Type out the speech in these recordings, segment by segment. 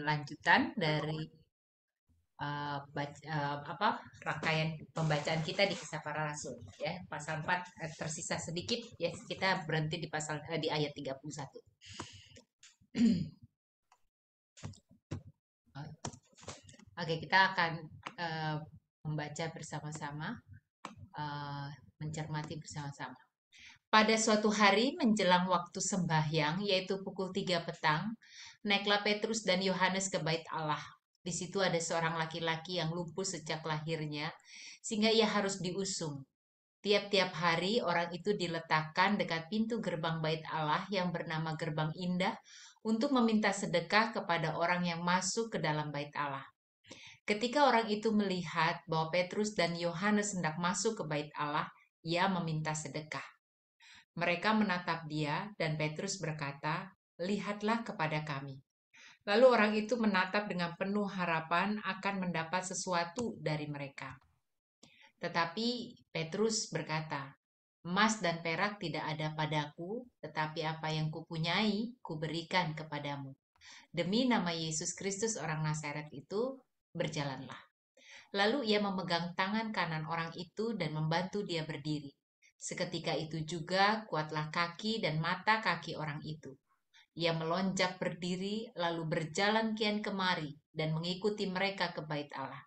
lanjutan dari rangkaian pembacaan kita di Kisah Para Rasul ya. Pasal 4 tersisa sedikit ya, kita berhenti di di ayat 31. Oke, kita akan membaca bersama-sama, mencermati bersama-sama. Pada suatu hari menjelang waktu sembahyang, yaitu pukul 3 petang, naiklah Petrus dan Yohanes ke bait Allah. Di situ ada seorang laki-laki yang lumpuh sejak lahirnya, sehingga ia harus diusung. Tiap-tiap hari orang itu diletakkan dekat pintu gerbang bait Allah yang bernama Gerbang Indah untuk meminta sedekah kepada orang yang masuk ke dalam bait Allah. Ketika orang itu melihat bahwa Petrus dan Yohanes hendak masuk ke bait Allah, ia meminta sedekah. Mereka menatap dia dan Petrus berkata, "Lihatlah kepada kami." Lalu orang itu menatap dengan penuh harapan akan mendapat sesuatu dari mereka. Tetapi Petrus berkata, "Emas dan perak tidak ada padaku, tetapi apa yang kupunyai, kuberikan kepadamu. Demi nama Yesus Kristus orang Nazaret itu, berjalanlah." Lalu ia memegang tangan kanan orang itu dan membantu dia berdiri. Seketika itu juga kuatlah kaki dan mata kaki orang itu. Ia melonjak berdiri, lalu berjalan kian kemari dan mengikuti mereka ke bait Allah.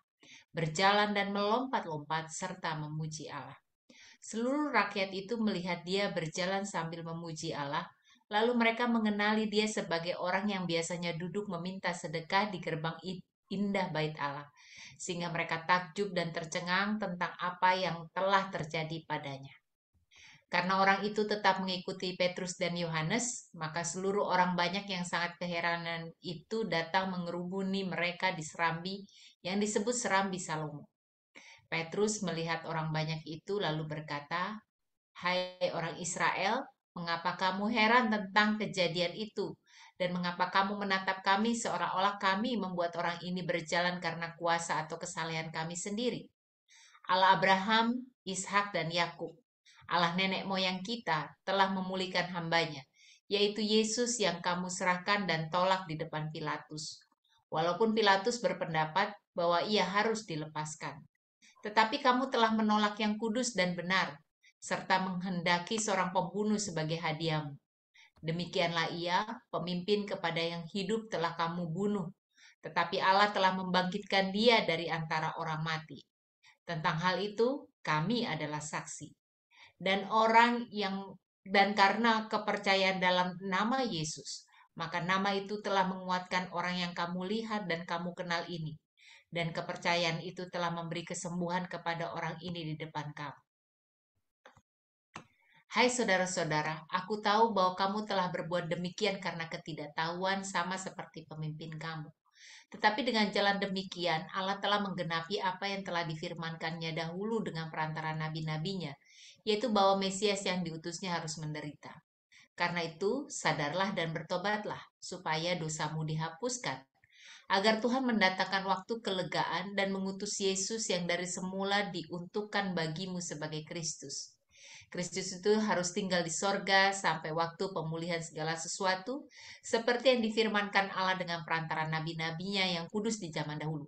Berjalan dan melompat-lompat serta memuji Allah. Seluruh rakyat itu melihat dia berjalan sambil memuji Allah, lalu mereka mengenali dia sebagai orang yang biasanya duduk meminta sedekah di gerbang indah bait Allah, sehingga mereka takjub dan tercengang tentang apa yang telah terjadi padanya. Karena orang itu tetap mengikuti Petrus dan Yohanes, maka seluruh orang banyak yang sangat keheranan itu datang mengerubuni mereka di serambi yang disebut serambi Salomo. Petrus melihat orang banyak itu lalu berkata, "Hai orang Israel, mengapa kamu heran tentang kejadian itu? Dan mengapa kamu menatap kami seolah-olah kami membuat orang ini berjalan karena kuasa atau kesalehan kami sendiri? Allah Abraham, Ishak dan Yakub, Allah nenek moyang kita telah memulihkan hambanya, yaitu Yesus yang kamu serahkan dan tolak di depan Pilatus. Walaupun Pilatus berpendapat bahwa ia harus dilepaskan. Tetapi kamu telah menolak yang kudus dan benar, serta menghendaki seorang pembunuh sebagai hadiahmu. Demikianlah ia, pemimpin kepada yang hidup telah kamu bunuh, tetapi Allah telah membangkitkan dia dari antara orang mati. Tentang hal itu, kami adalah saksi. Dan karena kepercayaan dalam nama Yesus, maka nama itu telah menguatkan orang yang kamu lihat dan kamu kenal ini. Dan kepercayaan itu telah memberi kesembuhan kepada orang ini di depan kamu. Hai saudara-saudara, aku tahu bahwa kamu telah berbuat demikian karena ketidaktahuan sama seperti pemimpin kamu. Tetapi dengan jalan demikian, Allah telah menggenapi apa yang telah difirmankannya dahulu dengan perantara nabi-nabinya, yaitu bahwa Mesias yang diutusnya harus menderita. Karena itu, sadarlah dan bertobatlah, supaya dosamu dihapuskan, agar Tuhan mendatangkan waktu kelegaan dan mengutus Yesus yang dari semula diuntukkan bagimu sebagai Kristus. Kristus itu harus tinggal di sorga sampai waktu pemulihan segala sesuatu, seperti yang difirmankan Allah dengan perantara nabi-nabinya yang kudus di zaman dahulu.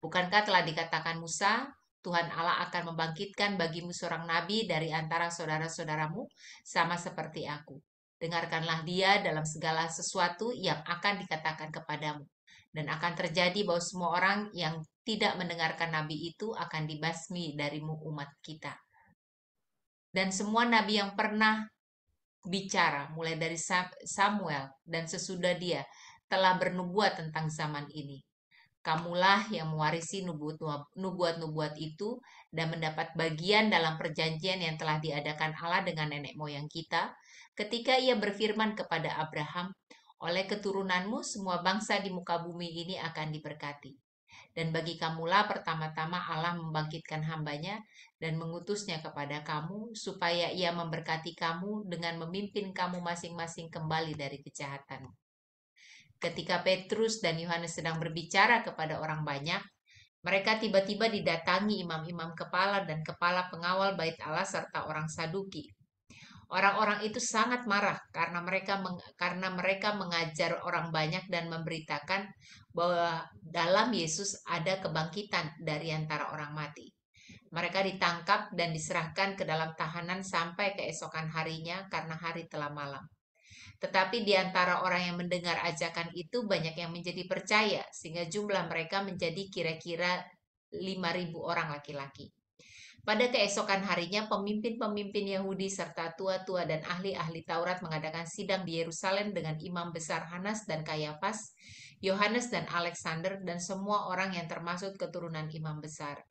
Bukankah telah dikatakan Musa, Tuhan Allah akan membangkitkan bagimu seorang nabi dari antara saudara-saudaramu, sama seperti aku. Dengarkanlah dia dalam segala sesuatu yang akan dikatakan kepadamu. Dan akan terjadi bahwa semua orang yang tidak mendengarkan nabi itu akan dibasmi darimu umat kita. Dan semua nabi yang pernah bicara, mulai dari Samuel dan sesudah dia, telah bernubuat tentang zaman ini. Kamulah yang mewarisi nubuat-nubuat itu dan mendapat bagian dalam perjanjian yang telah diadakan Allah dengan nenek moyang kita ketika ia berfirman kepada Abraham, "Oleh keturunanmu semua bangsa di muka bumi ini akan diberkati." Dan bagi kamulah pertama-tama Allah membangkitkan hambanya dan mengutusnya kepada kamu supaya ia memberkati kamu dengan memimpin kamu masing-masing kembali dari kejahatan. Ketika Petrus dan Yohanes sedang berbicara kepada orang banyak, mereka tiba-tiba didatangi imam-imam kepala dan kepala pengawal bait Allah serta orang Saduki. Orang-orang itu sangat marah karena mereka mengajar orang banyak dan memberitakan bahwa dalam Yesus ada kebangkitan dari antara orang mati. Mereka ditangkap dan diserahkan ke dalam tahanan sampai keesokan harinya karena hari telah malam. Tetapi di antara orang yang mendengar ajakan itu banyak yang menjadi percaya sehingga jumlah mereka menjadi kira-kira 5.000 orang laki-laki. Pada keesokan harinya, pemimpin-pemimpin Yahudi serta tua-tua dan ahli-ahli Taurat mengadakan sidang di Yerusalem dengan imam besar Hanas dan Kayafas, Yohanes dan Alexander, dan semua orang yang termasuk keturunan imam besar.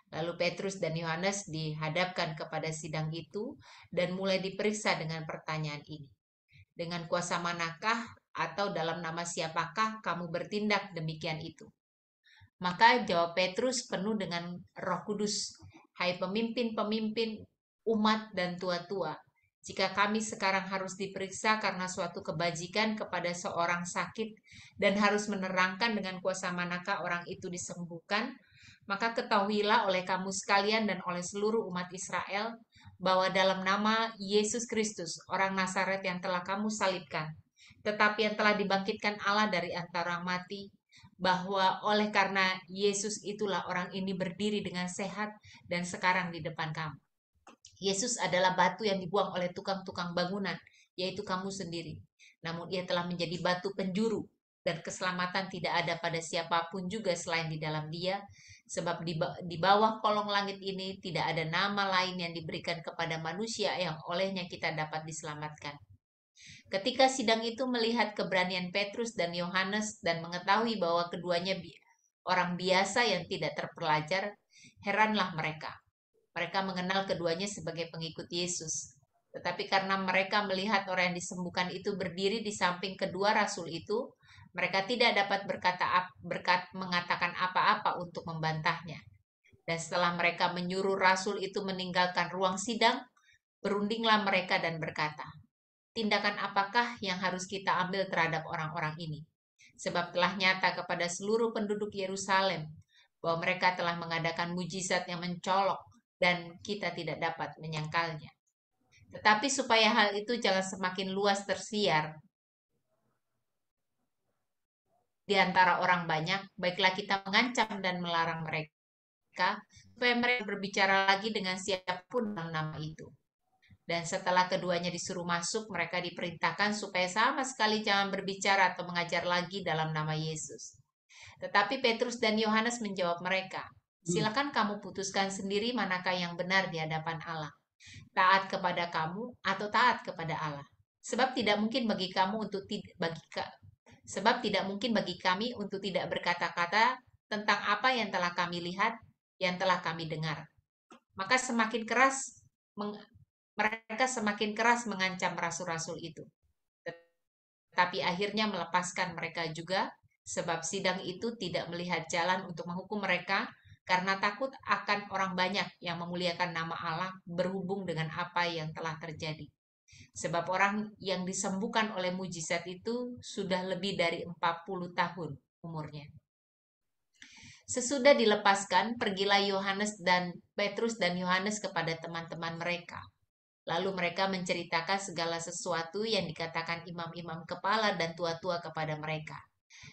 Lalu Petrus dan Yohanes dihadapkan kepada sidang itu dan mulai diperiksa dengan pertanyaan ini. Dengan kuasa manakah atau dalam nama siapakah kamu bertindak demikian itu? Maka jawab Petrus penuh dengan Roh Kudus, "Hai pemimpin-pemimpin umat dan tua-tua, jika kami sekarang harus diperiksa karena suatu kebajikan kepada seorang sakit dan harus menerangkan dengan kuasa manakah orang itu disembuhkan, maka ketahuilah oleh kamu sekalian dan oleh seluruh umat Israel bahwa dalam nama Yesus Kristus, orang Nazaret yang telah kamu salibkan, tetapi yang telah dibangkitkan Allah dari antara orang mati, bahwa oleh karena Yesus itulah orang ini berdiri dengan sehat dan sekarang di depan kamu. Yesus adalah batu yang dibuang oleh tukang-tukang bangunan, yaitu kamu sendiri. Namun ia telah menjadi batu penjuru, dan keselamatan tidak ada pada siapapun juga selain di dalam dia, sebab di bawah kolong langit ini tidak ada nama lain yang diberikan kepada manusia yang olehnya kita dapat diselamatkan. Ketika sidang itu melihat keberanian Petrus dan Yohanes dan mengetahui bahwa keduanya orang biasa yang tidak terpelajar, heranlah mereka. Mereka mengenal keduanya sebagai pengikut Yesus. Tetapi karena mereka melihat orang yang disembuhkan itu berdiri di samping kedua rasul itu, mereka tidak dapat mengatakan apa-apa untuk membantahnya. Dan setelah mereka menyuruh rasul itu meninggalkan ruang sidang, berundinglah mereka dan berkata, "Tindakan apakah yang harus kita ambil terhadap orang-orang ini? Sebab telah nyata kepada seluruh penduduk Yerusalem bahwa mereka telah mengadakan mujizat yang mencolok dan kita tidak dapat menyangkalnya. Tetapi supaya hal itu jangan semakin luas tersiar di antara orang banyak, baiklah kita mengancam dan melarang mereka supaya mereka berbicara lagi dengan siapapun dalam nama itu. Dan setelah keduanya disuruh masuk, mereka diperintahkan supaya sama sekali jangan berbicara atau mengajar lagi dalam nama Yesus. Tetapi Petrus dan Yohanes menjawab mereka, "Silakan kamu putuskan sendiri manakah yang benar di hadapan Allah. Taat kepada kamu atau taat kepada Allah. Sebab tidak mungkin bagi kamu untuk sebab tidak mungkin bagi kami untuk tidak berkata-kata tentang apa yang telah kami lihat, yang telah kami dengar." Maka mereka semakin keras mengancam rasul-rasul itu. Tetapi akhirnya melepaskan mereka juga, sebab sidang itu tidak melihat jalan untuk menghukum mereka karena takut akan orang banyak yang memuliakan nama Allah berhubung dengan apa yang telah terjadi. Sebab orang yang disembuhkan oleh mujizat itu sudah lebih dari 40 tahun umurnya. Sesudah dilepaskan, pergilah Petrus dan Yohanes kepada teman-teman mereka. Lalu mereka menceritakan segala sesuatu yang dikatakan imam-imam kepala dan tua-tua kepada mereka.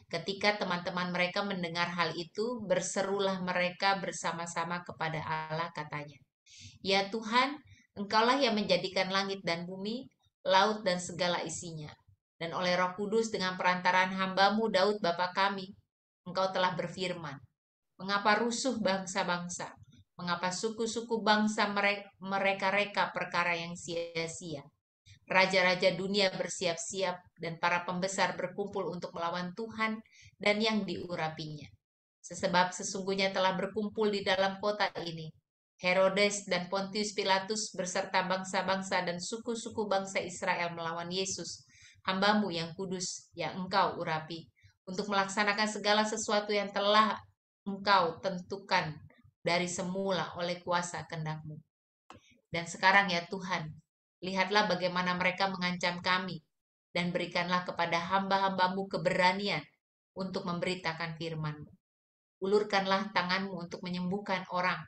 Ketika teman-teman mereka mendengar hal itu, berserulah mereka bersama-sama kepada Allah, katanya, "Ya Tuhan, Engkaulah yang menjadikan langit dan bumi, laut dan segala isinya. Dan oleh Roh Kudus dengan perantaraan hambamu Daud Bapa kami, Engkau telah berfirman, mengapa rusuh bangsa-bangsa? Mengapa suku-suku bangsa mereka-reka perkara yang sia-sia? Raja-raja dunia bersiap-siap dan para pembesar berkumpul untuk melawan Tuhan dan yang diurapinya. Sebab sesungguhnya telah berkumpul di dalam kota ini Herodes dan Pontius Pilatus beserta bangsa-bangsa dan suku-suku bangsa Israel melawan Yesus, hambamu yang kudus, yang engkau urapi, untuk melaksanakan segala sesuatu yang telah engkau tentukan dari semula oleh kuasa kehendak-Mu. Dan sekarang ya Tuhan, lihatlah bagaimana mereka mengancam kami, dan berikanlah kepada hamba-hambamu keberanian untuk memberitakan firman-Mu. Ulurkanlah tangan-Mu untuk menyembuhkan orang,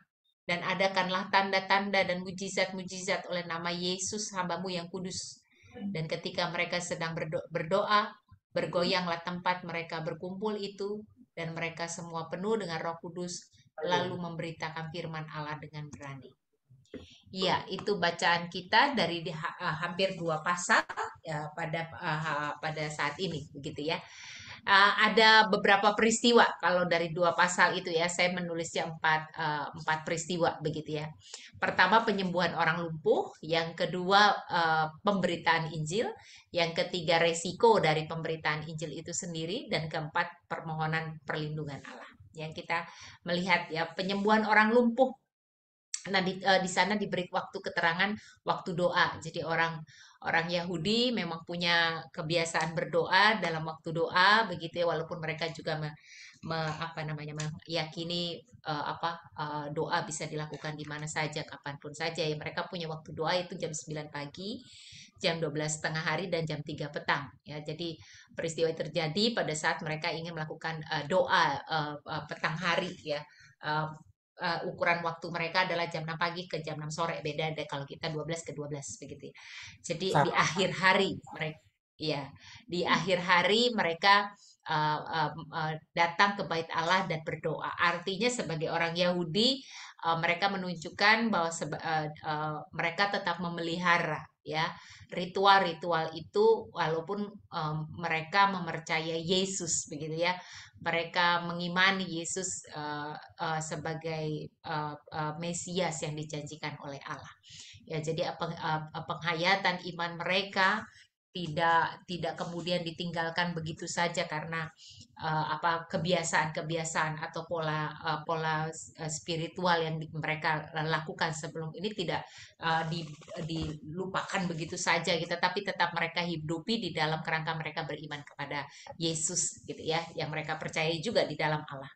dan adakanlah tanda-tanda dan mujizat-mujizat oleh nama Yesus hambamu yang kudus. Dan ketika mereka sedang berdoa, bergoyanglah tempat mereka berkumpul itu, dan mereka semua penuh dengan Roh Kudus, lalu memberitakan firman Allah dengan berani. Ya, itu bacaan kita dari hampir 2 pasal ya, pada saat ini, begitu ya. Ada beberapa peristiwa kalau dari 2 pasal itu ya, saya menulisnya empat peristiwa begitu ya. Pertama, penyembuhan orang lumpuh, yang kedua pemberitaan Injil, yang ketiga resiko dari pemberitaan Injil itu sendiri, dan keempat permohonan perlindungan Allah. Yang kita melihat ya, penyembuhan orang lumpuh. Nah, di sana diberi waktu keterangan waktu doa. Jadi orang orang Yahudi memang punya kebiasaan berdoa dalam waktu doa begitu ya, walaupun mereka juga apa namanya, meyakini doa bisa dilakukan di mana saja kapanpun saja ya. Mereka punya waktu doa itu jam 9 pagi, jam 12 tengah hari, dan jam 3 petang ya. Jadi peristiwa yang terjadi pada saat mereka ingin melakukan doa petang hari ya. Eh, Ukuran waktu mereka adalah jam 6 pagi ke jam 6 sore, beda deh kalau kita 12 ke 12 begitu ya. Jadi di Sama. akhir hari mereka, ya, di akhir hari mereka datang ke Bait Allah dan berdoa. Artinya sebagai orang Yahudi, mereka menunjukkan bahwa mereka tetap memelihara ya ritual-ritual itu, walaupun mereka mempercayai Yesus begitu ya. Mereka mengimani Yesus sebagai Mesias yang dijanjikan oleh Allah. Ya, jadi penghayatan iman mereka tidak kemudian ditinggalkan begitu saja karena kebiasaan-kebiasaan atau pola spiritual yang mereka lakukan sebelum ini tidak dilupakan begitu saja gitu, tapi tetap mereka hidupi di dalam kerangka mereka beriman kepada Yesus gitu ya, yang mereka percayai juga di dalam Allah.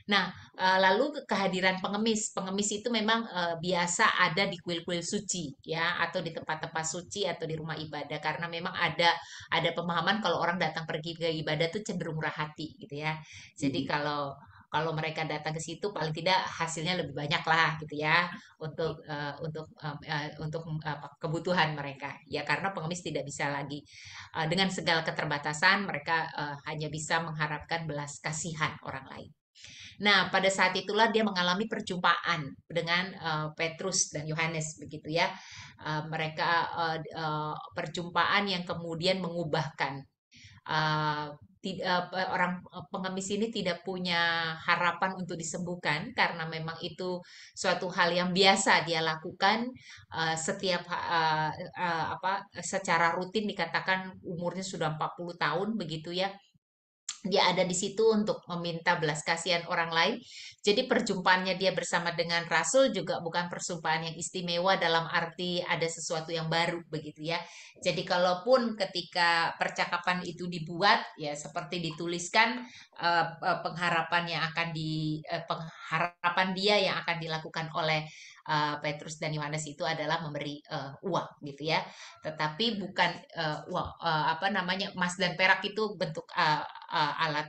Nah, lalu kehadiran pengemis. Pengemis itu memang biasa ada di kuil-kuil suci ya, atau di tempat-tempat suci atau di rumah ibadah, karena memang ada pemahaman kalau orang datang pergi ke ibadah tuh cenderung murah hati gitu ya. Jadi kalau kalau mereka datang ke situ paling tidak hasilnya lebih banyak lah gitu ya, untuk kebutuhan mereka ya, karena pengemis tidak bisa lagi dengan segala keterbatasan mereka hanya bisa mengharapkan belas kasihan orang lain. Nah, pada saat itulah dia mengalami perjumpaan dengan Petrus dan Yohanes begitu ya. Mereka perjumpaan yang kemudian mengubahkan. Eh, Orang pengemis ini tidak punya harapan untuk disembuhkan karena memang itu suatu hal yang biasa dia lakukan setiap secara rutin, dikatakan umurnya sudah 40 tahun begitu ya, dia ada di situ untuk meminta belas kasihan orang lain. Jadi perjumpaannya dia bersama dengan Rasul juga bukan perjumpaan yang istimewa dalam arti ada sesuatu yang baru begitu ya. Jadi kalaupun ketika percakapan itu dibuat ya seperti dituliskan, pengharapan yang akan pengharapan dia yang akan dilakukan oleh Petrus dan Yohanes itu adalah memberi uang gitu ya. Tetapi bukan uang apa namanya, emas dan perak itu bentuk alat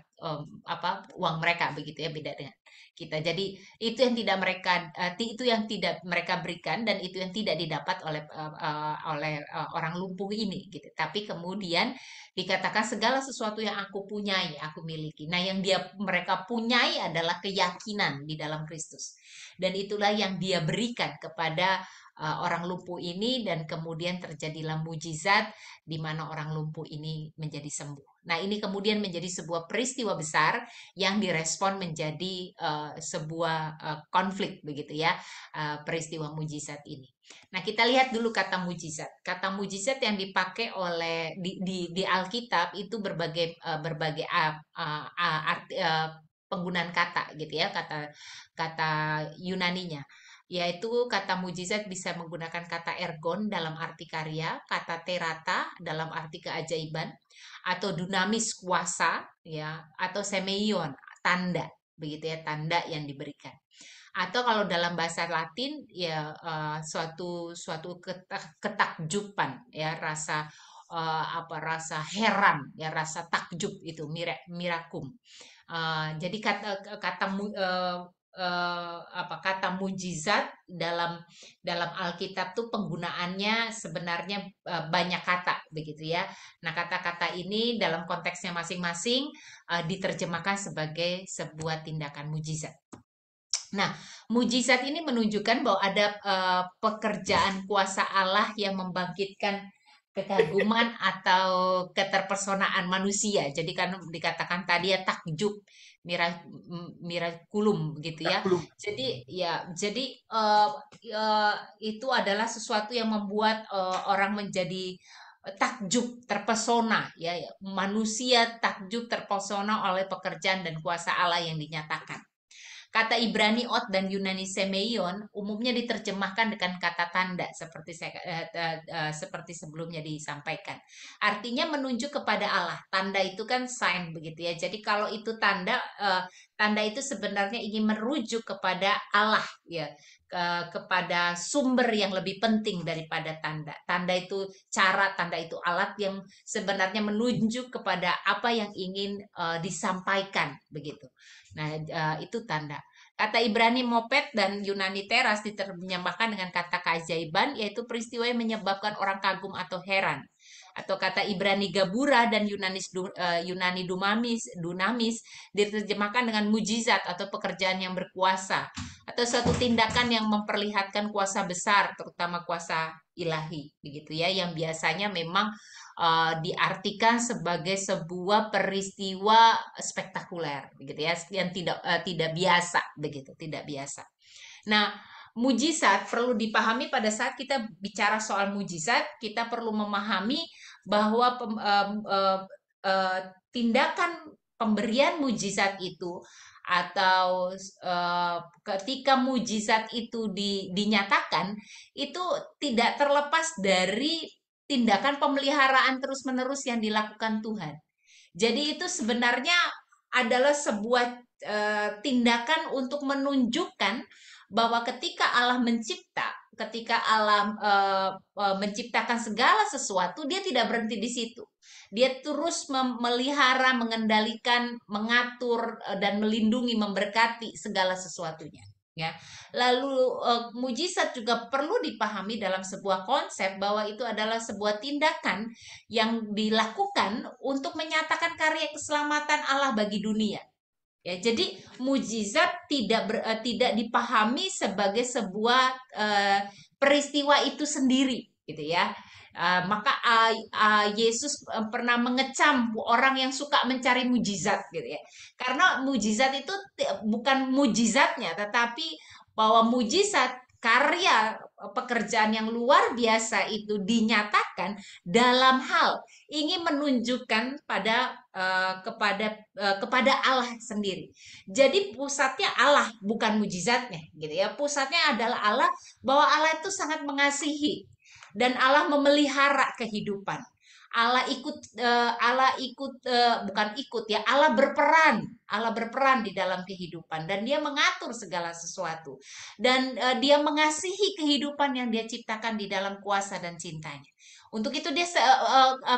uang mereka begitu ya, beda dengan kita. Jadi itu yang tidak mereka itu yang tidak mereka berikan, dan itu yang tidak didapat oleh orang lumpuh ini gitu. Tapi kemudian dikatakan segala sesuatu yang aku punyai aku miliki. Nah, yang mereka punyai adalah keyakinan di dalam Kristus. Dan itulah yang dia berikan kepada orang lumpuh ini, dan kemudian terjadilah mujizat di mana orang lumpuh ini menjadi sembuh. Nah, ini kemudian menjadi sebuah peristiwa besar yang direspon menjadi sebuah konflik begitu ya, peristiwa mujizat ini. Nah, kita lihat dulu kata mujizat. Kata mujizat yang dipakai oleh di Alkitab itu berbagai penggunaan kata gitu ya, kata kata Yunaninya, yaitu kata mujizat bisa menggunakan kata ergon dalam arti karya, kata terata dalam arti keajaiban, atau dunamis kuasa ya, atau semeion tanda begitu ya, tanda yang diberikan. Atau kalau dalam bahasa Latin ya suatu suatu ketakjuban ya, rasa rasa heran ya, rasa takjub itu mirakum. Jadi kata kata apa kata mujizat dalam dalam Alkitab tuh penggunaannya sebenarnya banyak kata begitu ya. Nah, kata-kata ini dalam konteksnya masing-masing diterjemahkan sebagai sebuah tindakan mujizat. Nah, mujizat ini menunjukkan bahwa ada pekerjaan kuasa Allah yang membangkitkan kekaguman atau keterpesonaan manusia. Jadi kan dikatakan tadi ya takjub, miraculum gitu Tak ya. belum. Jadi itu adalah sesuatu yang membuat orang menjadi takjub, terpesona ya. Manusia takjub terpesona oleh pekerjaan dan kuasa Allah yang dinyatakan. Kata Ibrani ot dan Yunani semeion umumnya diterjemahkan dengan kata tanda seperti sebelumnya disampaikan. Artinya menunjuk kepada Allah. Tanda itu kan sign begitu ya. Jadi kalau itu tanda, tanda itu sebenarnya ingin merujuk kepada Allah ya, kepada sumber yang lebih penting daripada tanda. Tanda itu cara, tanda itu alat yang sebenarnya menunjuk kepada apa yang ingin disampaikan begitu. Nah, itu tanda. Kata Ibrani moped dan Yunani teras diterjemahkan dengan kata keajaiban, yaitu peristiwa yang menyebabkan orang kagum atau heran. Atau kata Ibrani gabura dan Yunani dunamis diterjemahkan dengan mujizat atau pekerjaan yang berkuasa atau suatu tindakan yang memperlihatkan kuasa besar, terutama kuasa ilahi, begitu ya, yang biasanya memang diartikan sebagai sebuah peristiwa spektakuler, begitu ya, yang tidak biasa, begitu, tidak biasa. Nah, mujizat perlu dipahami pada saat kita bicara soal mujizat, kita perlu memahami bahwa tindakan pemberian mujizat itu atau ketika mujizat itu dinyatakan itu tidak terlepas dari tindakan pemeliharaan terus-menerus yang dilakukan Tuhan. Jadi itu sebenarnya adalah sebuah tindakan untuk menunjukkan bahwa ketika Allah mencipta, ketika Allah menciptakan segala sesuatu, dia tidak berhenti di situ. Dia terus memelihara, mengendalikan, mengatur dan melindungi, memberkati segala sesuatunya. Ya, lalu mujizat juga perlu dipahami dalam sebuah konsep bahwa itu adalah sebuah tindakan yang dilakukan untuk menyatakan karya keselamatan Allah bagi dunia. Ya, jadi mujizat tidak dipahami sebagai sebuah peristiwa itu sendiri, gitu ya. Maka Yesus pernah mengecam orang yang suka mencari mujizat, gitu ya. Karena mujizat itu bukan mujizatnya, tetapi bahwa mujizat karya pekerjaan yang luar biasa itu dinyatakan dalam hal ingin menunjukkan kepada Allah sendiri. Jadi pusatnya Allah bukan mujizatnya gitu ya. Pusatnya adalah Allah, bahwa Allah itu sangat mengasihi dan Allah memelihara kehidupan. Allah ikut bukan ikut ya, Allah berperan. Allah berperan di dalam kehidupan dan dia mengatur segala sesuatu dan dia mengasihi kehidupan yang dia ciptakan di dalam kuasa dan cintanya. Untuk itu dia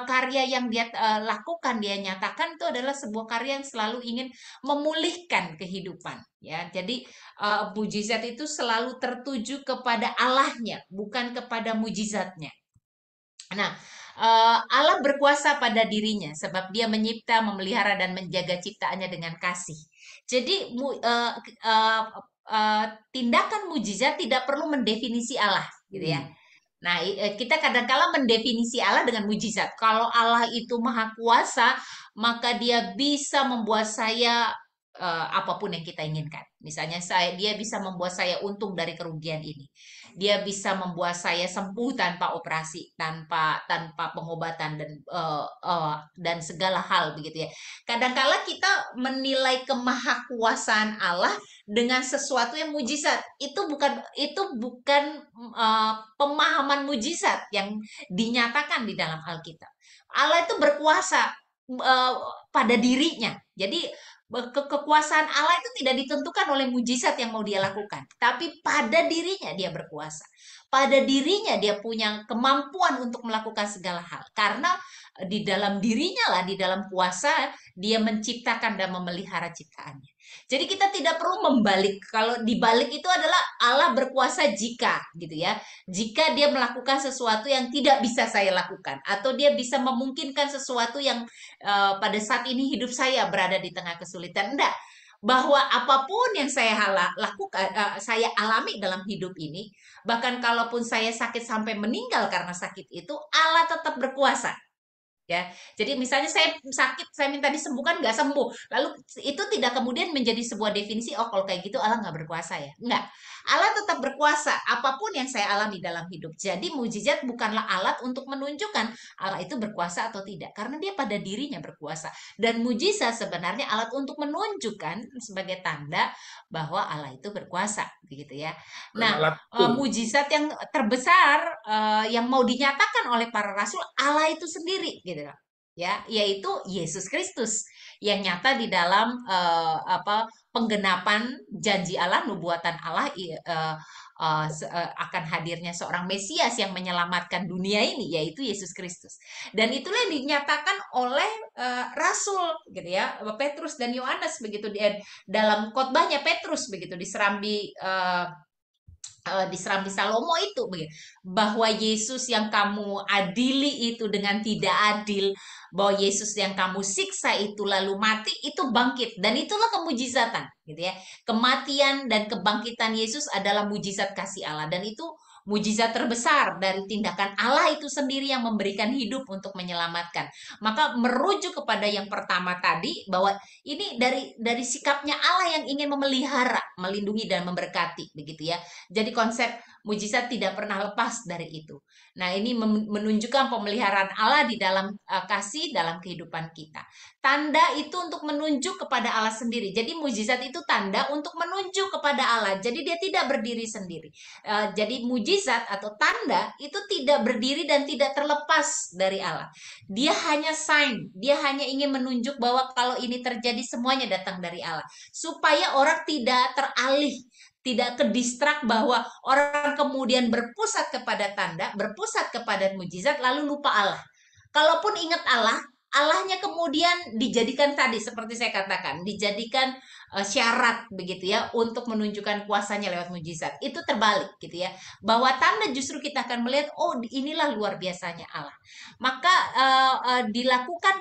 karya yang dia lakukan, dia nyatakan itu adalah sebuah karya yang selalu ingin memulihkan kehidupan ya. Jadi mujizat itu selalu tertuju kepada Allahnya, bukan kepada mujizatnya. Nah, Allah berkuasa pada dirinya sebab dia menyipta, memelihara dan menjaga ciptaannya dengan kasih. Jadi tindakan mujizat tidak perlu mendefinisi Allah, gitu ya. Hmm. Nah, kita kadang-kala mendefinisi Allah dengan mujizat. Kalau Allah itu maha kuasa, maka dia bisa membuat saya apapun yang kita inginkan. Misalnya dia bisa membuat saya untung dari kerugian ini. Dia bisa membuat saya sembuh tanpa operasi, tanpa pengobatan dan segala hal begitu ya. Kadangkala kita menilai kemahakuasaan Allah dengan sesuatu yang mujizat. Itu bukan pemahaman mujizat yang dinyatakan di dalam Alkitab. Allah itu berkuasa uh, pada dirinya. Jadi kekuasaan Allah itu tidak ditentukan oleh mujizat yang mau dia lakukan, tapi pada dirinya dia berkuasa. pada dirinya dia punya kemampuan untuk melakukan segala hal. Karena di dalam dirinya lah, di dalam kuasa, dia menciptakan dan memelihara ciptaannya. Jadi kita tidak perlu membalik. Kalau dibalik itu adalah Allah berkuasa jika, gitu ya. Jika dia melakukan sesuatu yang tidak bisa saya lakukan, atau dia bisa memungkinkan sesuatu yang pada saat ini hidup saya berada di tengah kesulitan. Enggak, bahwa apapun yang saya lakukan, saya alami dalam hidup ini, bahkan kalaupun saya sakit sampai meninggal karena sakit itu, Allah tetap berkuasa. Ya, jadi misalnya saya sakit, saya minta disembuhkan nggak sembuh, lalu itu tidak kemudian menjadi sebuah definisi, oh kalau kayak gitu Allah nggak berkuasa ya, nggak. Allah tetap berkuasa apapun yang saya alami dalam hidup. Jadi mujizat bukanlah alat untuk menunjukkan Allah itu berkuasa atau tidak, karena dia pada dirinya berkuasa. Dan mujizat sebenarnya alat untuk menunjukkan sebagai tanda bahwa Allah itu berkuasa, begitu ya. Bukan Nah, alat pun. mujizat yang terbesar yang mau dinyatakan oleh para rasul Allah itu sendiri gitu loh. Ya, yaitu Yesus Kristus yang nyata di dalam apa penggenapan janji Allah, nubuatan Allah akan hadirnya seorang Mesias yang menyelamatkan dunia ini, yaitu Yesus Kristus. Dan itulah yang dinyatakan oleh rasul gitu ya, Petrus dan Yohanes begitu dia dalam khotbahnya Petrus begitu di Serambi Salomo itu bahwa Yesus yang kamu adili itu dengan tidak adil, bahwa Yesus yang kamu siksa itu lalu mati itu bangkit, dan itulah kemujizatan gitu ya. Kematian dan kebangkitan Yesus adalah mujizat kasih Allah, dan itu mujizat terbesar dari tindakan Allah itu sendiri yang memberikan hidup untuk menyelamatkan. Maka merujuk kepada yang pertama tadi, bahwa ini dari sikapnya Allah yang ingin memelihara, melindungi dan memberkati begitu ya. Jadi konsep mujizat tidak pernah lepas dari itu. Nah, ini menunjukkan pemeliharaan Allah di dalam kasih dalam kehidupan kita. Tanda itu untuk menunjuk kepada Allah sendiri. Jadi mujizat itu tanda untuk menunjuk kepada Allah. Jadi dia tidak berdiri sendiri. Jadi mujizat atau tanda itu tidak berdiri dan tidak terlepas dari Allah. Dia hanya sign, dia hanya ingin menunjuk bahwa kalau ini terjadi semuanya datang dari Allah. Supaya orang tidak teralih, tidak kedistrak, bahwa orang kemudian berpusat kepada tanda, berpusat kepada mujizat, lalu lupa Allah. Kalaupun ingat Allah, Allahnya kemudian dijadikan tadi seperti saya katakan, dijadikan syarat begitu ya untuk menunjukkan kuasanya lewat mujizat. Itu terbalik gitu ya. Bahwa tanda justru kita akan melihat, oh inilah luar biasanya Allah. Maka dilakukan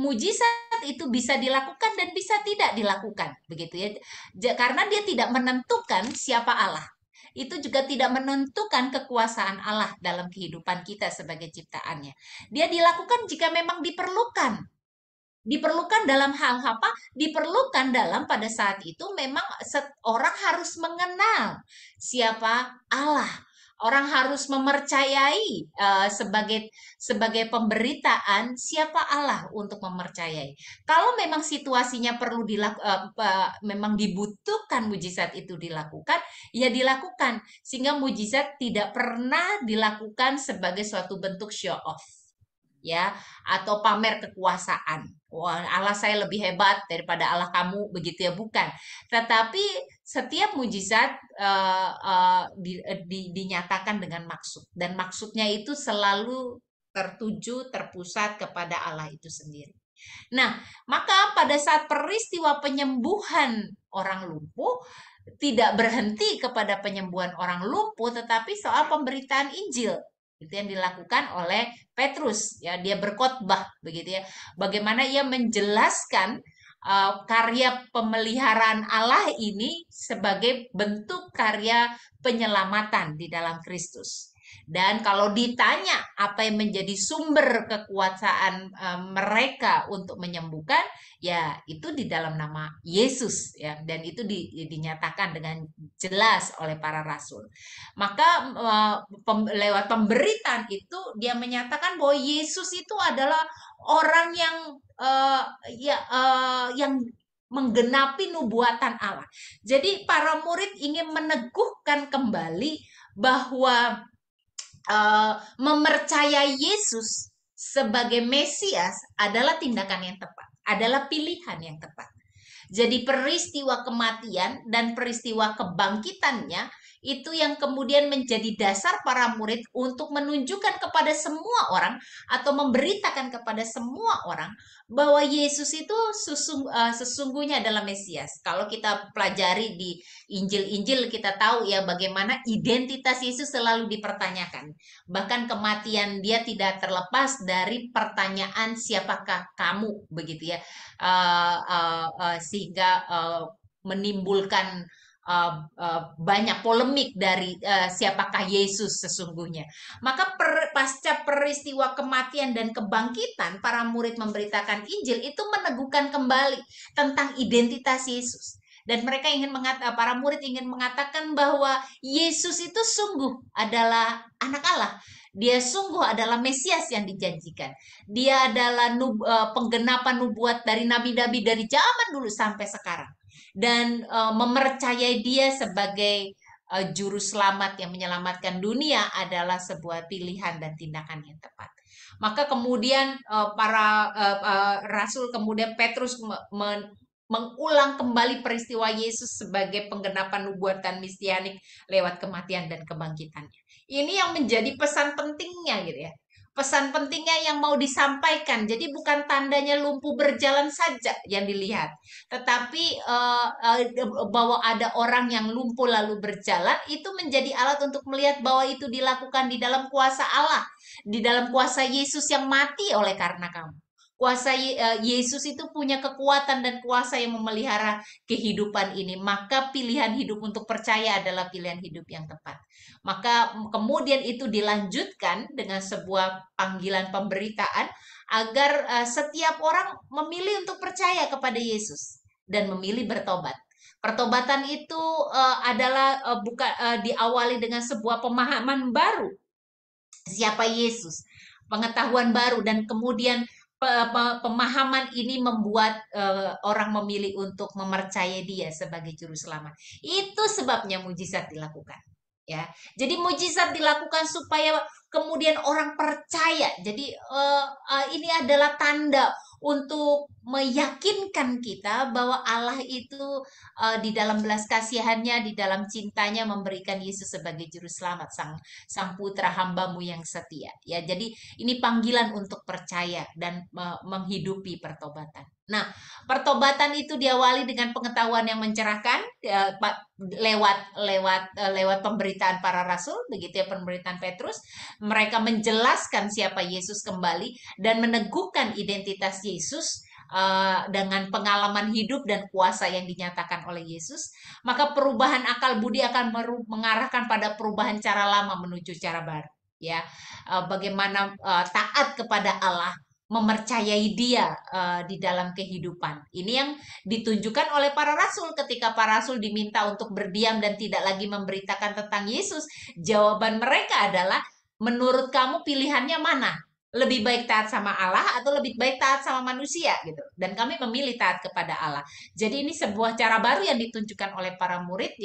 mujizat itu bisa dilakukan dan bisa tidak dilakukan begitu ya. Karena dia tidak menentukan siapa Allah, itu juga tidak menentukan kekuasaan Allah dalam kehidupan kita sebagai ciptaannya. Dia dilakukan jika memang diperlukan. Diperlukan dalam hal apa? Diperlukan dalam pada saat itu memang orang harus mengenal siapa Allah. Orang harus mempercayai sebagai pemberitaan siapa Allah untuk mempercayai. Kalau memang situasinya perlu memang dibutuhkan mujizat itu dilakukan, ya dilakukan, sehingga mujizat tidak pernah dilakukan sebagai suatu bentuk show off ya, atau pamer kekuasaan. Wah, Allah saya lebih hebat daripada Allah kamu, begitu ya, bukan. Tetapi setiap mujizat dinyatakan dengan maksud, dan maksudnya itu selalu tertuju, terpusat kepada Allah itu sendiri. Nah, maka pada saat peristiwa penyembuhan orang lumpuh, tidak berhenti kepada penyembuhan orang lumpuh, tetapi soal pemberitaan Injil. Itu yang dilakukan oleh Petrus, ya, dia berkhotbah begitu ya. Bagaimana ia menjelaskan karya pemeliharaan Allah ini sebagai bentuk karya penyelamatan di dalam Kristus. Dan kalau ditanya apa yang menjadi sumber kekuasaan mereka untuk menyembuhkan, ya itu di dalam nama Yesus ya, dan itu dinyatakan dengan jelas oleh para rasul. Maka lewat pemberitaan itu dia menyatakan bahwa Yesus itu adalah orang yang yang menggenapi nubuatan Allah. Jadi para murid ingin meneguhkan kembali bahwa mempercayai Yesus sebagai Mesias adalah tindakan yang tepat, adalah pilihan yang tepat. Jadi peristiwa kematian dan peristiwa kebangkitannya itu yang kemudian menjadi dasar para murid untuk menunjukkan kepada semua orang atau memberitakan kepada semua orang bahwa Yesus itu sesungguhnya adalah Mesias. Kalau kita pelajari di Injil-Injil, kita tahu ya bagaimana identitas Yesus selalu dipertanyakan. Bahkan kematian dia tidak terlepas dari pertanyaan siapakah kamu, begitu ya. Sehingga menimbulkan banyak polemik dari siapakah Yesus sesungguhnya. Maka pasca peristiwa kematian dan kebangkitan, para murid memberitakan Injil itu meneguhkan kembali tentang identitas Yesus. Dan mereka para murid ingin mengatakan bahwa Yesus itu sungguh adalah anak Allah. Dia sungguh adalah Mesias yang dijanjikan. Dia adalah penggenapan nubuat dari nabi-nabi dari zaman dulu sampai sekarang. Dan mempercayai dia sebagai juru selamat yang menyelamatkan dunia adalah sebuah pilihan dan tindakan yang tepat. Maka kemudian para rasul, kemudian Petrus mengulang kembali peristiwa Yesus sebagai penggenapan nubuatan mesianik lewat kematian dan kebangkitannya. Ini yang menjadi pesan pentingnya gitu ya. Pesan pentingnya yang mau disampaikan. Jadi bukan tandanya lumpuh berjalan saja yang dilihat, tetapi bahwa ada orang yang lumpuh lalu berjalan itu menjadi alat untuk melihat bahwa itu dilakukan di dalam kuasa Allah, di dalam kuasa Yesus yang mati oleh karena kamu. Kuasa Yesus itu punya kekuatan dan kuasa yang memelihara kehidupan ini. Maka pilihan hidup untuk percaya adalah pilihan hidup yang tepat. Maka kemudian itu dilanjutkan dengan sebuah panggilan pemberitaan agar setiap orang memilih untuk percaya kepada Yesus dan memilih bertobat. Pertobatan itu adalah diawali dengan sebuah pemahaman baru siapa Yesus, pengetahuan baru, dan kemudian pemahaman ini membuat orang memilih untuk mempercayai dia sebagai juru selamat. Itu sebabnya mujizat dilakukan. Ya, jadi mujizat dilakukan supaya kemudian orang percaya. Jadi ini adalah tanda untuk meyakinkan kita bahwa Allah itu di dalam belas kasihannya, di dalam cintanya memberikan Yesus sebagai juru selamat, sang putra hambamu yang setia. Ya, jadi ini panggilan untuk percaya dan menghidupi pertobatan. Nah, pertobatan itu diawali dengan pengetahuan yang mencerahkan lewat pemberitaan para rasul, begitu ya, pemberitaan Petrus. Mereka menjelaskan siapa Yesus kembali dan meneguhkan identitas Yesus dengan pengalaman hidup dan kuasa yang dinyatakan oleh Yesus. Maka perubahan akal budi akan mengarahkan pada perubahan cara lama menuju cara baru. Ya, bagaimana taat kepada Allah, mempercayai dia di dalam kehidupan. Ini yang ditunjukkan oleh para rasul ketika para rasul diminta untuk berdiam dan tidak lagi memberitakan tentang Yesus. Jawaban mereka adalah, menurut kamu pilihannya mana? Lebih baik taat sama Allah atau lebih baik taat sama manusia gitu. Dan kami memilih taat kepada Allah. Jadi ini sebuah cara baru yang ditunjukkan oleh para murid,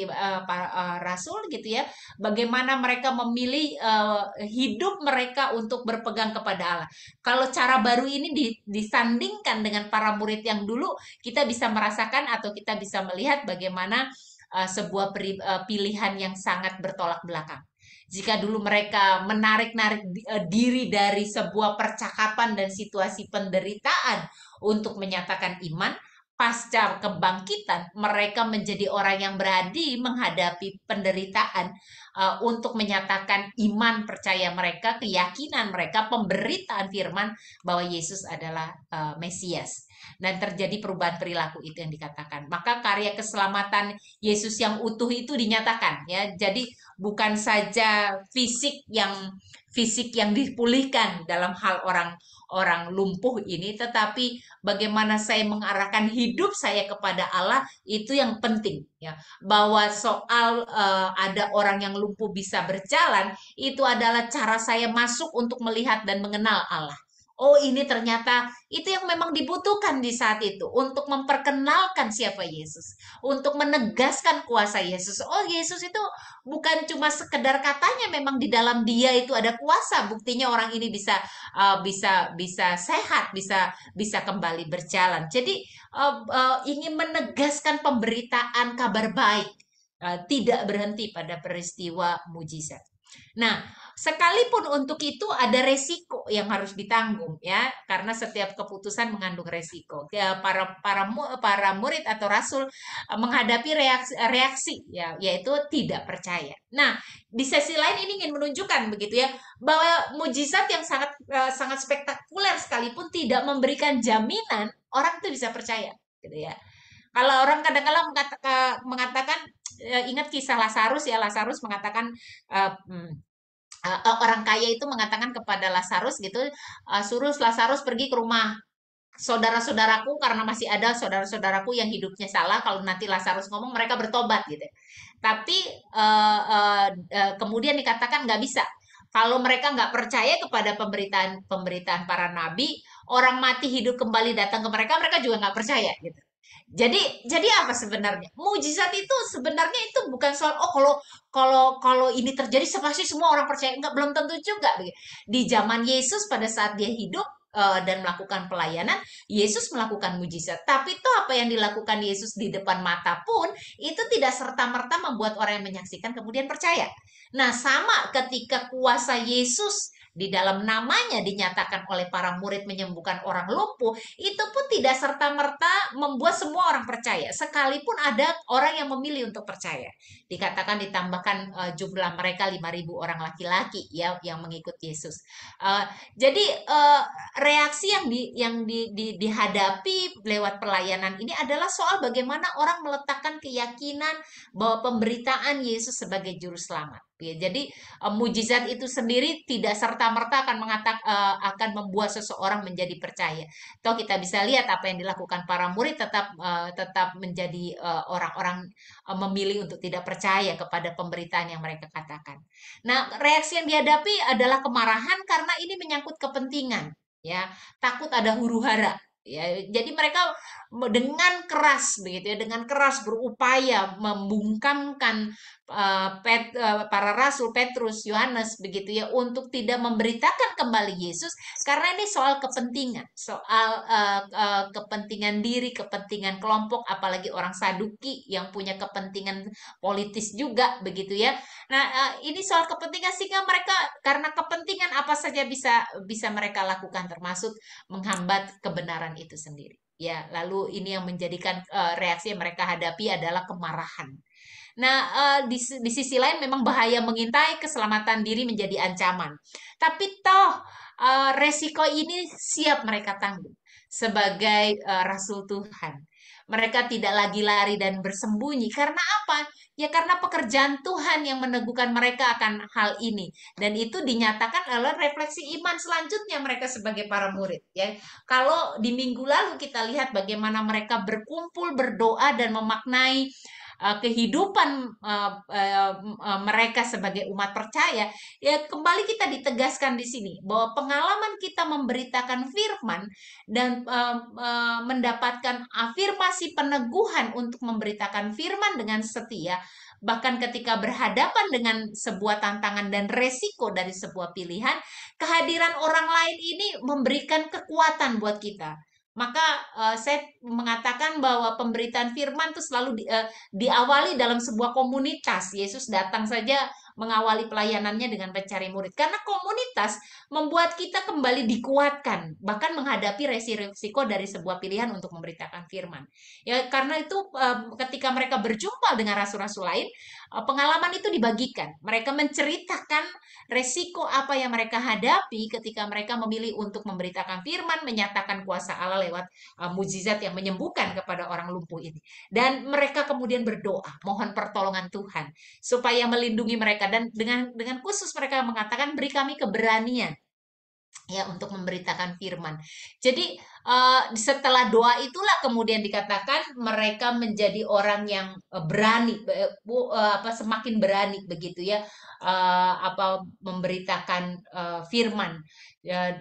para rasul gitu ya. Bagaimana mereka memilih hidup mereka untuk berpegang kepada Allah. Kalau cara baru ini disandingkan dengan para murid yang dulu, kita bisa merasakan atau kita bisa melihat bagaimana sebuah pilihan yang sangat bertolak belakang. Jika dulu mereka menarik-narik diri dari sebuah percakapan dan situasi penderitaan untuk menyatakan iman, pasca kebangkitan mereka menjadi orang yang berani menghadapi penderitaan untuk menyatakan iman percaya mereka, keyakinan mereka, pemberitaan firman bahwa Yesus adalah Mesias. Dan terjadi perubahan perilaku itu yang dikatakan. Maka karya keselamatan Yesus yang utuh itu dinyatakan ya. Jadi bukan saja fisik yang dipulihkan dalam hal orang lumpuh ini, tetapi bagaimana saya mengarahkan hidup saya kepada Allah itu yang penting ya. Bahwa soal ada orang yang lumpuh bisa berjalan itu adalah cara saya masuk untuk melihat dan mengenal Allah. Oh, ini ternyata itu yang memang dibutuhkan di saat itu untuk memperkenalkan siapa Yesus, untuk menegaskan kuasa Yesus. Oh, Yesus itu bukan cuma sekedar katanya, memang di dalam dia itu ada kuasa. Buktinya orang ini bisa sehat, bisa kembali berjalan. Jadi ingin menegaskan pemberitaan kabar baik tidak berhenti pada peristiwa mujizat. Nah, sekalipun untuk itu ada resiko yang harus ditanggung ya, karena setiap keputusan mengandung resiko. Ya, para murid atau rasul menghadapi reaksi ya, yaitu tidak percaya. Nah, di sisi lain ini ingin menunjukkan begitu ya, bahwa mujizat yang sangat spektakuler sekalipun tidak memberikan jaminan orang itu bisa percaya, gitu ya. Kalau orang kadang-kadang mengatakan, ingat kisah Lazarus ya, Lazarus mengatakan, eh, hmm, orang kaya itu mengatakan kepada Lazarus gitu, suruh Lazarus pergi ke rumah saudara-saudaraku karena masih ada saudara-saudaraku yang hidupnya salah. Kalau nanti Lazarus ngomong mereka bertobat gitu. Tapi kemudian dikatakan nggak bisa. Kalau mereka nggak percaya kepada pemberitaan para nabi, orang mati hidup kembali datang ke mereka, mereka juga nggak percaya gitu. Jadi apa sebenarnya? Mujizat itu sebenarnya itu bukan soal, oh kalau kalau kalau ini terjadi pasti semua orang percaya. Enggak, belum tentu juga. Di zaman Yesus pada saat dia hidup dan melakukan pelayanan, Yesus melakukan mujizat. Tapi toh apa yang dilakukan Yesus di depan mata pun itu tidak serta-merta membuat orang yang menyaksikan kemudian percaya. Nah, sama ketika kuasa Yesus di dalam namanya dinyatakan oleh para murid menyembuhkan orang lumpuh, itu pun tidak serta-merta membuat semua orang percaya. Sekalipun ada orang yang memilih untuk percaya. Dikatakan ditambahkan jumlah mereka 5.000 orang laki-laki ya yang mengikut Yesus. Uh, jadi reaksi yang dihadapi lewat pelayanan ini adalah soal bagaimana orang meletakkan keyakinan bahwa pemberitaan Yesus sebagai juru selamat. Ya, jadi mujizat itu sendiri tidak serta-merta akan membuat seseorang menjadi percaya. Toh kita bisa lihat apa yang dilakukan para murid tetap menjadi orang-orang memilih untuk tidak percaya kepada pemberitaan yang mereka katakan. Nah, reaksi yang dihadapi adalah kemarahan karena ini menyangkut kepentingan, ya. Takut ada huru-hara. Ya, jadi mereka dengan keras begitu ya, dengan keras berupaya membungkamkan para rasul Petrus, Yohanes begitu ya untuk tidak memberitakan kembali Yesus karena ini soal kepentingan, soal kepentingan diri, kepentingan kelompok, apalagi orang Saduki yang punya kepentingan politis juga begitu ya. Nah, ini soal kepentingan sehingga mereka karena kepentingan apa saja bisa bisa mereka lakukan termasuk menghambat kebenaran itu sendiri. Ya, lalu ini yang menjadikan reaksi yang mereka hadapi adalah kemarahan. Nah, di sisi lain memang bahaya mengintai keselamatan diri menjadi ancaman. Tapi toh resiko ini siap mereka tanggung sebagai rasul Tuhan. Mereka tidak lagi lari dan bersembunyi. Karena apa? Ya karena pekerjaan Tuhan yang meneguhkan mereka akan hal ini. Dan itu dinyatakan oleh refleksi iman selanjutnya mereka sebagai para murid. Ya, kalau di minggu lalu kita lihat bagaimana mereka berkumpul, berdoa, dan memaknai kehidupan mereka sebagai umat percaya, ya kembali kita ditegaskan di sini bahwa pengalaman kita memberitakan firman dan mendapatkan afirmasi peneguhan untuk memberitakan firman dengan setia, bahkan ketika berhadapan dengan sebuah tantangan dan resiko dari sebuah pilihan, kehadiran orang lain ini memberikan kekuatan buat kita. Maka saya mengatakan bahwa pemberitaan firman itu selalu diawali dalam sebuah komunitas. Yesus datang saja mengawali pelayanannya dengan mencari murid. Karena komunitas membuat kita kembali dikuatkan, bahkan menghadapi resiko dari sebuah pilihan untuk memberitakan firman. Ya, karena itu ketika mereka berjumpa dengan rasul-rasul lain, pengalaman itu dibagikan. Mereka menceritakan resiko apa yang mereka hadapi ketika mereka memilih untuk memberitakan firman, menyatakan kuasa Allah lewat mujizat yang menyembuhkan kepada orang lumpuh ini. Dan mereka kemudian berdoa, mohon pertolongan Tuhan supaya melindungi mereka, dan dengan khusus mereka mengatakan beri kami keberanian ya untuk memberitakan firman. Jadi setelah doa itulah kemudian dikatakan mereka menjadi orang yang berani, semakin berani begitu ya, apa memberitakan firman. Ya,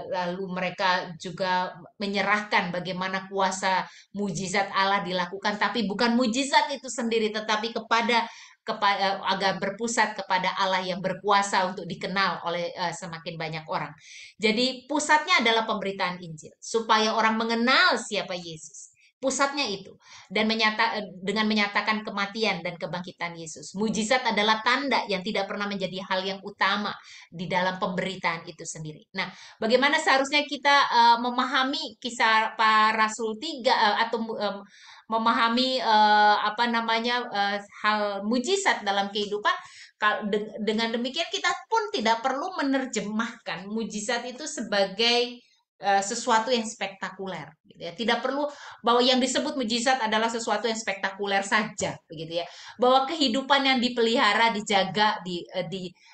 lalu mereka juga menyerahkan bagaimana kuasa mujizat Allah dilakukan, tapi bukan mujizat itu sendiri, tetapi agar berpusat kepada Allah yang berkuasa untuk dikenal oleh semakin banyak orang. Jadi pusatnya adalah pemberitaan Injil supaya orang mengenal siapa Yesus. Pusatnya itu. Dan dengan menyatakan kematian dan kebangkitan Yesus. Mujizat adalah tanda yang tidak pernah menjadi hal yang utama di dalam pemberitaan itu sendiri. Nah, bagaimana seharusnya kita memahami kisah para rasul tiga atau memahami apa namanya hal mujizat dalam kehidupan. Dengan demikian kita pun tidak perlu menerjemahkan mujizat itu sebagai sesuatu yang spektakuler, gitu ya. Tidak perlu bahwa yang disebut mujizat adalah sesuatu yang spektakuler saja, begitu ya. Bahwa kehidupan yang dipelihara, dijaga,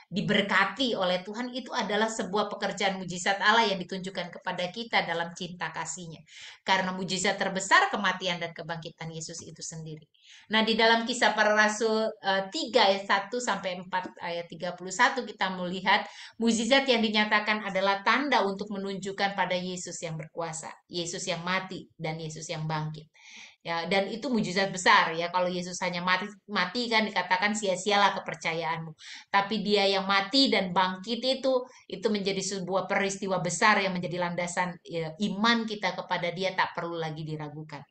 diberkati oleh Tuhan itu adalah sebuah pekerjaan mujizat Allah yang ditunjukkan kepada kita dalam cinta kasihnya. Karena mujizat terbesar kematian dan kebangkitan Yesus itu sendiri. Nah, di dalam Kisah Para Rasul 3 ayat 1 sampai 4 ayat 31 kita melihat mujizat yang dinyatakan adalah tanda untuk menunjukkan pada Yesus yang berkuasa, Yesus yang mati dan Yesus yang bangkit. Ya, dan itu mujizat besar ya. Kalau Yesus hanya mati kan dikatakan sia-sialah kepercayaanmu. Tapi dia yang mati dan bangkit itu menjadi sebuah peristiwa besar yang menjadi landasan ya, iman kita kepada dia tak perlu lagi diragukan.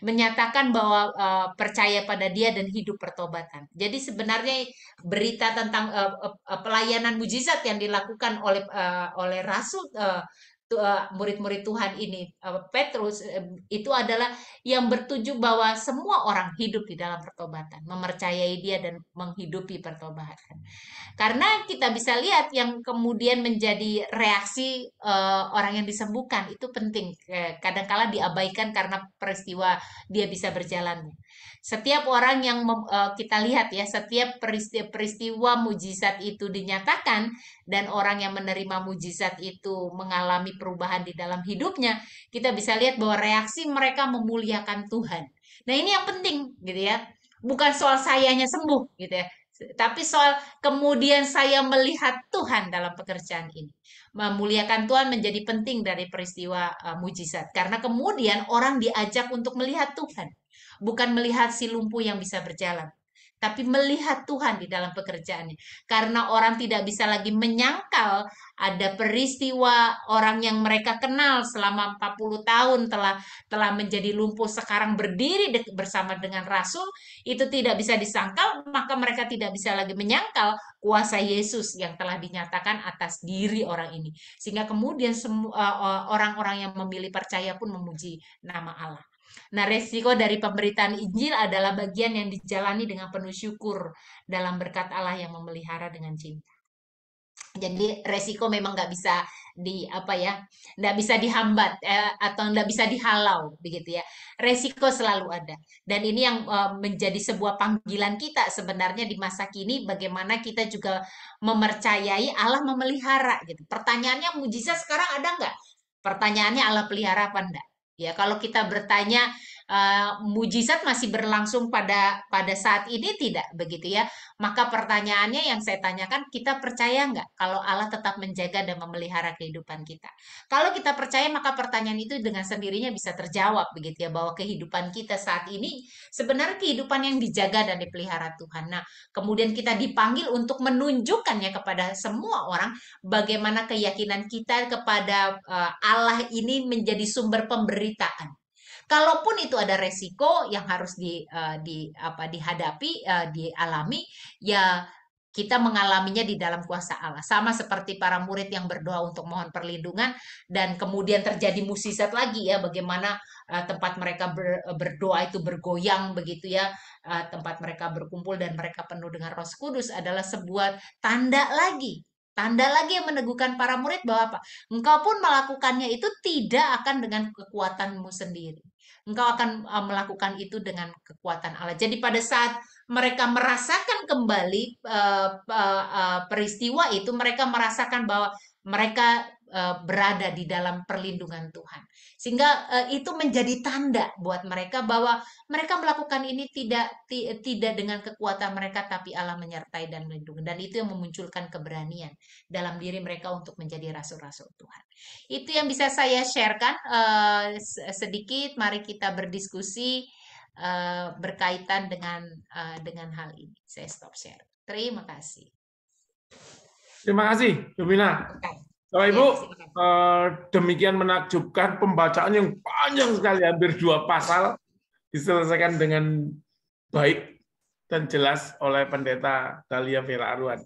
Menyatakan bahwa percaya pada dia dan hidup pertobatan. Jadi sebenarnya berita tentang pelayanan mujizat yang dilakukan oleh rasul murid-murid Tuhan ini Petrus itu adalah yang bertuju bahwa semua orang hidup di dalam pertobatan, mempercayai dia dan menghidupi pertobatan. Karena kita bisa lihat yang kemudian menjadi reaksi orang yang disembuhkan itu penting. Kadangkala diabaikan karena peristiwa dia bisa berjalan. Setiap orang yang kita lihat ya, setiap peristiwa mujizat itu dinyatakan dan orang yang menerima mujizat itu mengalami perubahan di dalam hidupnya, kita bisa lihat bahwa reaksi mereka memuliakan Tuhan. Nah, ini yang penting gitu ya. Bukan soal sayanya sembuh gitu ya. Tapi soal kemudian saya melihat Tuhan dalam pekerjaan ini. Memuliakan Tuhan menjadi penting dari peristiwa mujizat. Karena kemudian orang diajak untuk melihat Tuhan. Bukan melihat si lumpuh yang bisa berjalan, tapi melihat Tuhan di dalam pekerjaannya. Karena orang tidak bisa lagi menyangkal ada peristiwa orang yang mereka kenal selama 40 tahun telah menjadi lumpuh sekarang berdiri bersama dengan rasul, itu tidak bisa disangkal, maka mereka tidak bisa lagi menyangkal kuasa Yesus yang telah dinyatakan atas diri orang ini. Sehingga kemudian semua orang-orang yang memilih percaya pun memuji nama Allah. Nah, resiko dari pemberitaan Injil adalah bagian yang dijalani dengan penuh syukur dalam berkat Allah yang memelihara dengan cinta. Jadi resiko memang nggak bisa apa ya, nggak bisa dihambat atau nggak bisa dihalau begitu ya. Resiko selalu ada. Dan ini yang menjadi sebuah panggilan kita sebenarnya di masa kini, bagaimana kita juga mempercayai Allah memelihara gitu. Pertanyaannya, mujizat sekarang ada nggak? Pertanyaannya, Allah pelihara apa enggak? Ya, kalau kita bertanya mujizat masih berlangsung pada saat ini tidak begitu ya. Maka pertanyaannya yang saya tanyakan, kita percaya nggak kalau Allah tetap menjaga dan memelihara kehidupan kita? Kalau kita percaya, maka pertanyaan itu dengan sendirinya bisa terjawab begitu ya, bahwa kehidupan kita saat ini sebenarnya kehidupan yang dijaga dan dipelihara Tuhan. Nah, kemudian kita dipanggil untuk menunjukkannya kepada semua orang bagaimana keyakinan kita kepada Allah ini menjadi sumber pemberitaan. Kalaupun itu ada resiko yang harus dihadapi, dialami, ya kita mengalaminya di dalam kuasa Allah. Sama seperti para murid yang berdoa untuk mohon perlindungan dan kemudian terjadi musisat lagi ya, bagaimana tempat mereka berdoa itu bergoyang begitu ya, tempat mereka berkumpul dan mereka penuh dengan Roh Kudus adalah sebuah tanda lagi. Tanda lagi yang meneguhkan para murid bahwa apa? Engkau pun melakukannya itu tidak akan dengan kekuatanmu sendiri. Engkau akan melakukan itu dengan kekuatan Allah. Jadi pada saat mereka merasakan kembali peristiwa itu, mereka merasakan bahwa mereka berada di dalam perlindungan Tuhan. Sehingga itu menjadi tanda buat mereka bahwa mereka melakukan ini tidak dengan kekuatan mereka, tapi Allah menyertai dan melindungi. Dan itu yang memunculkan keberanian dalam diri mereka untuk menjadi rasul-rasul Tuhan. Itu yang bisa saya sharekan sedikit. Mari kita berdiskusi berkaitan dengan hal ini. Saya stop share. Terima kasih. Terima kasih, Domina. Bapak Ya, Ibu, silakan. demikian menakjubkan pembacaan yang panjang sekali, hampir 2 pasal, diselesaikan dengan baik dan jelas oleh Pendeta Dahlia Vera Arwan.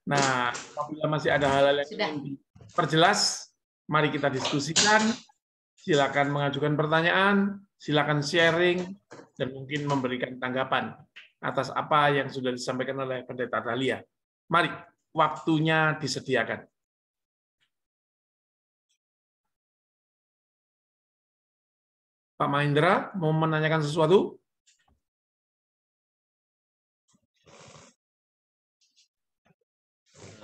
Nah, apabila masih ada hal-hal yang Sudah. ingin diperjelas, mari kita diskusikan. Silakan mengajukan pertanyaan, silakan sharing, dan mungkin memberikan tanggapan atas apa yang sudah disampaikan oleh Pendeta Dahlia. Mari, waktunya disediakan. Pak Mahendra, mau menanyakan sesuatu?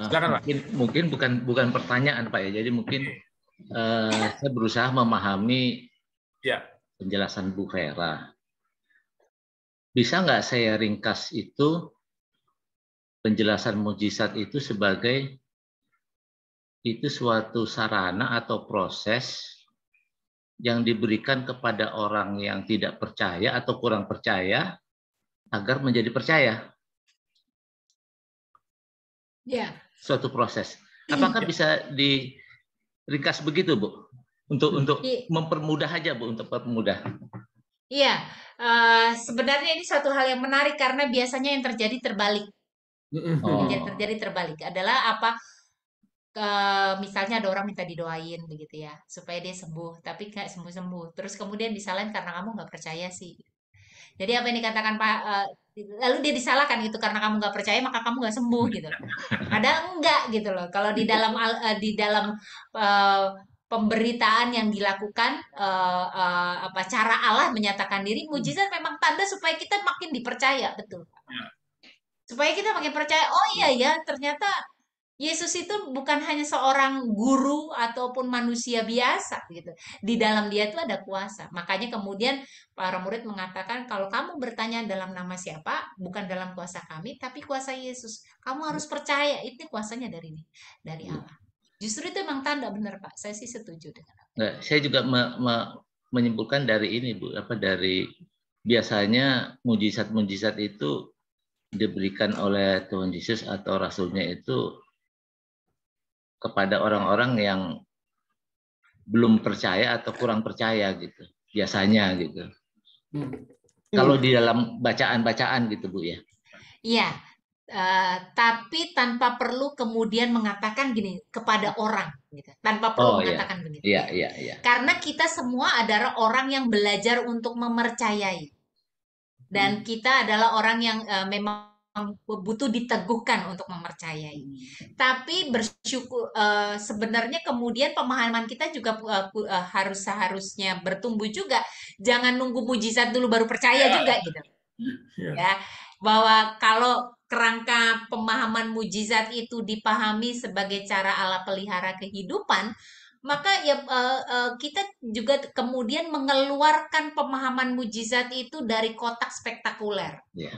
Silakan, Pak. Mungkin bukan pertanyaan, Pak, ya. Jadi mungkin saya berusaha memahami Ya. penjelasan Bu Vera. Bisa nggak saya ringkas itu, penjelasan mujizat itu sebagai itu suatu sarana atau proses yang diberikan kepada orang yang tidak percaya atau kurang percaya agar menjadi percaya. Ya. Suatu proses. Apakah bisa diringkas begitu, Bu? Untuk mempermudah aja, Bu, untuk mempermudah. Iya, sebenarnya ini suatu hal yang menarik karena biasanya yang terjadi terbalik. Yang terjadi terbalik adalah apa? Misalnya ada orang minta didoain begitu ya, supaya dia sembuh, tapi nggak sembuh-sembuh. Terus kemudian disalahin karena kamu nggak percaya sih. Jadi apa yang dikatakan Pak, lalu dia disalahkan gitu karena kamu nggak percaya maka kamu nggak sembuh gitu loh. Padahal enggak gitu loh. Kalau di dalam eh, pemberitaan yang dilakukan, apa cara Allah menyatakan diri, mujizat memang tanda supaya kita makin dipercaya, betul. Supaya kita makin percaya, oh iya ya, ternyata Yesus itu bukan hanya seorang guru ataupun manusia biasa gitu. Di dalam dia itu ada kuasa. Makanya kemudian para murid mengatakan kalau kamu bertanya dalam nama siapa, bukan dalam kuasa kami, tapi kuasa Yesus. Kamu harus percaya itu kuasanya dari Allah. Justru itu memang tanda benar Pak. Saya sih setuju dengan itu. Nggak, saya juga menyimpulkan dari ini, Bu, dari biasanya mujizat-mujizat itu diberikan oleh Tuhan Yesus atau Rasulnya itu kepada orang-orang yang belum percaya atau kurang percaya gitu, biasanya gitu. Kalau di dalam bacaan-bacaan gitu, Bu, ya. Iya, tapi tanpa perlu kemudian mengatakan gini kepada orang, gitu. Tanpa perlu Oh ya, mengatakan begitu. iya, Ya. iya, iya. Karena kita semua adalah orang yang belajar untuk mempercayai, dan kita adalah orang yang memang butuh diteguhkan untuk mempercayai. Tapi bersyukur, sebenarnya kemudian pemahaman kita juga seharusnya bertumbuh juga. Jangan nunggu mujizat dulu baru percaya juga gitu. Ya, bahwa kalau kerangka pemahaman mujizat itu dipahami sebagai cara Allah pelihara kehidupan, maka ya kita juga kemudian mengeluarkan pemahaman mujizat itu dari kotak spektakuler. Ya.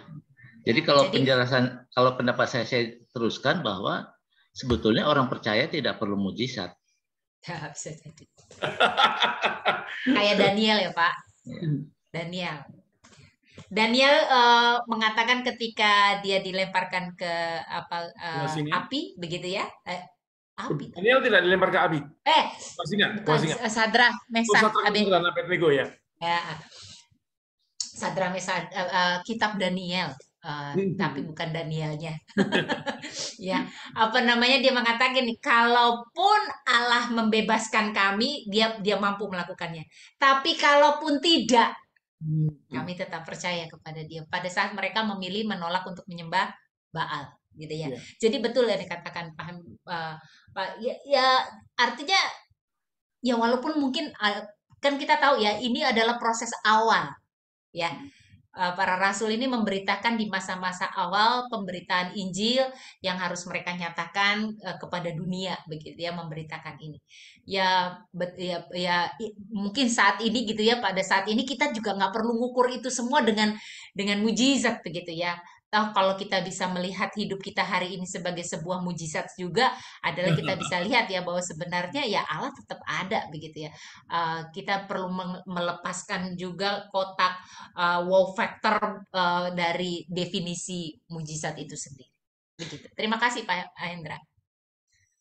Ya, Jadi kalau jadi kalau pendapat saya teruskan bahwa sebetulnya orang percaya tidak perlu mujizat. ya bisa jadi. Kayak Daniel ya Pak. Ya. Daniel. Daniel mengatakan ketika dia dilemparkan ke apa api begitu ya. Api. Daniel tidak dilempar ke api. Bukan Sadra, Mesah, dan Abednego ya. Ya, Sadra, Mesah, kitab Daniel. Tapi bukan Danielnya. Ya, apa namanya dia mengatakan nih, kalaupun Allah membebaskan kami, dia mampu melakukannya. Tapi kalaupun tidak, kami tetap percaya kepada dia. Pada saat mereka memilih menolak untuk menyembah Baal, gitu ya. Yeah. Jadi betul yang dikatakan Pak. Ya, artinya ya walaupun mungkin kan kita tahu ya ini adalah proses awal ya. Para rasul ini memberitakan di masa-masa awal pemberitaan Injil yang harus mereka nyatakan kepada dunia begitu ya, memberitakan ini. Ya, mungkin saat ini gitu ya, pada saat ini kita juga nggak perlu ngukur itu semua dengan mujizat begitu ya. Tahu kalau kita bisa melihat hidup kita hari ini sebagai sebuah mujizat juga adalah kita bisa lihat ya bahwa sebenarnya ya Allah tetap ada begitu ya. Kita perlu melepaskan juga kotak wow factor dari definisi mujizat itu sendiri. Begitu. Terima kasih Pak Hendra.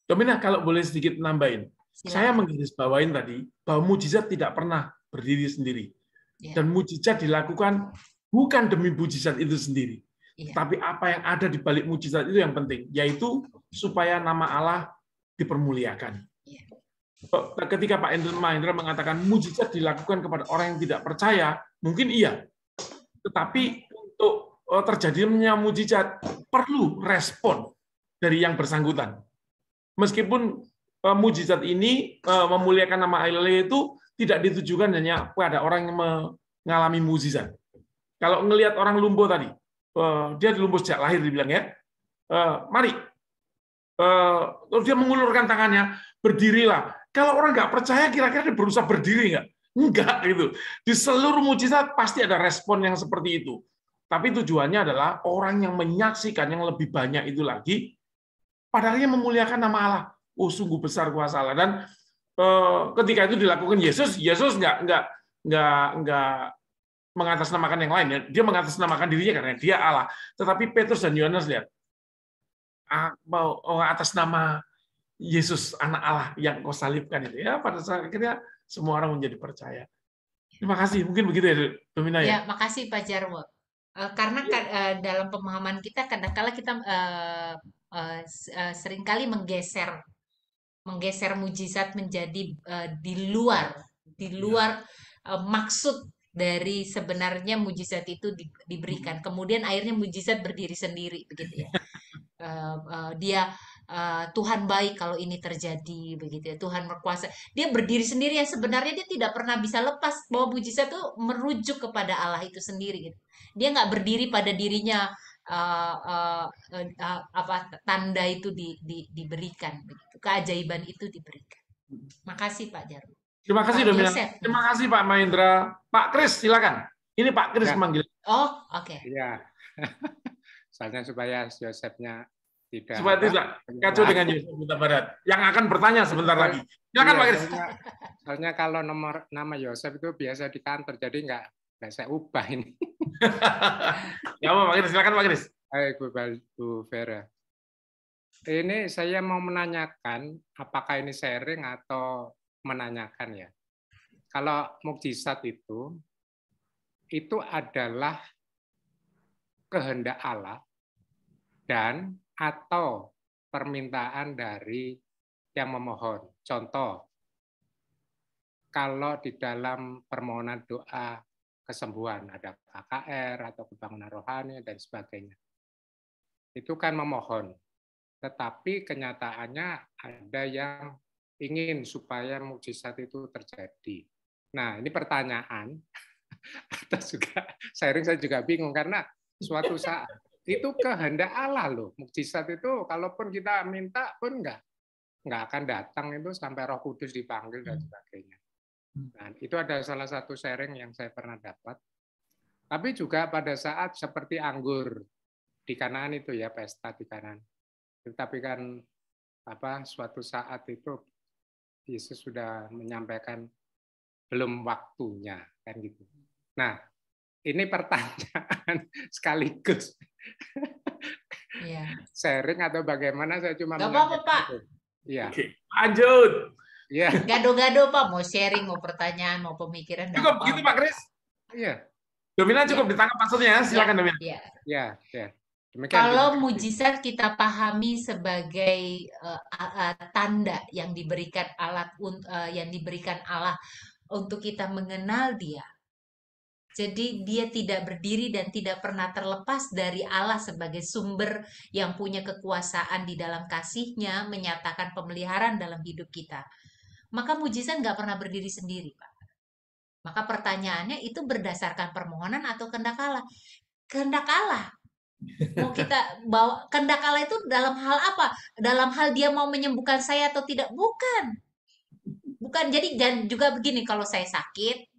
Domina, kalau boleh sedikit nambahin. Saya Silakan. menggarisbawain tadi bahwa mujizat tidak pernah berdiri sendiri. Ya, Dan mujizat dilakukan bukan demi mujizat itu sendiri. iya, Tapi apa yang ada di balik mujizat itu yang penting, yaitu supaya nama Allah dipermuliakan. iya. Ketika Pak Mahendra mengatakan mujizat dilakukan kepada orang yang tidak percaya, mungkin iya. Tetapi untuk terjadinya mujizat perlu respon dari yang bersangkutan. Meskipun mujizat ini memuliakan nama Allah itu tidak ditujukan hanya pada orang yang mengalami mujizat. Kalau ngelihat orang lumpuh tadi, dia lumpuh sejak lahir dibilang ya, mari, dia mengulurkan tangannya, berdirilah. Kalau orang nggak percaya, kira-kira dia berusaha berdiri nggak? Enggak gitu. Di seluruh mujizat pasti ada respon yang seperti itu. Tapi tujuannya adalah orang yang menyaksikan yang lebih banyak itu lagi, padahal memuliakan nama Allah. Oh, sungguh besar kuasa Allah. Dan ketika itu dilakukan Yesus nggak mengatasnamakan yang lain. Dia mengatasnamakan dirinya karena dia Allah. Tetapi Petrus dan Yohanes lihat, atas nama Yesus anak Allah yang kau salibkan itu. Ya, pada saat akhirnya semua orang menjadi percaya. Terima kasih. Mungkin begitu ya, Domina ya. Ya, makasih Pak Jarwo. Karena dalam pemahaman kita kadang-kala kita seringkali menggeser mujizat menjadi di luar maksud dari sebenarnya mujizat itu diberikan. Kemudian akhirnya mujizat berdiri sendiri begitu ya. Dia Tuhan baik kalau ini terjadi begitu ya. Tuhan berkuasa. Dia berdiri sendiri yang sebenarnya dia tidak pernah bisa lepas bahwa mujizat itu merujuk kepada Allah itu sendiri gitu. Dia nggak berdiri pada dirinya apa tanda itu diberikan begitu. Keajaiban itu diberikan. Makasih Pak Jarwo. Terima kasih, Pak Domina. Joseph. Terima kasih, Pak Mahendra. Pak Kris, silakan. Ini Pak Kris Ya. manggil. Oh, oke. Iya. Soalnya supaya Josephnya tidak Supaya tidak kacau dengan Yesus Huta Barat. Yang akan bertanya sebentar lagi. Silakan, Iya, Pak Kris. soalnya kalau nama Yosef itu biasa di kantor, jadi nggak saya ubah ini. Ya, Pak Kris, silakan Pak Kris. Baik, Bu Vera. Ini saya mau menanyakan, apakah ini sharing atau menanyakan ya? Kalau mukjizat itu adalah kehendak Allah dan atau permintaan dari yang memohon. Contoh, kalau di dalam permohonan doa kesembuhan, ada KKR atau kebangunan rohani dan sebagainya. Itu kan memohon. Tetapi kenyataannya ada yang ingin supaya mukjizat itu terjadi. Nah, ini pertanyaan. Atas juga sharing saya juga bingung karena suatu saat itu kehendak Allah loh. Mukjizat itu kalaupun kita minta pun nggak akan datang itu sampai Roh Kudus dipanggil dan sebagainya. Nah, itu ada salah satu sharing yang saya pernah dapat. Tapi juga pada saat seperti anggur di Kanaan itu ya, pesta di Kanaan. Tetapi kan suatu saat itu Yesus sudah menyampaikan belum waktunya kan gitu. Nah, ini pertanyaan sekaligus. Iya. Sharing atau bagaimana, saya cuma Gak apa-apa, Pak. Iya. Oke, lanjut. Iya. Gado-gado Pak, mau sharing, mau pertanyaan, mau pemikiran. Cukup begitu Pak Kris. Iya. Domina cukup ditangkap maksudnya ya. Silakan Domina. Iya. Iya, ya. Demikian. Kalau mujizat kita pahami sebagai tanda yang diberikan yang diberikan Allah untuk kita mengenal Dia. Jadi dia tidak berdiri dan tidak pernah terlepas dari Allah sebagai sumber yang punya kekuasaan di dalam kasih-Nya menyatakan pemeliharaan dalam hidup kita. Maka mujizat nggak pernah berdiri sendiri, Pak. Maka pertanyaannya itu berdasarkan permohonan atau kehendak Allah? Kehendak Allah. Mau kita bawa kehendak Allah itu dalam hal apa? Dalam hal dia mau menyembuhkan saya atau tidak? Bukan. Bukan. Jadi dan juga begini, kalau saya sakit,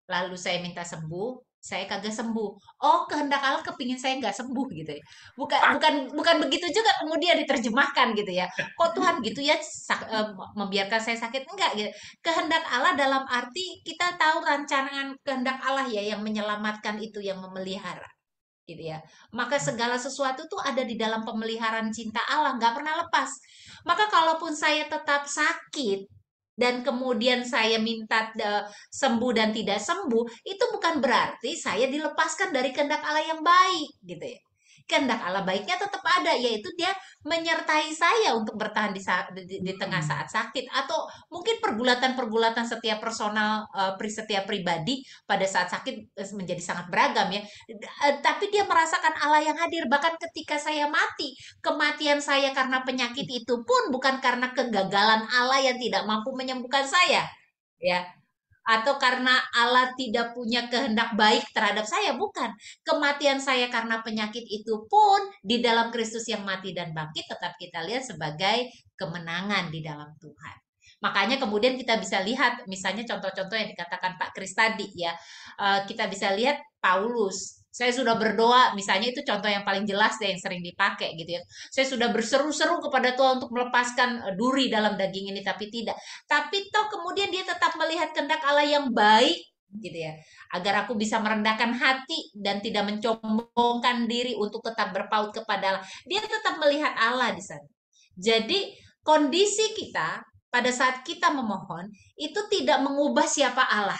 lalu saya minta sembuh, saya kagak sembuh. Oh, kehendak Allah kepingin saya nggak sembuh gitu ya. Bukan begitu juga kemudian diterjemahkan gitu ya. Kok Tuhan gitu ya membiarkan saya sakit? Enggak gitu. Kehendak Allah dalam arti kita tahu rancangan kehendak Allah ya yang menyelamatkan itu, yang memelihara. gitu ya. Maka segala sesuatu tuh ada di dalam pemeliharaan cinta Allah, nggak pernah lepas. Maka kalaupun saya tetap sakit dan kemudian saya minta sembuh dan tidak sembuh, itu bukan berarti saya dilepaskan dari kehendak Allah yang baik, gitu ya. Kehendak Allah baiknya tetap ada, yaitu Dia menyertai saya untuk bertahan di tengah saat sakit, atau mungkin pergulatan-pergulatan setiap personal, setiap pribadi pada saat sakit menjadi sangat beragam ya. Tapi dia merasakan Allah yang hadir. Bahkan ketika saya mati, kematian saya karena penyakit itu pun bukan karena kegagalan Allah yang tidak mampu menyembuhkan saya, ya, atau karena Allah tidak punya kehendak baik terhadap saya, bukan. Kematian saya karena penyakit itu pun di dalam Kristus yang mati dan bangkit tetap kita lihat sebagai kemenangan di dalam Tuhan. Makanya kemudian kita bisa lihat misalnya contoh-contoh yang dikatakan Pak Kris tadi ya. Kita bisa lihat Paulus. Saya sudah berdoa, misalnya itu contoh yang paling jelas deh yang sering dipakai gitu ya. Saya sudah berseru-seru kepada Tuhan untuk melepaskan duri dalam daging ini, tapi tidak. Tapi toh kemudian dia tetap melihat kehendak Allah yang baik gitu ya. Agar aku bisa merendahkan hati dan tidak mencombongkan diri untuk tetap berpaut kepada Allah. Dia tetap melihat Allah di sana. Jadi kondisi kita pada saat kita memohon itu tidak mengubah siapa Allah.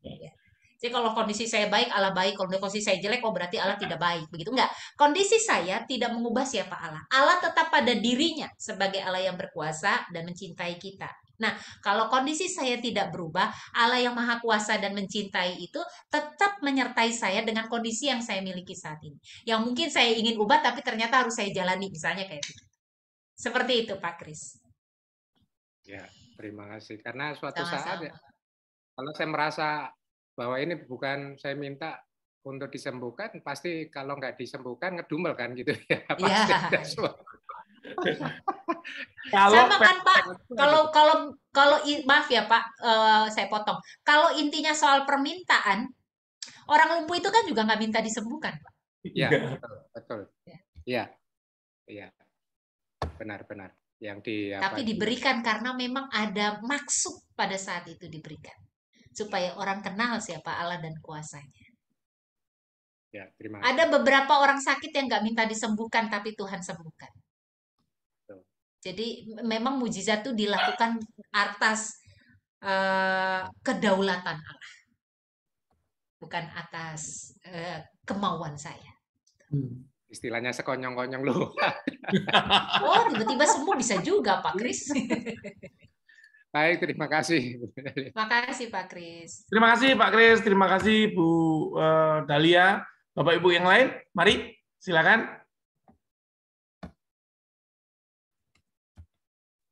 Ya. Jadi kalau kondisi saya baik, Allah baik. Kalau kondisi saya jelek, oh berarti Allah tidak baik. Begitu enggak. Kondisi saya tidak mengubah siapa Allah. Allah tetap pada dirinya sebagai Allah yang berkuasa dan mencintai kita. Nah, kalau kondisi saya tidak berubah, Allah yang maha kuasa dan mencintai itu tetap menyertai saya dengan kondisi yang saya miliki saat ini. Yang mungkin saya ingin ubah, tapi ternyata harus saya jalani. Misalnya kayak itu. Seperti itu, Pak Kris. Ya, terima kasih. Karena suatu Sama-sama. saat ya, kalau saya merasa bahwa ini bukan saya minta untuk disembuhkan, pasti kalau nggak disembuhkan ngedumel kan gitu ya. Pasti ada suatu. Sama kan Pak, kalau maaf ya Pak, saya potong. Kalau intinya soal permintaan, orang lumpuh itu kan juga nggak minta disembuhkan, Pak. Iya, betul. Iya, iya, benar-benar. Tapi diberikan karena memang ada maksud pada saat itu diberikan, supaya orang kenal siapa Allah dan kuasanya. Ya, terima kasih. Ada beberapa orang sakit yang nggak minta disembuhkan, tapi Tuhan sembuhkan. Jadi memang mujizat itu dilakukan atas kedaulatan Allah, bukan atas kemauan saya. Istilahnya sekonyong-konyong loh. Oh, tiba-tiba sembuh bisa juga Pak Kris. Baik, terima kasih. Terima kasih Pak Kris. Terima kasih Pak Kris, terima kasih Bu Dahlia. Bapak Ibu yang lain, mari silakan.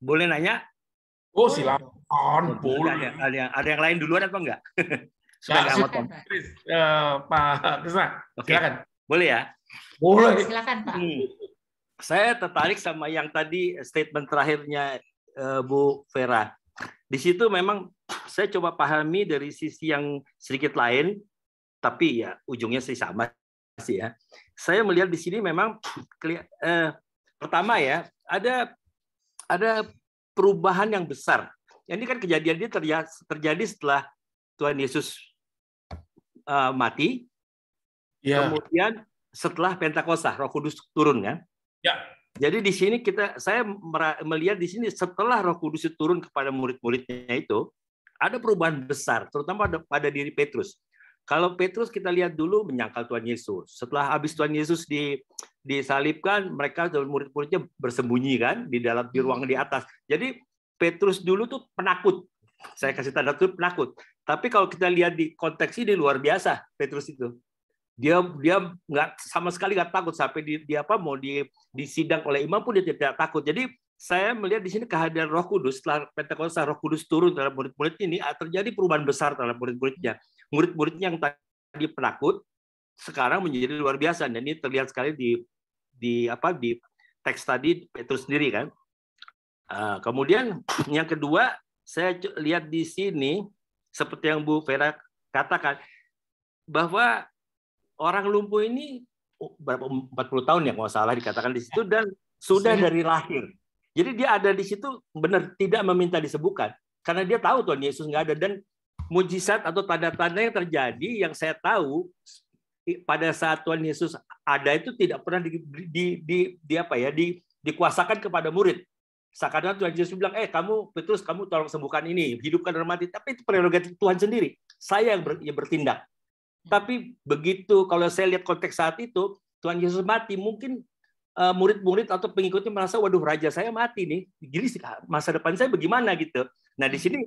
Boleh nanya? Oh, silakan. Boleh. Ada yang lain duluan apa enggak? Silakan, Pak. Pak Krisna, silakan. Boleh ya? Boleh. Silakan Pak. Saya tertarik sama yang tadi statement terakhirnya Bu Vera. Di situ memang saya coba pahami dari sisi yang sedikit lain, tapi ya ujungnya sih sama sih ya. Saya melihat di sini memang pertama ya ada perubahan yang besar. Ini kan kejadian ini terjadi setelah Tuhan Yesus mati, kemudian setelah Pentakosta, Roh Kudus turun kan. Ya. Jadi di sini saya melihat di sini setelah Roh Kudus turun kepada murid-muridnya itu ada perubahan besar, terutama pada diri Petrus. Kalau Petrus kita lihat dulu menyangkal Tuhan Yesus. Setelah habis Tuhan Yesus disalibkan, mereka murid-muridnya bersembunyi kan di ruang di atas. Jadi Petrus dulu tuh penakut. Saya kasih tanda tuh penakut. Tapi kalau kita lihat di konteks ini luar biasa Petrus itu. Dia nggak sama sekali nggak takut sampai dia mau disidang oleh imam pun dia tidak takut. Jadi saya melihat di sini kehadiran Roh Kudus setelah Pentakosta, Roh Kudus turun dalam murid-murid ini terjadi perubahan besar dalam murid-muridnya. Murid-muridnya yang tadi penakut sekarang menjadi luar biasa, dan ini terlihat sekali di teks tadi Petrus sendiri kan. Kemudian yang kedua saya lihat di sini seperti yang Bu Vera katakan bahwa orang lumpuh ini berapa 40 tahun ya kalau salah dikatakan di situ, dan sudah dari lahir. Jadi dia ada di situ benar tidak meminta disembuhkan karena dia tahu Tuhan Yesus nggak ada, dan mujizat atau tanda-tanda yang terjadi yang saya tahu pada saat Tuhan Yesus ada itu tidak pernah dikuasakan kepada murid. Seakan-akan Tuhan Yesus bilang, kamu Petrus, kamu tolong sembuhkan ini, hidupkan orang mati. Tapi itu prerogatif Tuhan sendiri. Saya yang bertindak. Tapi begitu kalau saya lihat konteks saat itu, Tuhan Yesus mati, mungkin murid-murid atau pengikutnya merasa, waduh, raja saya mati nih, jadi masa depan saya bagaimana gitu. Nah di sini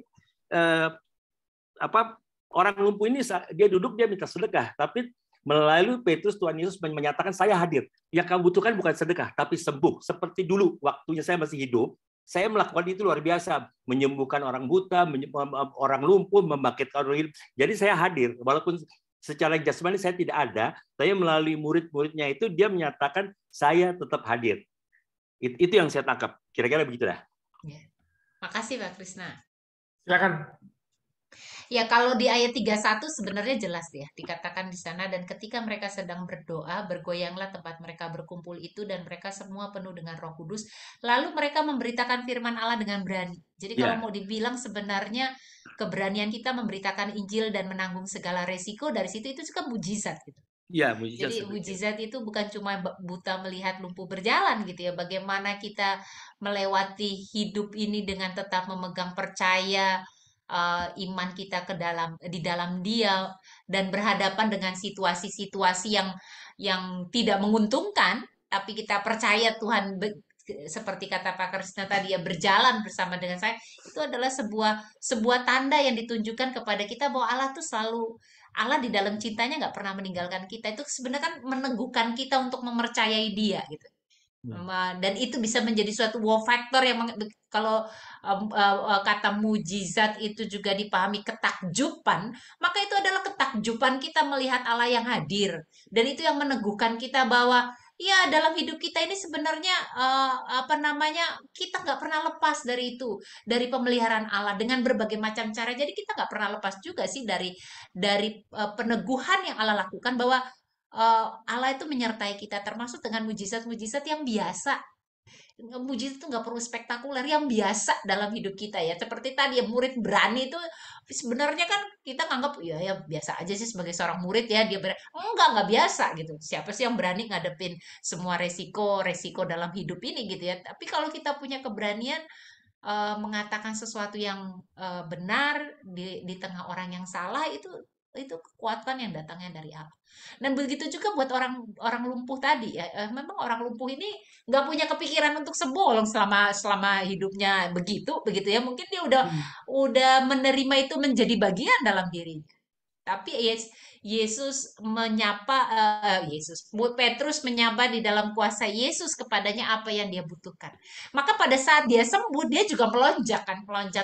orang lumpuh ini dia duduk, dia minta sedekah, tapi melalui Petrus Tuhan Yesus menyatakan, saya hadir. Yang kamu butuhkan bukan sedekah, tapi sembuh. Seperti dulu waktunya saya masih hidup, saya melakukan itu luar biasa, menyembuhkan orang buta, orang lumpuh, membangkitkan orang hidup. Jadi saya hadir, walaupun secara jasmani saya tidak ada, tapi melalui murid-muridnya itu dia menyatakan saya tetap hadir. Itu yang saya tangkap. Kira-kira begitu dah. Ya. Makasih Pak Krisna. Silakan. Ya, kalau di ayat 31 sebenarnya jelas ya, dikatakan di sana, dan ketika mereka sedang berdoa, bergoyanglah tempat mereka berkumpul itu, dan mereka semua penuh dengan Roh Kudus. Lalu mereka memberitakan firman Allah dengan berani. Jadi kalau mau dibilang sebenarnya keberanian kita memberitakan Injil dan menanggung segala resiko, dari situ itu juga mujizat gitu. Ya, mujizat. Jadi mujizat itu bukan cuma buta melihat lumpuh berjalan gitu ya. Bagaimana kita melewati hidup ini dengan tetap memegang percaya, iman kita di dalam Dia, dan berhadapan dengan situasi-situasi yang tidak menguntungkan, tapi kita percaya Tuhan, seperti kata Pak Krisna tadi ya, berjalan bersama dengan saya, itu adalah sebuah tanda yang ditunjukkan kepada kita bahwa Allah tuh selalu, Allah di dalam cintanya nggak pernah meninggalkan kita. Itu sebenarnya kan meneguhkan kita untuk mempercayai Dia gitu. Dan itu bisa menjadi suatu wow factor yang kalau kata mujizat itu juga dipahami ketakjuban, maka itu adalah ketakjuban kita melihat Allah yang hadir, dan itu yang meneguhkan kita bahwa ya dalam hidup kita ini sebenarnya kita nggak pernah lepas dari itu, dari pemeliharaan Allah dengan berbagai macam cara. Jadi kita nggak pernah lepas juga sih dari peneguhan yang Allah lakukan, bahwa Allah itu menyertai kita, termasuk dengan mujizat-mujizat yang biasa. Mujizat itu nggak perlu spektakuler, yang biasa dalam hidup kita ya. Seperti tadi ya, murid berani itu sebenarnya kan kita nganggap ya biasa aja sih sebagai seorang murid ya, dia nggak biasa gitu. Siapa sih yang berani ngadepin semua resiko dalam hidup ini gitu ya. Tapi kalau kita punya keberanian mengatakan sesuatu yang benar di tengah orang yang salah, itu kekuatan yang datangnya dari Allah. Dan begitu juga buat orang lumpuh tadi ya, memang orang lumpuh ini nggak punya kepikiran untuk sembuh loh selama hidupnya begitu ya. Mungkin dia udah menerima itu menjadi bagian dalam dirinya. Tapi Petrus menyapa di dalam kuasa Yesus kepadanya apa yang dia butuhkan. Maka pada saat dia sembuh, dia juga melonjak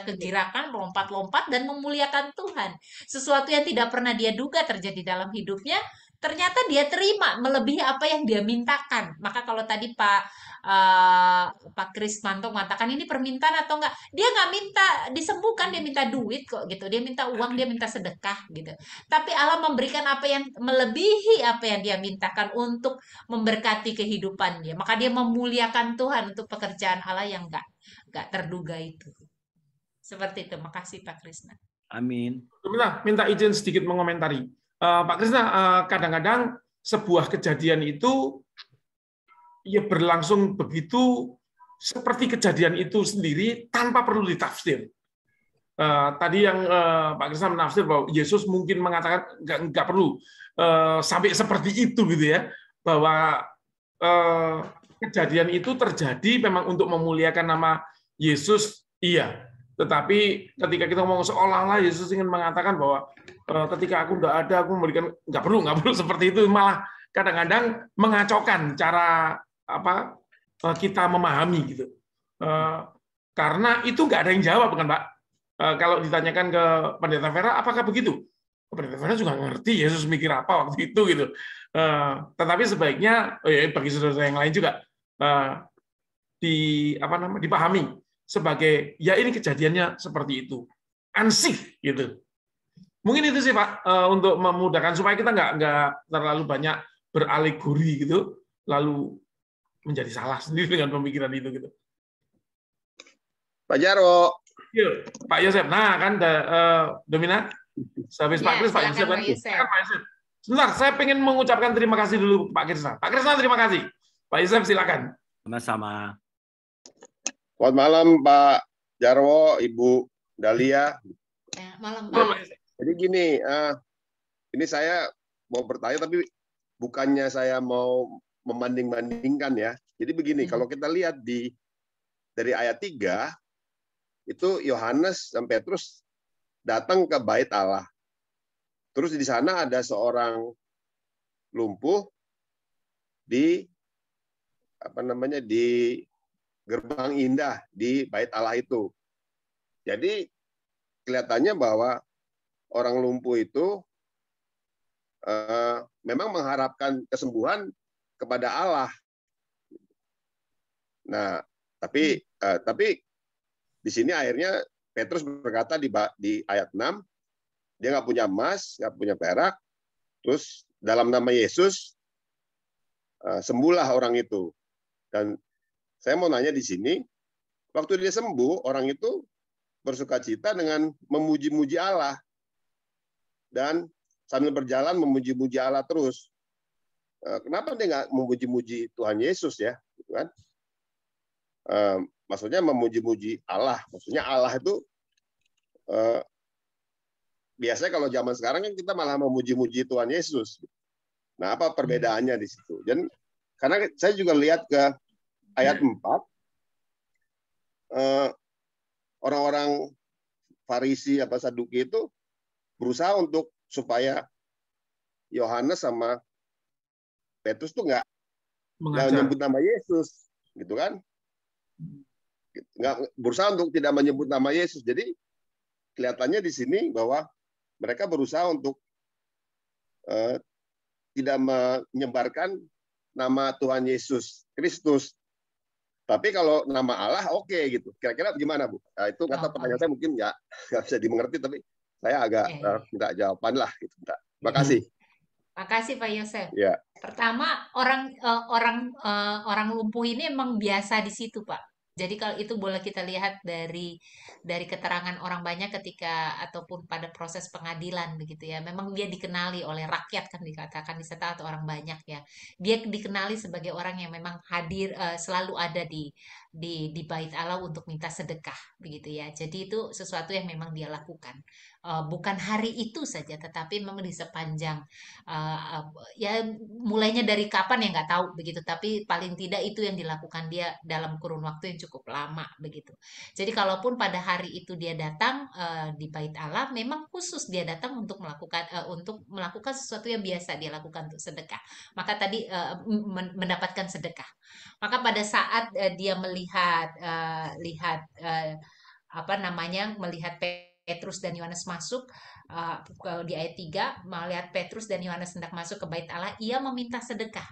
kegirakan, melompat-lompat dan memuliakan Tuhan. Sesuatu yang tidak pernah dia duga terjadi dalam hidupnya, ternyata dia terima melebihi apa yang dia mintakan. Maka kalau tadi Pak Krismanto mengatakan ini permintaan atau enggak, dia nggak minta disembuhkan, dia minta duit kok gitu, dia minta uang, dia minta sedekah gitu. Tapi Allah memberikan apa yang melebihi apa yang dia mintakan untuk memberkati kehidupan dia. Maka dia memuliakan Tuhan untuk pekerjaan Allah yang nggak terduga itu. Seperti itu. Makasih Pak Krisna. Amin. Minta izin sedikit mengomentari. Pak Krisna, kadang-kadang sebuah kejadian itu ya berlangsung begitu seperti kejadian itu sendiri tanpa perlu ditafsir. Tadi yang Pak Krisna menafsir bahwa Yesus mungkin mengatakan nggak perlu sampai seperti itu gitu ya, bahwa kejadian itu terjadi memang untuk memuliakan nama Yesus, iya. Tetapi ketika kita ngomong seolah-olah Yesus ingin mengatakan bahwa ketika aku nggak ada, aku memberikan, nggak perlu seperti itu, malah kadang-kadang mengacaukan cara kita memahami gitu. Karena itu nggak ada yang jawab kan Pak. Kalau ditanyakan ke Pendeta Vera, apakah begitu? Pendeta Vera juga ngerti Yesus mikir apa waktu itu gitu. Tetapi sebaiknya bagi saudara yang lain juga dipahami sebagai ya ini kejadiannya seperti itu, ansih gitu. Mungkin itu sih Pak, untuk memudahkan supaya kita nggak terlalu banyak beralegori gitu, lalu menjadi salah sendiri dengan pemikiran itu gitu. Pak Jarwo. Yuk, Pak Yosef. Nah kan Domina, habis Pak Kris, Pak Yosef kan. Pak Yosef. Sebentar, saya ingin mengucapkan terima kasih dulu Pak Krisna. Pak Krisna, terima kasih. Pak Yusef, silakan. Sama-sama. Selamat malam Pak Jarwo, Ibu Dahlia. Malam Pak Pak. Yusef. Jadi gini, ini saya mau bertanya tapi bukannya saya mau membanding-bandingkan ya. Jadi begini, kalau kita lihat dari ayat 3, itu Yohanes dan Petrus datang ke bait Allah. Terus di sana ada seorang lumpuh di gerbang indah di bait Allah itu. Jadi kelihatannya bahwa orang lumpuh itu memang mengharapkan kesembuhan kepada Allah. Nah, tapi di sini akhirnya Petrus berkata di ayat 6, dia nggak punya emas, nggak punya perak, terus dalam nama Yesus sembuhlah orang itu. Dan saya mau nanya di sini, waktu dia sembuh, orang itu bersukacita dengan memuji-muji Allah. Dan sambil berjalan memuji-muji Allah terus. Kenapa dia nggak memuji-muji Tuhan Yesus ya? Gitu kan? Maksudnya memuji-muji Allah. Maksudnya Allah itu biasanya kalau zaman sekarang kan kita malah memuji-muji Tuhan Yesus. Nah, apa perbedaannya di situ? Dan karena saya juga lihat ke ayat 4, orang-orang Farisi apa Saduki itu berusaha untuk supaya Yohanes sama Petrus tuh nggak menyebut nama Yesus, gitu kan? Nggak berusaha untuk tidak menyebut nama Yesus. Jadi kelihatannya di sini bahwa mereka berusaha untuk tidak menyebarkan nama Tuhan Yesus Kristus. Tapi kalau nama Allah oke gitu. Kira-kira gimana Bu? Nah, itu kata pertanyaan saya mungkin nggak bisa dimengerti, tapi saya agak minta jawaban lah gitu. Terima kasih. Makasih Pak Yosef. Ya. Pertama, orang lumpuh ini emang biasa di situ, Pak. Jadi kalau itu boleh kita lihat dari keterangan orang banyak ketika ataupun pada proses pengadilan begitu ya. Memang dia dikenali oleh rakyat kan dikatakan di sana atau orang banyak ya. Dia dikenali sebagai orang yang memang hadir selalu ada di bait Allah untuk minta sedekah begitu ya. Jadi itu sesuatu yang memang dia lakukan. Bukan hari itu saja, tetapi memang di sepanjang ya mulainya dari kapan ya nggak tahu begitu, tapi paling tidak itu yang dilakukan dia dalam kurun waktu yang cukup lama begitu. Jadi kalaupun pada hari itu dia datang di bait Allah, memang khusus dia datang untuk melakukan sesuatu yang biasa dia lakukan untuk sedekah. Maka tadi mendapatkan sedekah. Maka pada saat dia melihat melihat Petrus dan Yohanes masuk di ayat 3, melihat Petrus dan Yohanes hendak masuk ke bait Allah, ia meminta sedekah.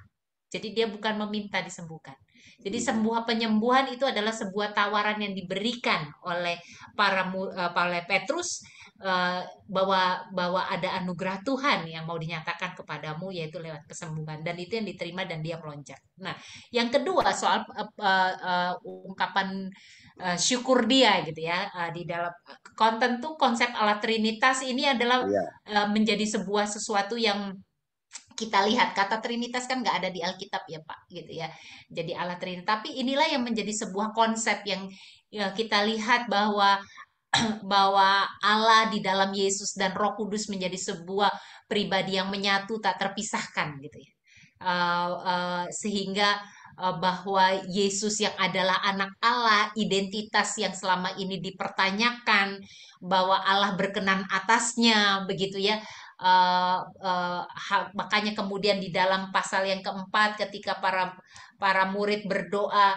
Jadi dia bukan meminta disembuhkan. Jadi penyembuhan itu adalah sebuah tawaran yang diberikan oleh oleh Petrus bahwa ada anugerah Tuhan yang mau dinyatakan kepadamu, yaitu lewat kesembuhan, dan itu yang diterima dan dia melonjak. Nah, yang kedua soal ungkapan syukur dia gitu ya, di dalam konten tuh konsep Allah Trinitas ini adalah menjadi sesuatu yang kita lihat. Kata Trinitas kan nggak ada di Alkitab ya Pak gitu ya. Jadi Allah Trinitas, tapi inilah yang menjadi sebuah konsep yang kita lihat bahwa Allah di dalam Yesus dan Roh Kudus menjadi sebuah pribadi yang menyatu tak terpisahkan gitu ya. Sehingga bahwa Yesus yang adalah anak Allah, identitas yang selama ini dipertanyakan, bahwa Allah berkenan atasnya begitu ya. Makanya kemudian di dalam pasal yang keempat ketika para murid berdoa,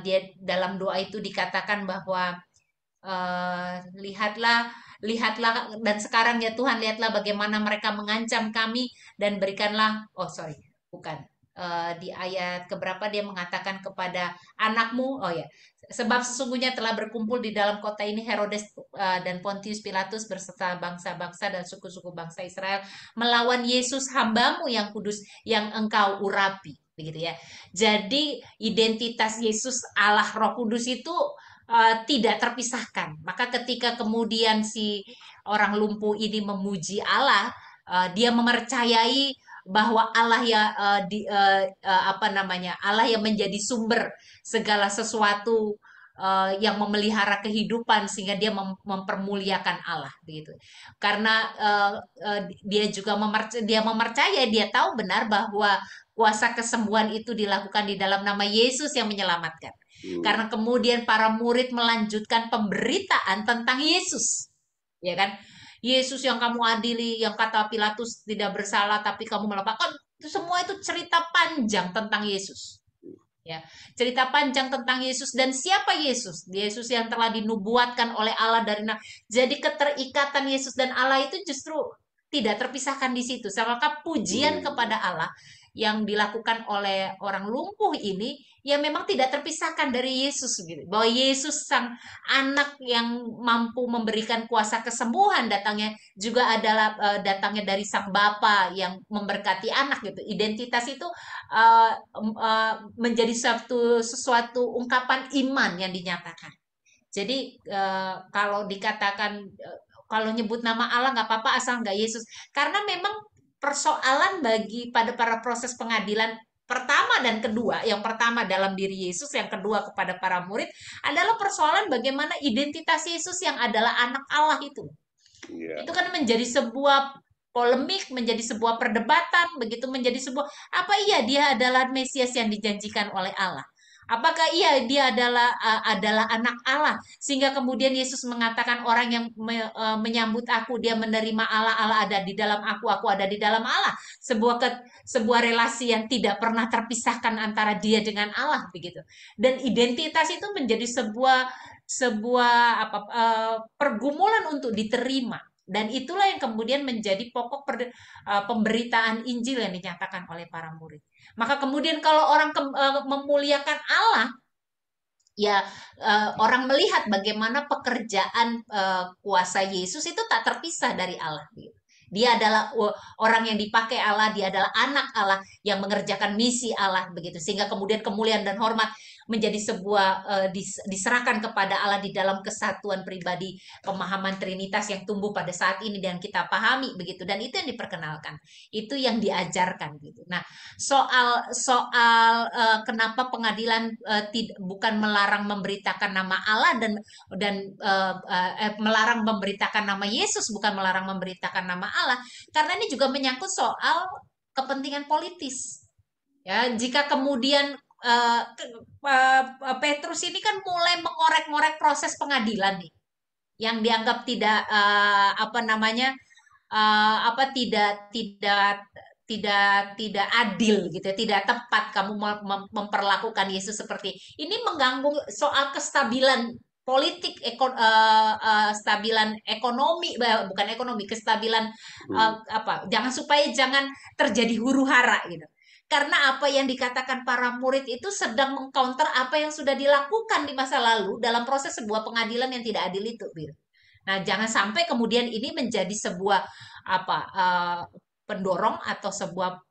dia dalam doa itu dikatakan bahwa lihatlah dan sekarang ya Tuhan, lihatlah bagaimana mereka mengancam kami dan berikanlah di ayat keberapa dia mengatakan kepada anakmu, sebab sesungguhnya telah berkumpul di dalam kota ini Herodes dan Pontius Pilatus berserta bangsa-bangsa dan suku-suku bangsa Israel melawan Yesus hambamu yang kudus yang engkau urapi begitu ya. Jadi identitas Yesus Allah Roh Kudus itu tidak terpisahkan. Maka ketika kemudian si orang lumpuh ini memuji Allah, dia mempercayai bahwa Allah ya Allah yang menjadi sumber segala sesuatu, yang memelihara kehidupan, sehingga dia mempermuliakan Allah begitu. Karena dia juga mempercayai, dia tahu benar bahwa kuasa kesembuhan itu dilakukan di dalam nama Yesus yang menyelamatkan. Karena kemudian para murid melanjutkan pemberitaan tentang Yesus, ya kan? Yesus yang kamu adili, yang kata Pilatus tidak bersalah, tapi kamu melakukan itu semua, itu cerita panjang tentang Yesus. Ya, cerita panjang tentang Yesus. Dan siapa Yesus? Yesus yang telah dinubuatkan oleh Allah dari jadi keterikatan Yesus dan Allah itu justru tidak terpisahkan di situ. Maka pujian kepada Allah yang dilakukan oleh orang lumpuh ini ya memang tidak terpisahkan dari Yesus gitu. Bahwa Yesus sang anak yang mampu memberikan kuasa kesembuhan datangnya juga adalah datangnya dari sang Bapa yang memberkati anak gitu. Identitas itu menjadi sesuatu ungkapan iman yang dinyatakan. Jadi kalau dikatakan kalau nyebut nama Allah nggak apa-apa asal nggak Yesus, karena memang persoalan pada para proses pengadilan pertama dan kedua, yang pertama dalam diri Yesus, yang kedua kepada para murid, adalah persoalan bagaimana identitas Yesus yang adalah anak Allah itu. Itu kan menjadi sebuah polemik, menjadi sebuah perdebatan, begitu menjadi sebuah apa iya dia adalah Mesias yang dijanjikan oleh Allah. Apakah iya dia adalah anak Allah, sehingga kemudian Yesus mengatakan orang yang menyambut aku dia menerima Allah, Allah ada di dalam aku ada di dalam Allah. Sebuah relasi yang tidak pernah terpisahkan antara dia dengan Allah begitu. Dan identitas itu menjadi sebuah pergumulan untuk diterima. Dan itulah yang kemudian menjadi pokok pemberitaan Injil yang dinyatakan oleh para murid. Maka kemudian kalau orang memuliakan Allah, ya orang melihat bagaimana pekerjaan kuasa Yesus itu tak terpisah dari Allah. Dia adalah orang yang dipakai Allah, dia adalah anak Allah yang mengerjakan misi Allah begitu. Sehingga kemudian kemuliaan dan hormat menjadi sebuah diserahkan kepada Allah di dalam kesatuan pribadi, pemahaman Trinitas yang tumbuh pada saat ini dan kita pahami begitu. Dan itu yang diperkenalkan, itu yang diajarkan gitu. Nah, soal kenapa pengadilan bukan melarang memberitakan nama Allah dan melarang memberitakan nama Yesus, bukan melarang memberitakan nama Allah, karena ini juga menyangkut soal kepentingan politis. Ya, jika kemudian Petrus ini kan mulai mengorek-ngorek proses pengadilan nih, yang dianggap tidak tidak adil gitu ya, tidak tepat kamu memperlakukan Yesus seperti ini, mengganggu soal kestabilan politik, stabilan ekonomi, bukan ekonomi, kestabilan jangan terjadi huru-hara gitu. Karena apa yang dikatakan para murid itu sedang mengcounter apa yang sudah dilakukan di masa lalu dalam proses sebuah pengadilan yang tidak adil itu. Nah, jangan sampai kemudian ini menjadi sebuah pendorong atau sebuah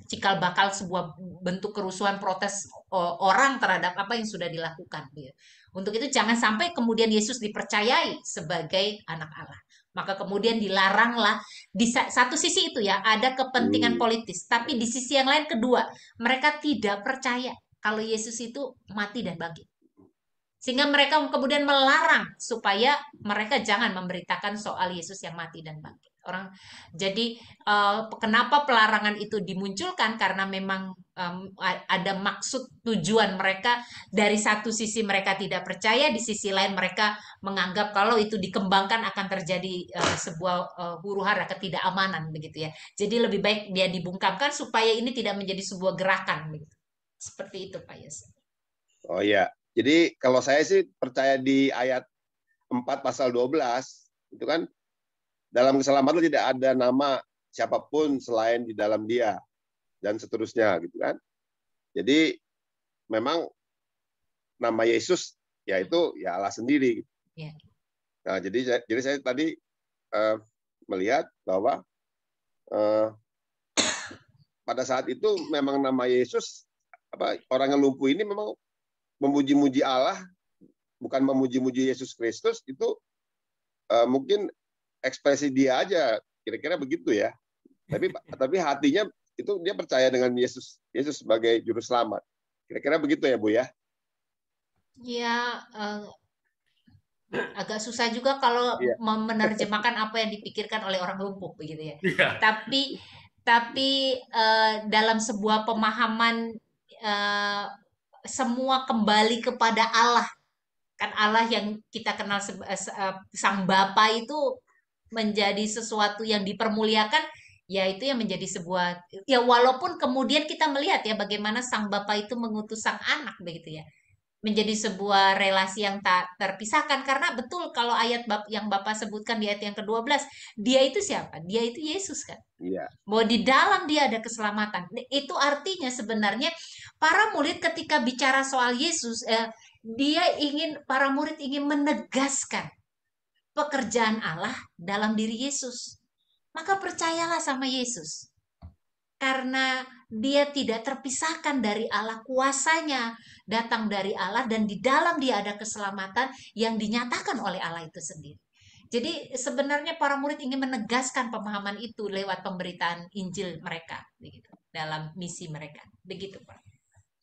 cikal bakal sebuah bentuk kerusuhan, protes orang terhadap apa yang sudah dilakukan. Untuk itu jangan sampai kemudian Yesus dipercayai sebagai anak Allah. Maka kemudian dilaranglah. Di satu sisi itu ya ada kepentingan politis, tapi di sisi yang lain kedua, mereka tidak percaya kalau Yesus itu mati dan bangkit. Sehingga mereka kemudian melarang supaya mereka jangan memberitakan soal Yesus yang mati dan bangkit. Jadi kenapa pelarangan itu dimunculkan? Karena memang ada maksud tujuan mereka. Dari satu sisi mereka tidak percaya, di sisi lain mereka menganggap kalau itu dikembangkan akan terjadi sebuah huru-hara, ketidakamanan begitu ya. Jadi lebih baik dia dibungkamkan supaya ini tidak menjadi sebuah gerakan begitu. Seperti itu Pak Yos. Oh iya. Jadi kalau saya sih percaya di ayat 4 pasal 12 itu kan, dalam keselamatan tidak ada nama siapapun selain di dalam Dia dan seterusnya gitu kan. Jadi memang nama Yesus yaitu ya Allah sendiri. Yeah. Nah, jadi saya tadi melihat bahwa pada saat itu memang nama Yesus, orang yang lumpuh ini memang memuji-muji Allah, bukan memuji-muji Yesus Kristus. Itu mungkin ekspresi dia aja kira-kira begitu ya. Tapi hatinya itu dia percaya dengan Yesus sebagai juru selamat. Kira-kira begitu ya, Bu ya? Ya, agak susah juga kalau Iya. menerjemahkan apa yang dipikirkan oleh orang lumpuh begitu ya. Iya. Tapi dalam sebuah pemahaman semua kembali kepada Allah. Kan Allah yang kita kenal Sang Bapa itu menjadi sesuatu yang dipermuliakan, ya itu yang menjadi sebuah, ya walaupun kemudian kita melihat ya bagaimana Sang Bapa itu mengutus Sang Anak begitu ya, menjadi sebuah relasi yang tak terpisahkan. Karena betul kalau ayat yang Bapak sebutkan di ayat yang ke-12, dia itu siapa? Dia itu Yesus kan. Iya. Bahwa di dalam dia ada keselamatan. Itu artinya sebenarnya para murid ketika bicara soal Yesus, para murid ingin menegaskan pekerjaan Allah dalam diri Yesus. Maka percayalah sama Yesus. Karena dia tidak terpisahkan dari Allah, kuasanya datang dari Allah, dan di dalam dia ada keselamatan yang dinyatakan oleh Allah itu sendiri. Jadi sebenarnya para murid ingin menegaskan pemahaman itu lewat pemberitaan Injil mereka, begitu, dalam misi mereka, begitu Pak.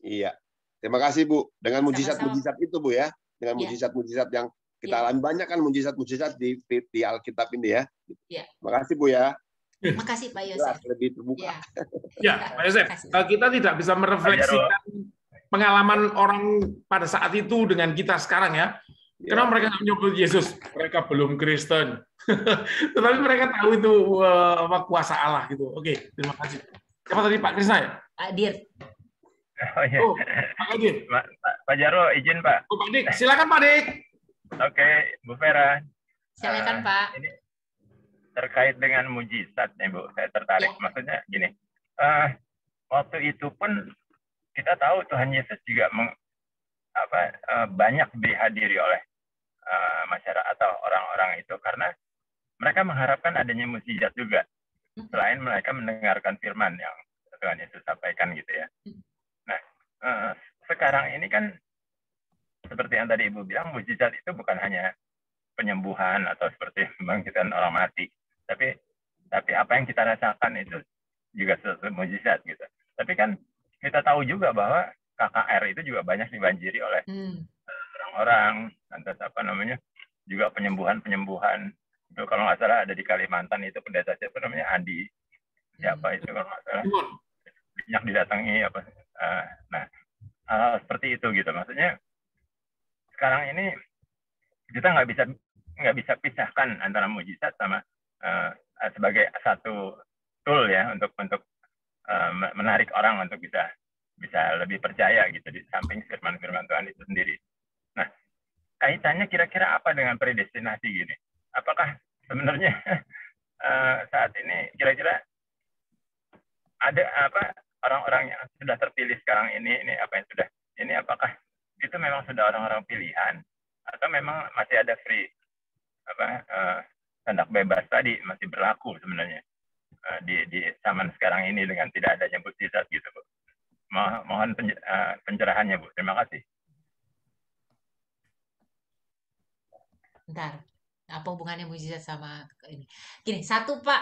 Iya. Terima kasih Bu. Dengan Sama-sama. mujizat-mujizat itu Bu ya, dengan Ya. mujizat-mujizat yang kita Ya. alami, banyak kan mujizat-mujizat di Alkitab ini ya. Ya. Terima kasih Bu ya. Makasih Pak Jelas, Yosef. lebih terbuka. Ya. Ya, Pak Yosef, Makasih. kita tidak bisa merefleksikan pengalaman orang pada saat itu dengan kita sekarang ya. Karena mereka nggak menyebut Yesus, mereka belum Kristen. Tetapi mereka tahu itu kuasa Allah gitu. Oke, terima kasih. Siapa tadi, Pak Krisna ya? Pak Dir. Oh iya. Oh, Pak Dik. Pak Jarwo, izin Pak. Oh, Pak Dik, silakan Pak Dik. Oke, Bu Vera. Silakan Pak. Ini terkait dengan mujizat nih Bu, saya tertarik. Ya. Maksudnya gini, waktu itu pun kita tahu Tuhan Yesus juga banyak dihadiri oleh masyarakat atau orang-orang itu karena mereka mengharapkan adanya mujizat juga, selain mereka mendengarkan firman yang Tuhan Yesus sampaikan gitu ya. Nah, sekarang ini kan seperti yang tadi Ibu bilang, mujizat itu bukan hanya penyembuhan atau seperti membangkitkan orang mati, tapi apa yang kita rasakan itu juga sesuatu mujizat gitu. Tapi kan kita tahu juga bahwa KKR itu juga banyak dibanjiri oleh orang-orang, lantas juga penyembuhan itu kalau nggak salah ada di Kalimantan itu pendeta siapa namanya Andi siapa itu kalau nggak salah banyak didatangi nah hal seperti itu gitu. Maksudnya sekarang ini kita nggak bisa pisahkan antara mujizat sama sebagai satu tool ya untuk menarik orang untuk bisa lebih percaya gitu di samping firman-firman Tuhan itu sendiri. Nah, kaitannya kira-kira apa dengan predestinasi gini? Apakah sebenarnya saat ini kira-kira ada orang-orang yang sudah terpilih sekarang ini apakah itu memang sudah orang-orang pilihan atau memang masih ada free kehendak bebas tadi masih berlaku sebenarnya di zaman sekarang ini dengan tidak adanya mujizat gitu Bu. Mohon pencerahannya Bu. Terima kasih. Bentar, apa hubungannya mujizat sama ini? Gini, satu Pak,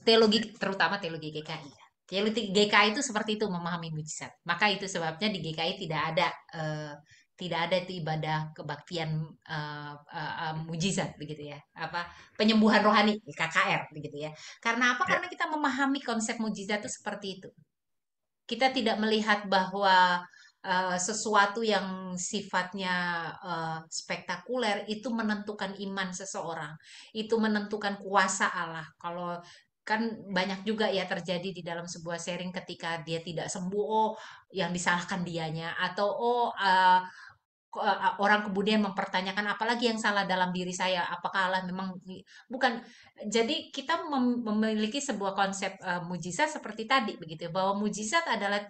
teologi, terutama teologi GKI. Teologi GKI itu seperti itu memahami mujizat. Maka itu sebabnya di GKI tidak ada itu ibadah kebaktian mujizat begitu ya. Penyembuhan rohani KKR begitu ya. Karena apa? Karena kita memahami konsep mujizat itu seperti itu. Kita tidak melihat bahwa sesuatu yang sifatnya spektakuler itu menentukan iman seseorang, itu menentukan kuasa Allah. Kalau kan banyak juga ya terjadi di dalam sebuah sharing ketika dia tidak sembuh, yang disalahkan dianya, atau orang kemudian mempertanyakan apalagi yang salah dalam diri saya, apakah Allah memang bukan. Jadi kita memiliki sebuah konsep mujizat seperti tadi begitu ya, bahwa mujizat adalah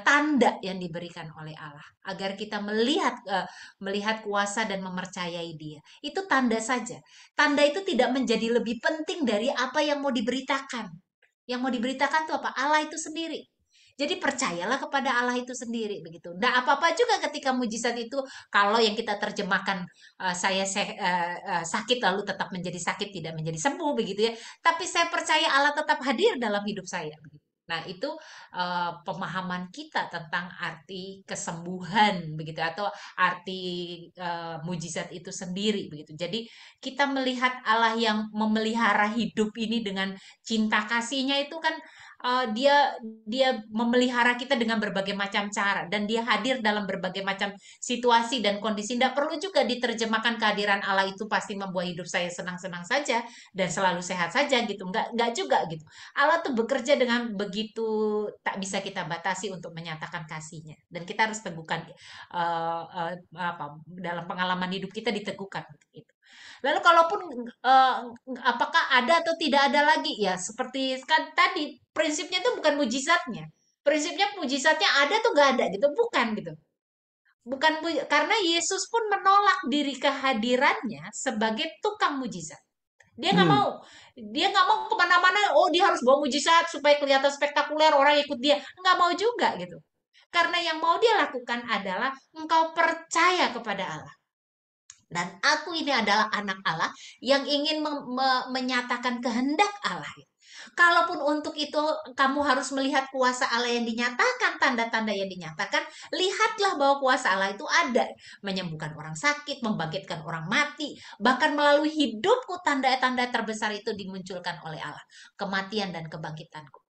tanda yang diberikan oleh Allah agar kita melihat kuasa dan mempercayai Dia. Itu tanda saja. Tanda itu tidak menjadi lebih penting dari apa yang mau diberitakan. Yang mau diberitakan itu apa? Allah itu sendiri. Jadi percayalah kepada Allah itu sendiri begitu. Nah, apa-apa juga ketika mujizat itu, kalau yang kita terjemahkan sakit lalu tetap menjadi sakit, tidak menjadi sembuh begitu ya. Tapi saya percaya Allah tetap hadir dalam hidup saya begitu. Nah, itu pemahaman kita tentang arti kesembuhan begitu, atau arti mujizat itu sendiri begitu. Jadi kita melihat Allah yang memelihara hidup ini dengan cinta kasihnya itu kan, dia dia memelihara kita dengan berbagai macam cara, dan dia hadir dalam berbagai macam situasi dan kondisi. Tidak perlu juga diterjemahkan kehadiran Allah itu pasti membuat hidup saya senang-senang saja dan selalu sehat saja gitu. Enggak juga gitu. Allah tuh bekerja dengan begitu tak bisa kita batasi untuk menyatakan kasihnya, dan kita harus teguhkan dalam pengalaman hidup kita diteguhkan gitu. Lalu kalaupun apakah ada atau tidak ada lagi, ya seperti kan tadi prinsipnya itu bukan mujizatnya. Prinsipnya mujizatnya ada tuh gak ada gitu, bukan gitu. Bukan karena Yesus pun menolak diri kehadirannya sebagai tukang mujizat. Dia nggak mau, dia nggak mau kemana-mana. Oh, dia harus bawa mujizat supaya kelihatan spektakuler, orang ikut dia. Nggak mau juga gitu. Karena yang mau dia lakukan adalah engkau percaya kepada Allah. Dan aku ini adalah anak Allah yang ingin menyatakan kehendak Allah. Kalaupun untuk itu kamu harus melihat kuasa Allah yang dinyatakan, tanda-tanda yang dinyatakan, lihatlah bahwa kuasa Allah itu ada. Menyembuhkan orang sakit, membangkitkan orang mati, bahkan melalui hidupku tanda-tanda terbesar itu dimunculkan oleh Allah. Kematian dan kebangkitanku.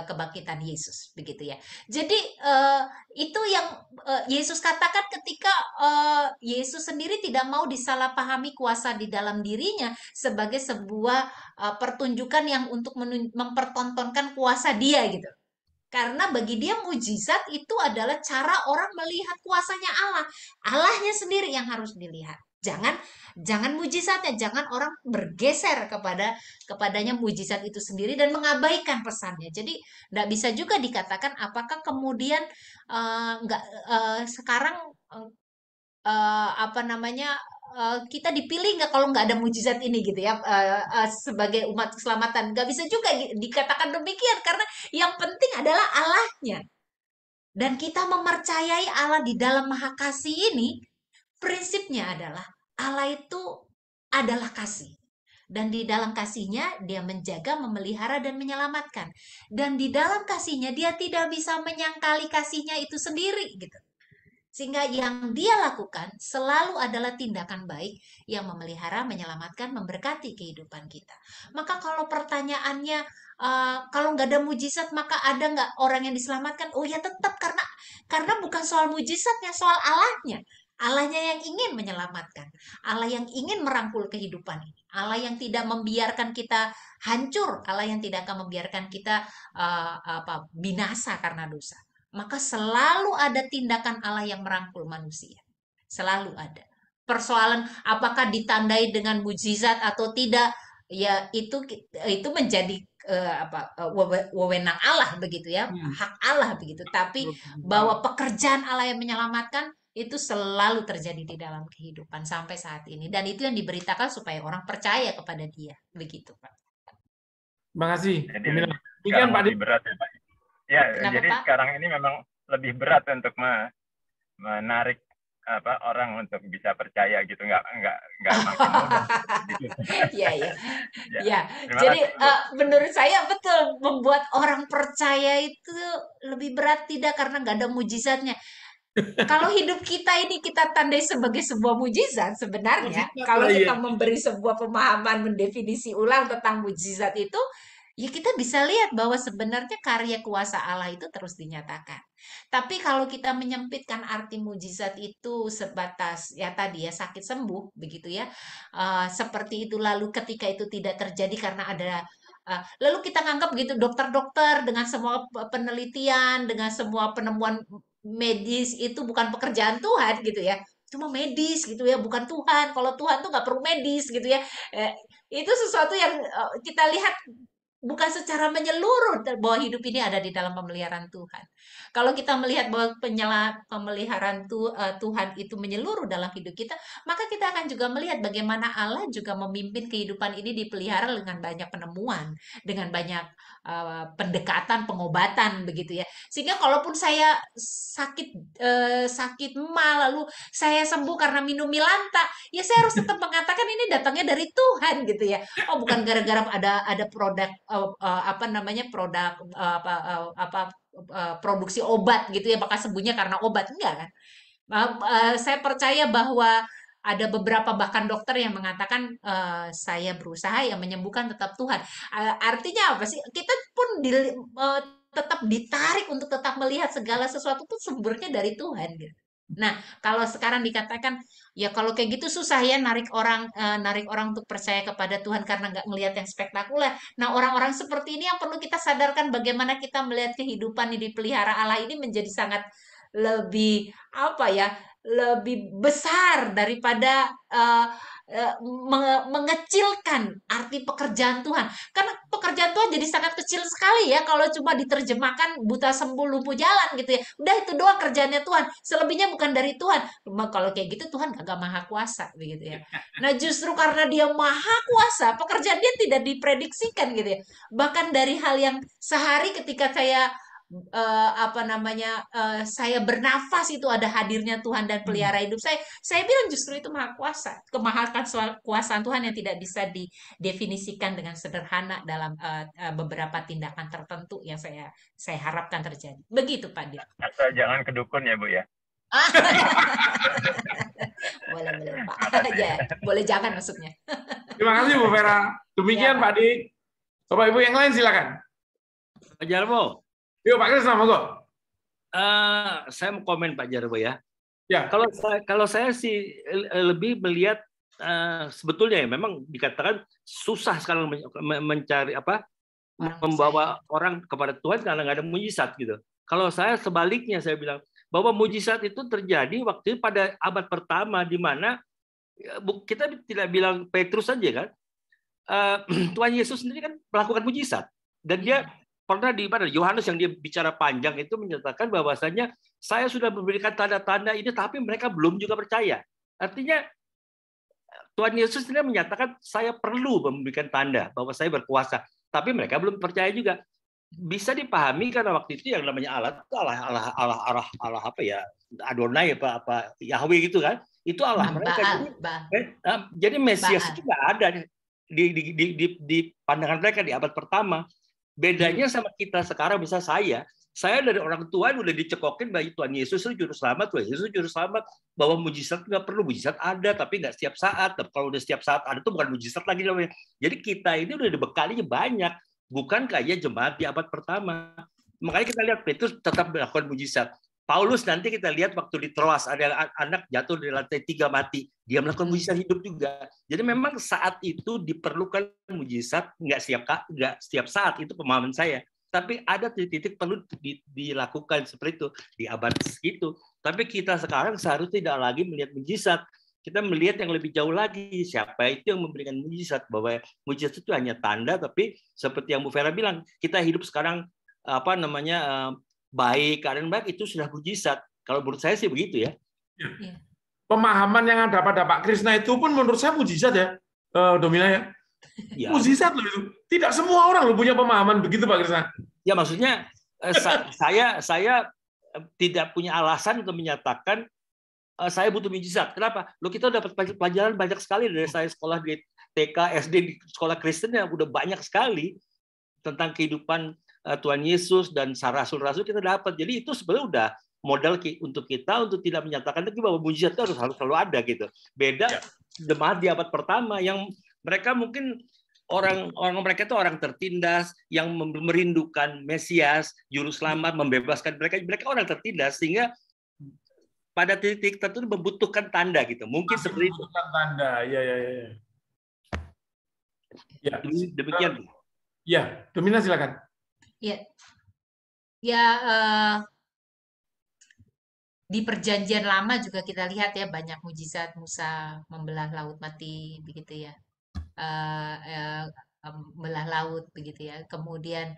Kebangkitan Yesus begitu ya. Jadi itu yang Yesus katakan ketika Yesus sendiri tidak mau disalahpahami kuasa di dalam dirinya sebagai sebuah pertunjukan yang untuk mempertontonkan kuasa dia gitu. Karena bagi dia mujizat itu adalah cara orang melihat kuasanya Allah. Allahnya sendiri yang harus dilihat. Jangan mujizatnya, jangan orang bergeser kepadanya mujizat itu sendiri dan mengabaikan pesannya. Jadi tidak bisa juga dikatakan apakah kemudian sekarang kita dipilih nggak kalau nggak ada mujizat ini gitu ya, sebagai umat keselamatan. Nggak bisa juga dikatakan demikian, karena yang penting adalah Allahnya. Dan kita mempercayai Allah di dalam Maha Kasih ini, prinsipnya adalah Allah itu adalah kasih. Dan di dalam kasihnya dia menjaga, memelihara, dan menyelamatkan. Dan di dalam kasihnya dia tidak bisa menyangkali kasihnya itu sendiri gitu. Sehingga yang dia lakukan selalu adalah tindakan baik yang memelihara, menyelamatkan, memberkati kehidupan kita. Maka kalau pertanyaannya, kalau nggak ada mujizat maka ada nggak orang yang diselamatkan? Oh ya tetap, karena bukan soal mujizatnya, soal Allahnya. Allahnya yang ingin menyelamatkan, Allah yang ingin merangkul kehidupan ini, Allah yang tidak membiarkan kita hancur, Allah yang tidak akan membiarkan kita binasa karena dosa. Maka selalu ada tindakan Allah yang merangkul manusia, selalu ada. Persoalan apakah ditandai dengan mujizat atau tidak, ya itu menjadi wewenang Allah begitu ya, hak Allah begitu. Tapi bahwa pekerjaan Allah yang menyelamatkan itu selalu terjadi di dalam kehidupan sampai saat ini, dan itu yang diberitakan supaya orang percaya kepada Dia begitu, Pak. Terima kasih. Jadi Demikian Pak lebih berat ya Pak. Ya, Kenapa, jadi Pak? sekarang ini memang lebih berat untuk menarik orang untuk bisa percaya gitu, nggak makin mudah. Iya. Terima Jadi kasih, Bu. menurut saya betul, membuat orang percaya itu lebih berat tidak karena nggak ada mujizatnya. Kalau hidup kita ini kita tandai sebagai sebuah mujizat sebenarnya, kalau kita memberi sebuah pemahaman, mendefinisi ulang tentang mujizat itu, ya kita bisa lihat bahwa sebenarnya karya kuasa Allah itu terus dinyatakan. Tapi kalau kita menyempitkan arti mujizat itu sebatas ya tadi ya sakit sembuh begitu ya, seperti itu, lalu ketika itu tidak terjadi karena ada lalu kita nganggap gitu dokter-dokter dengan semua penelitian, dengan semua penemuan medis itu bukan pekerjaan Tuhan gitu ya, cuma medis gitu ya, bukan Tuhan. Kalau Tuhan tuh nggak perlu medis gitu ya. Itu sesuatu yang kita lihat bukan secara menyeluruh bahwa hidup ini ada di dalam pemeliharaan Tuhan. Kalau kita melihat bahwa pemeliharaan Tuhan itu menyeluruh dalam hidup kita, maka kita akan juga melihat bagaimana Allah juga memimpin kehidupan ini dipelihara dengan banyak penemuan, dengan banyak pendekatan pengobatan begitu ya. Sehingga kalaupun saya sakit ma lalu saya sembuh karena minum Milanta, ya saya harus tetap mengatakan ini datangnya dari Tuhan gitu ya. Oh, bukan gara-gara ada produk apa namanya produk produksi obat gitu ya, maka sembuhnya karena obat, enggak kan? Saya percaya bahwa ada beberapa bahkan dokter yang mengatakan saya berusaha yang menyembuhkan tetap Tuhan. Artinya apa sih? Kita pun tetap ditarik untuk tetap melihat segala sesuatu itu sumbernya dari Tuhan gitu. Nah, kalau sekarang dikatakan ya kalau kayak gitu susah ya narik orang untuk percaya kepada Tuhan karena nggak melihat yang spektakuler. Nah, orang-orang seperti ini yang perlu kita sadarkan bagaimana kita melihat kehidupan yang dipelihara Allah ini menjadi sangat lebih apa ya, lebih besar daripada mengecilkan arti pekerjaan Tuhan. Karena pekerjaan Tuhan jadi sangat kecil sekali ya kalau cuma diterjemahkan buta sembuh lumpuh jalan gitu ya. Udah itu doang kerjaannya Tuhan. Selebihnya bukan dari Tuhan. Kalau kayak gitu Tuhan kagak maha kuasa begitu ya. Nah, justru karena dia maha kuasa, pekerjaan dia tidak diprediksikan gitu ya. Bahkan dari hal yang sehari ketika saya apa namanya saya bernafas itu ada hadirnya Tuhan dan pelihara hidup saya bilang justru itu maha kuasa, kemahakan kuasaan Tuhan yang tidak bisa didefinisikan dengan sederhana dalam beberapa tindakan tertentu yang saya harapkan terjadi begitu Pak Dir. Asal jangan kedukun ya Bu ya. boleh Pak ya, boleh jangan maksudnya. Terima kasih Bu Vera. Demikian Ya, Pak Dik. Bapak Ibu yang lain silakan. Pak Jarwo, Yuk Pak Krisna, monggo. saya mau komen Pak Jarwo ya. Ya. Kalau saya sih lebih melihat sebetulnya ya memang dikatakan susah sekarang mencari membawa orang kepada Tuhan karena nggak ada mujizat gitu. Kalau saya sebaliknya saya bilang bahwa mujizat itu terjadi waktu pada abad pertama di mana kita tidak bilang Petrus saja kan. Tuhan Yesus sendiri kan melakukan mujizat dan dia pernah pada Yohanes yang dia bicara panjang itu menyatakan bahwasanya saya sudah memberikan tanda-tanda ini tapi mereka belum juga percaya. Artinya Tuhan Yesus sendiri menyatakan saya perlu memberikan tanda bahwa saya berkuasa, tapi mereka belum percaya juga. Bisa dipahami karena waktu itu yang namanya Allah apa ya, Adonai apa Yahweh gitu kan, itu Allah mereka. Jadi Mesias itu nggak ada di pandangan mereka di abad pertama. Bedanya sama kita sekarang, bisa saya dari orang tua udah dicekokin bagi Tuhan Yesus itu juru selamat, Tuhan Yesus juru selamat, bahwa mujizat nggak perlu, mujizat ada tapi nggak setiap saat. Kalau udah setiap saat ada tuh bukan mujizat lagi namanya. Jadi kita ini udah dibekalinya banyak, bukan kayak jemaat di abad pertama. Makanya kita lihat Petrus tetap melakukan mujizat. Paulus nanti kita lihat waktu di Troas ada anak jatuh dari lantai 3 mati, dia melakukan mujizat hidup juga. Jadi memang saat itu diperlukan mujizat, nggak setiap saat, itu pemahaman saya. Tapi ada titik-titik perlu dilakukan seperti itu di abad itu. Tapi kita sekarang seharusnya tidak lagi melihat mujizat. Kita melihat yang lebih jauh lagi, siapa itu yang memberikan mujizat, bahwa mujizat itu hanya tanda, tapi seperti yang Bu Vera bilang, kita hidup sekarang baik, keadaan baik itu sudah mujizat. Kalau menurut saya sih begitu ya. Pemahaman yang ada pada Pak Krisna itu pun menurut saya mujizat ya, Domina ya. Mujizat loh itu. Tidak semua orang loh punya pemahaman begitu Pak Krisna. Ya maksudnya saya tidak punya alasan untuk menyatakan saya butuh mujizat. Kenapa? Kita dapat pelajaran banyak sekali dari saya sekolah di TK, SD, di sekolah Kristen yang udah banyak sekali tentang kehidupan Tuhan Yesus dan rasul-rasul kita dapat. Jadi itu sebenarnya udah modal untuk kita untuk tidak menyatakan lagi bahwa mujizat itu harus selalu ada gitu. Beda jemaat di abad pertama yang mereka mungkin orang mereka itu orang tertindas yang merindukan Mesias, juru selamat, membebaskan mereka orang tertindas sehingga pada titik tertentu membutuhkan tanda gitu. Mungkin seperti itu. Tanda, ya. Demikian. Ya, Domina silakan. Di perjanjian lama juga kita lihat ya banyak mujizat, Musa membelah laut mati begitu ya, membelah laut begitu ya, kemudian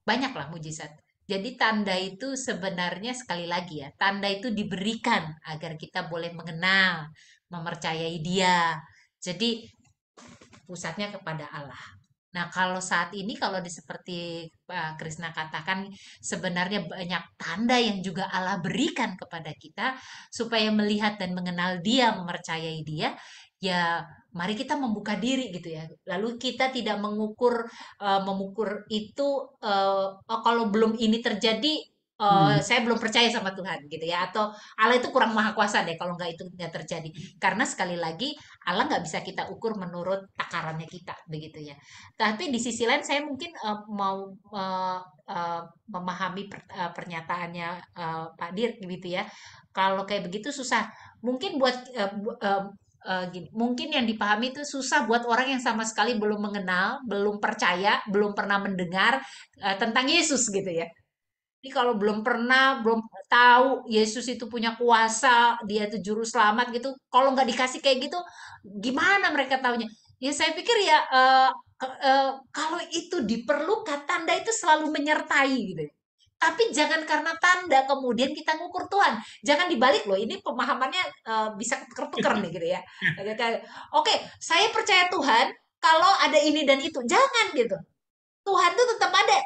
banyaklah mujizat. Jadi tanda itu sebenarnya sekali lagi ya, tanda itu diberikan agar kita boleh mengenal, mempercayai Dia. Jadi pusatnya kepada Allah. Nah, kalau saat ini kalau seperti Pak Krisna katakan, sebenarnya banyak tanda yang juga Allah berikan kepada kita supaya melihat dan mengenal Dia, mempercayai Dia. Ya, mari kita membuka diri gitu ya. Lalu kita tidak memukul itu, oh, kalau belum ini terjadi, saya belum percaya sama Tuhan gitu ya. Atau Allah itu kurang maha kuasa deh kalau nggak itu nggak terjadi. Karena sekali lagi Allah nggak bisa kita ukur menurut takarannya kita begitu ya. Tapi di sisi lain saya mungkin mau memahami pernyataannya Pak Dir gitu ya. Kalau kayak begitu susah. Mungkin buat gini, mungkin yang dipahami itu susah buat orang yang sama sekali belum mengenal, belum percaya, belum pernah mendengar tentang Yesus gitu ya. Jadi kalau belum pernah, belum tahu Yesus itu punya kuasa, dia itu juru selamat gitu, kalau nggak dikasih kayak gitu, gimana mereka taunya? Ya saya pikir ya, kalau itu diperlukan, tanda itu selalu menyertai gitu. Tapi jangan karena tanda kemudian kita ngukur Tuhan. Jangan dibalik loh. Ini pemahamannya bisa ketuker nih gitu ya. Oke, saya percaya Tuhan kalau ada ini dan itu. Jangan gitu. Tuhan tuh tetap ada.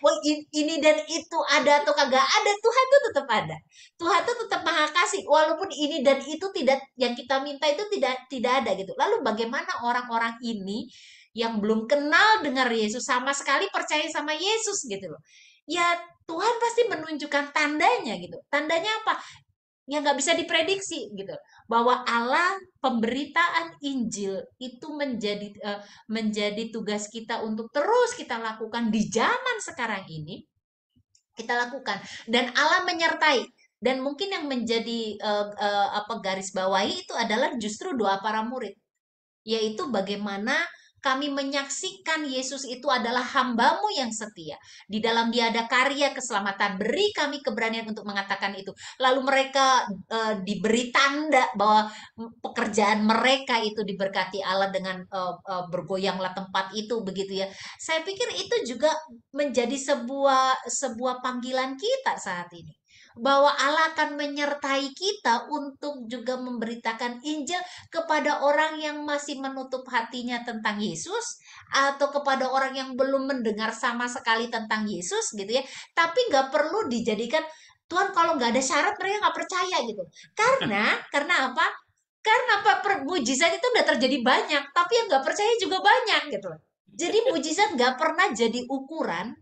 Ini dan itu ada atau kagak ada, Tuhan tuh tetap ada. Tuhan tuh tetap maha kasih. Walaupun ini dan itu tidak, yang kita minta itu tidak ada gitu. Lalu bagaimana orang-orang ini yang belum kenal dengar Yesus sama sekali percaya sama Yesus gitu loh. Ya Tuhan pasti menunjukkan tandanya gitu. Tandanya apa? Yang nggak bisa diprediksi gitu, bahwa Allah, pemberitaan Injil itu menjadi tugas kita untuk terus kita lakukan di zaman sekarang ini, kita lakukan, dan Allah menyertai. Dan mungkin yang menjadi garis bawahi itu adalah justru doa para murid, yaitu bagaimana kami menyaksikan Yesus itu adalah hambamu yang setia. Di dalam dia ada karya keselamatan. Beri kami keberanian untuk mengatakan itu. Lalu mereka diberi tanda bahwa pekerjaan mereka itu diberkati Allah dengan bergoyanglah tempat itu begitu ya. Saya pikir itu juga menjadi sebuah panggilan kita saat ini, bahwa Allah akan menyertai kita untuk juga memberitakan Injil kepada orang yang masih menutup hatinya tentang Yesus, atau kepada orang yang belum mendengar sama sekali tentang Yesus gitu ya. Tapi nggak perlu dijadikan Tuhan, kalau nggak ada syarat mereka nggak percaya gitu. Karena apa? Karena mujizat itu udah terjadi banyak, tapi yang nggak percaya juga banyak gitu. Jadi mujizat nggak pernah jadi ukuran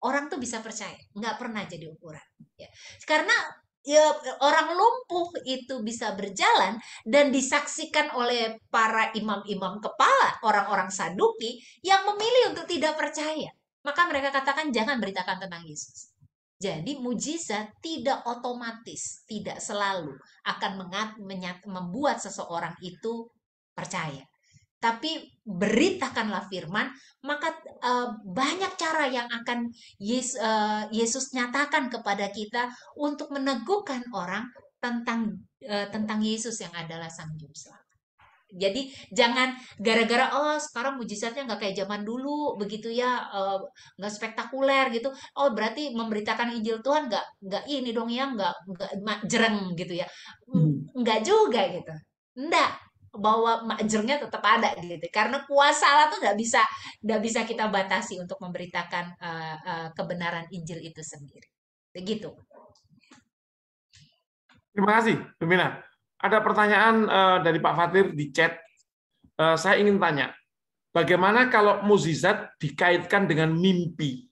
orang tuh bisa percaya, nggak pernah jadi ukuran. Ya. Karena ya, orang lumpuh itu bisa berjalan dan disaksikan oleh para imam-imam kepala, orang-orang Saduki yang memilih untuk tidak percaya. Maka mereka katakan jangan beritakan tentang Yesus. Jadi mujizat tidak otomatis, tidak selalu akan membuat seseorang itu percaya. Tapi beritakanlah firman, maka banyak cara yang akan Yesus nyatakan kepada kita untuk meneguhkan orang tentang Yesus yang adalah Sang Juru Selamat. Jadi jangan gara-gara sekarang mujizatnya nggak kayak zaman dulu begitu ya, nggak spektakuler gitu. Oh berarti memberitakan Injil Tuhan nggak ini dong ya, nggak jereng gitu ya. Nggak juga gitu. Nggak, bahwa makjernya tetap ada gitu, karena kuasa Allah tuh nggak bisa kita batasi untuk memberitakan kebenaran Injil itu sendiri begitu. Terima kasih, Pembina. Ada pertanyaan dari Pak Fatir di chat. Saya ingin tanya, bagaimana kalau mukjizat dikaitkan dengan mimpi?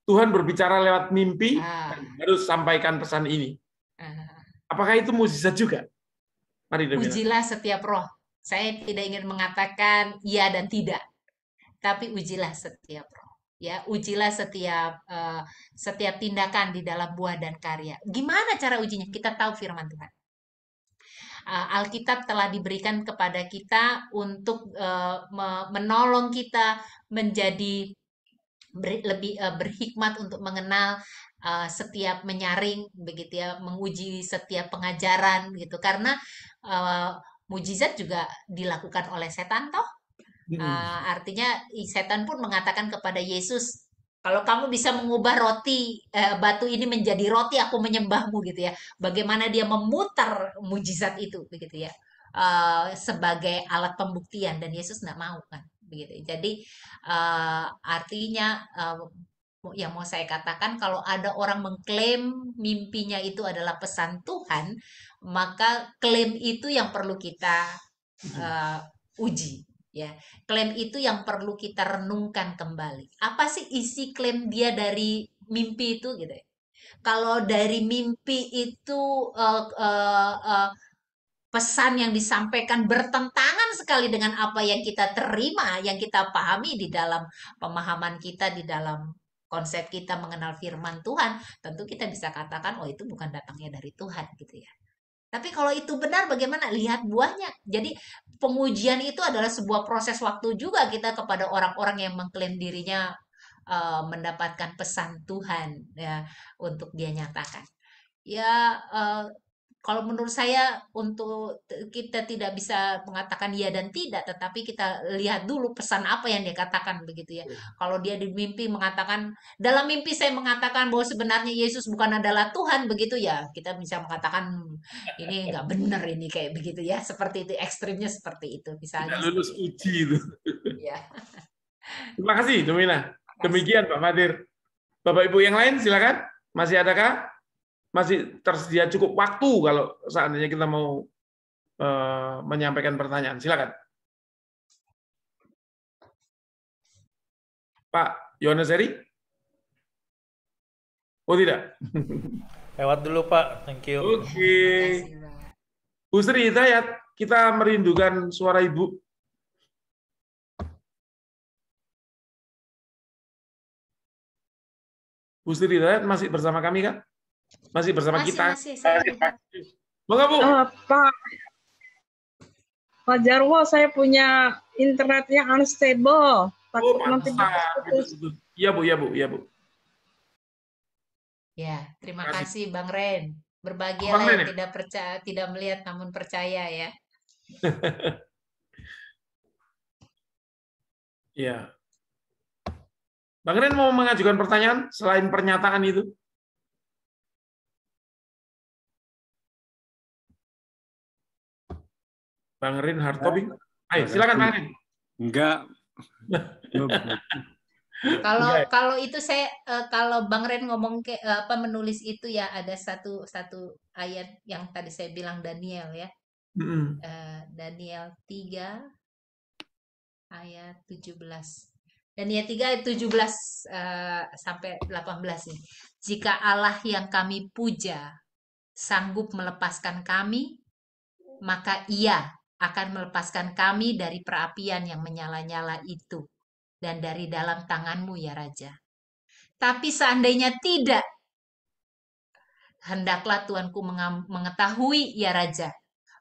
Tuhan berbicara lewat mimpi dan harus sampaikan pesan ini. Apakah itu mukjizat juga? Mari, ujilah setiap roh. Saya tidak ingin mengatakan iya dan tidak, tapi ujilah setiap roh. Ya, ujilah setiap tindakan di dalam buah dan karya. Gimana cara ujinya? Kita tahu firman Tuhan. Alkitab telah diberikan kepada kita untuk menolong kita menjadi lebih berhikmat untuk mengenal setiap menyaring begitu ya, menguji setiap pengajaran gitu, karena mujizat juga dilakukan oleh setan toh. Artinya setan pun mengatakan kepada Yesus, kalau kamu bisa mengubah batu ini menjadi roti, aku menyembahmu gitu ya. Bagaimana dia memutar mujizat itu begitu ya, sebagai alat pembuktian, dan Yesus nggak mau kan. begitu. Jadi artinya yang mau saya katakan, kalau ada orang mengklaim mimpinya itu adalah pesan Tuhan, maka klaim itu yang perlu kita uji, ya. Klaim itu yang perlu kita renungkan kembali. Apa sih isi klaim dia dari mimpi itu, gitu ya? Kalau dari mimpi itu pesan yang disampaikan bertentangan sekali dengan apa yang kita terima, yang kita pahami di dalam pemahaman kita, di dalam konsep kita mengenal firman Tuhan, tentu kita bisa katakan, oh itu bukan datangnya dari Tuhan, gitu ya. Tapi kalau itu benar, bagaimana? Lihat buahnya. Jadi pengujian itu adalah sebuah proses waktu juga kita kepada orang-orang yang mengklaim dirinya mendapatkan pesan Tuhan, ya, untuk dia nyatakan. Ya, kalau menurut saya untuk kita tidak bisa mengatakan iya dan tidak, tetapi kita lihat dulu pesan apa yang dia katakan, begitu ya. Kalau dia di mimpi mengatakan, dalam mimpi saya mengatakan bahwa sebenarnya Yesus bukan adalah Tuhan, begitu ya, kita bisa mengatakan ini nggak benar, ini kayak begitu ya, seperti itu, ekstrimnya seperti itu, Tidak misalnya lulus seperti uji itu. ya. Terima kasih, Domina. Demikian, Pak Madir. Bapak Ibu yang lain, silakan. Masih adakah? Masih tersedia cukup waktu kalau seandainya kita mau menyampaikan pertanyaan. Silakan. Pak Yohanes Eri? Oh tidak. Lewat dulu Pak, thank you. Oke. Terima kasih, Pak. Bu Sri Hidayat, kita merindukan suara Ibu. Bu Sri Hidayat masih bersama kami kan? Masih bersama kita. Masih, saya Moga Bu. Pak Jarwo, saya punya internetnya unstable. Takut nanti putus. Iya Bu, iya Bu, iya Bu. Ya, terima kasih Bang Ren. Berbahagialah Bang Ren, yang tidak percaya, tidak melihat namun percaya ya. Iya. Bang Ren mau mengajukan pertanyaan selain pernyataan itu? Bang Ren Hartobing. Ayo, silakan Bang Ren. Enggak. Kalau itu saya kalau Bang Ren ngomong ke menulis itu ya, ada satu ayat yang tadi saya bilang Daniel ya. Daniel 3 ayat 17. Daniel 3 ayat 17 sampai 18 nih. Jika Allah yang kami puja sanggup melepaskan kami, maka Ia akan melepaskan kami dari perapian yang menyala-nyala itu dan dari dalam tanganmu ya Raja. Tapi seandainya tidak, hendaklah Tuanku mengetahui ya Raja,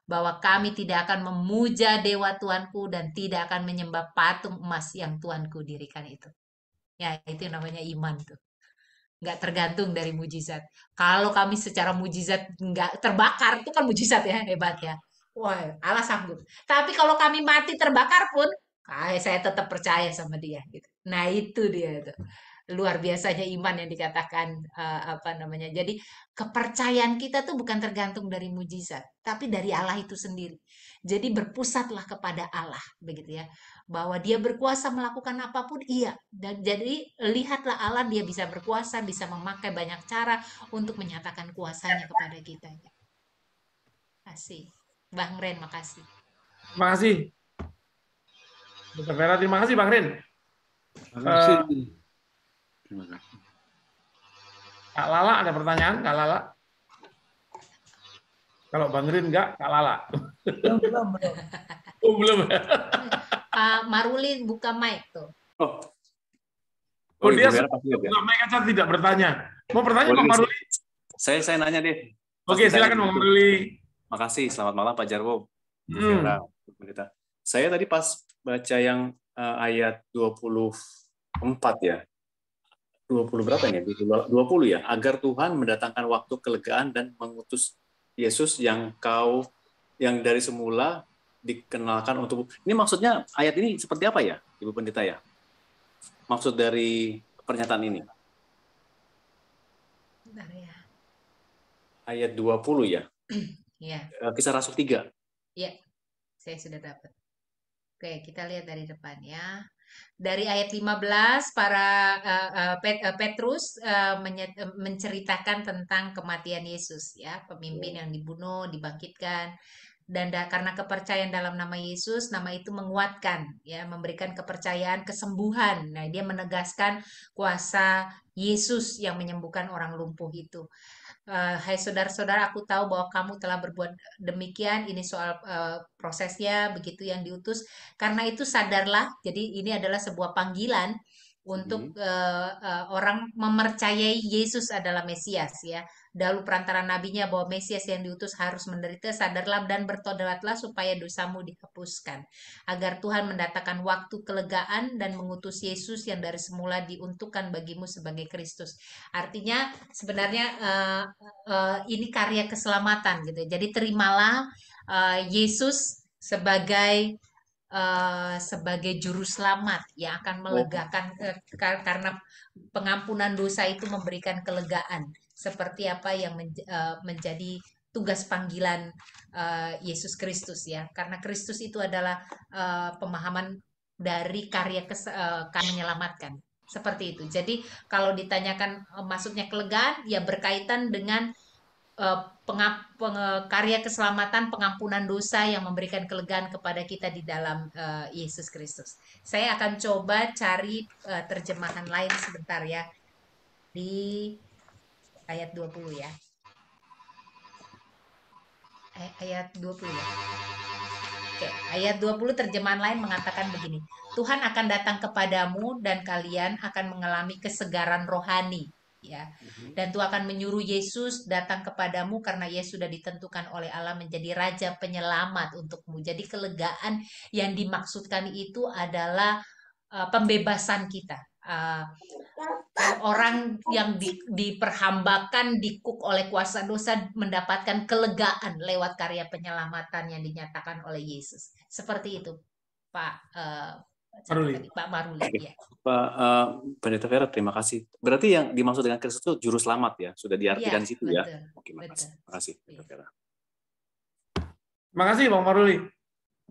bahwa kami tidak akan memuja dewa Tuanku dan tidak akan menyembah patung emas yang Tuanku dirikan itu. Ya, itu namanya iman tuh. Nggak tergantung dari mujizat. Kalau kami secara mujizat nggak terbakar, itu kan mujizat ya, hebat ya. Wah, Allah sanggup. Tapi kalau kami mati terbakar pun, saya tetap percaya sama dia. Gitu. Nah itu dia itu. Luar biasanya iman yang dikatakan apa namanya. Jadi kepercayaan kita tuh bukan tergantung dari mujizat, tapi dari Allah itu sendiri. Jadi berpusatlah kepada Allah, begitu ya. Bahwa dia berkuasa melakukan apapun, iya. Dan jadi lihatlah Allah, dia bisa berkuasa, bisa memakai banyak cara untuk menyatakan kuasanya kepada kita. Terima kasih. Bang Ren, makasih. Terima kasih. Dr. Vera, terima kasih Bang Ren. Terima kasih. Terima kasih. Kak Lala ada pertanyaan, Kak Lala? Kalau Bang Ren enggak, Kak Lala. Belum. Oh, belum. Pak Maruli buka mic tuh. Oh dia buka mic aja tidak bertanya. Mau bertanya Pak Maruli? Saya nanya deh. Oke, silakan Bang Maruli. Makasih, selamat malam Pak Jarwo. Saya tadi pas baca yang ayat 24 ya. 20 berapa ini? 20 ya. Agar Tuhan mendatangkan waktu kelegaan dan mengutus Yesus yang dari semula dikenalkan untuk. Ini maksudnya ayat ini seperti apa ya, Ibu Pendeta ya? Maksud dari pernyataan ini. Bentar ya. Ayat 20 ya. Iya. Kisah Rasul 3. Iya. Saya sudah dapat. Oke, kita lihat dari depan ya. Dari ayat 15, para Petrus menceritakan tentang kematian Yesus ya, pemimpin yang dibunuh, dibangkitkan, dan karena kepercayaan dalam nama Yesus, nama itu menguatkan ya, memberikan kepercayaan kesembuhan. Nah, dia menegaskan kuasa Yesus yang menyembuhkan orang lumpuh itu. Hai saudara-saudara, aku tahu bahwa kamu telah berbuat demikian. Ini soal prosesnya, begitu yang diutus. Karena itu sadarlah. Jadi ini adalah sebuah panggilan untuk orang mempercayai Yesus adalah Mesias ya. Dahulu perantara nabinya bahwa Mesias yang diutus harus menderita. Sadarlah dan bertobatlah supaya dosamu dihapuskan. Agar Tuhan mendatangkan waktu kelegaan dan mengutus Yesus yang dari semula diuntukkan bagimu sebagai Kristus. Artinya sebenarnya ini karya keselamatan gitu. Jadi terimalah Yesus sebagai juru selamat yang akan melegakan karena pengampunan dosa itu memberikan kelegaan seperti apa yang menjadi tugas panggilan Yesus Kristus ya. Karena Kristus itu adalah pemahaman dari karya menyelamatkan. Seperti itu. Jadi kalau ditanyakan maksudnya kelegaan, ya berkaitan dengan karya keselamatan, pengampunan dosa yang memberikan kelegaan kepada kita di dalam Yesus Kristus. Saya akan coba cari terjemahan lain sebentar ya. Di ayat 20 ya. Ayat 20 ya. Oke, ayat 20 terjemahan lain mengatakan begini. Tuhan akan datang kepadamu dan kalian akan mengalami kesegaran rohani. Ya, dan Tuhan akan menyuruh Yesus datang kepadamu karena ia sudah ditentukan oleh Allah menjadi Raja Penyelamat untukmu. Jadi kelegaan yang dimaksudkan itu adalah pembebasan kita. Orang yang diperhambakan, dikuk oleh kuasa dosa mendapatkan kelegaan lewat karya penyelamatan yang dinyatakan oleh Yesus. Seperti itu, Pak Maruli. Pak Maruli. Ya. Pak Pendeta Vera, terima kasih. Berarti yang dimaksud dengan Kristus itu juru selamat ya, sudah diartikan di situ betul, ya. Oke, terima kasih. Pendeta Vera. Terima kasih, Bang Maruli.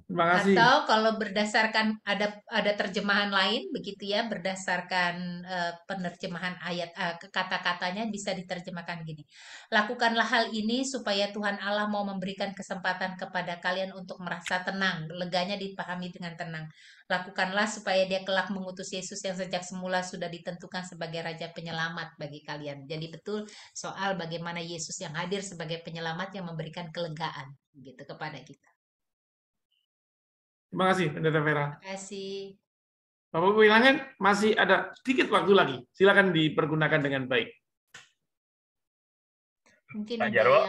Terima kasih. Atau kalau berdasarkan ada terjemahan lain begitu ya, berdasarkan penerjemahan ayat kata-katanya bisa diterjemahkan gini. Lakukanlah hal ini supaya Tuhan Allah mau memberikan kesempatan kepada kalian untuk merasa tenang, leganya dipahami dengan tenang. Lakukanlah supaya dia kelak mengutus Yesus yang sejak semula sudah ditentukan sebagai Raja Penyelamat bagi kalian. Jadi betul soal bagaimana Yesus yang hadir sebagai penyelamat yang memberikan kelegaan gitu kepada kita. Terima kasih, Pendeta Vera. Terima kasih. Bapak Ibu Wilangan, masih ada sedikit waktu lagi. Silakan dipergunakan dengan baik. Mungkin Pak Jarwo.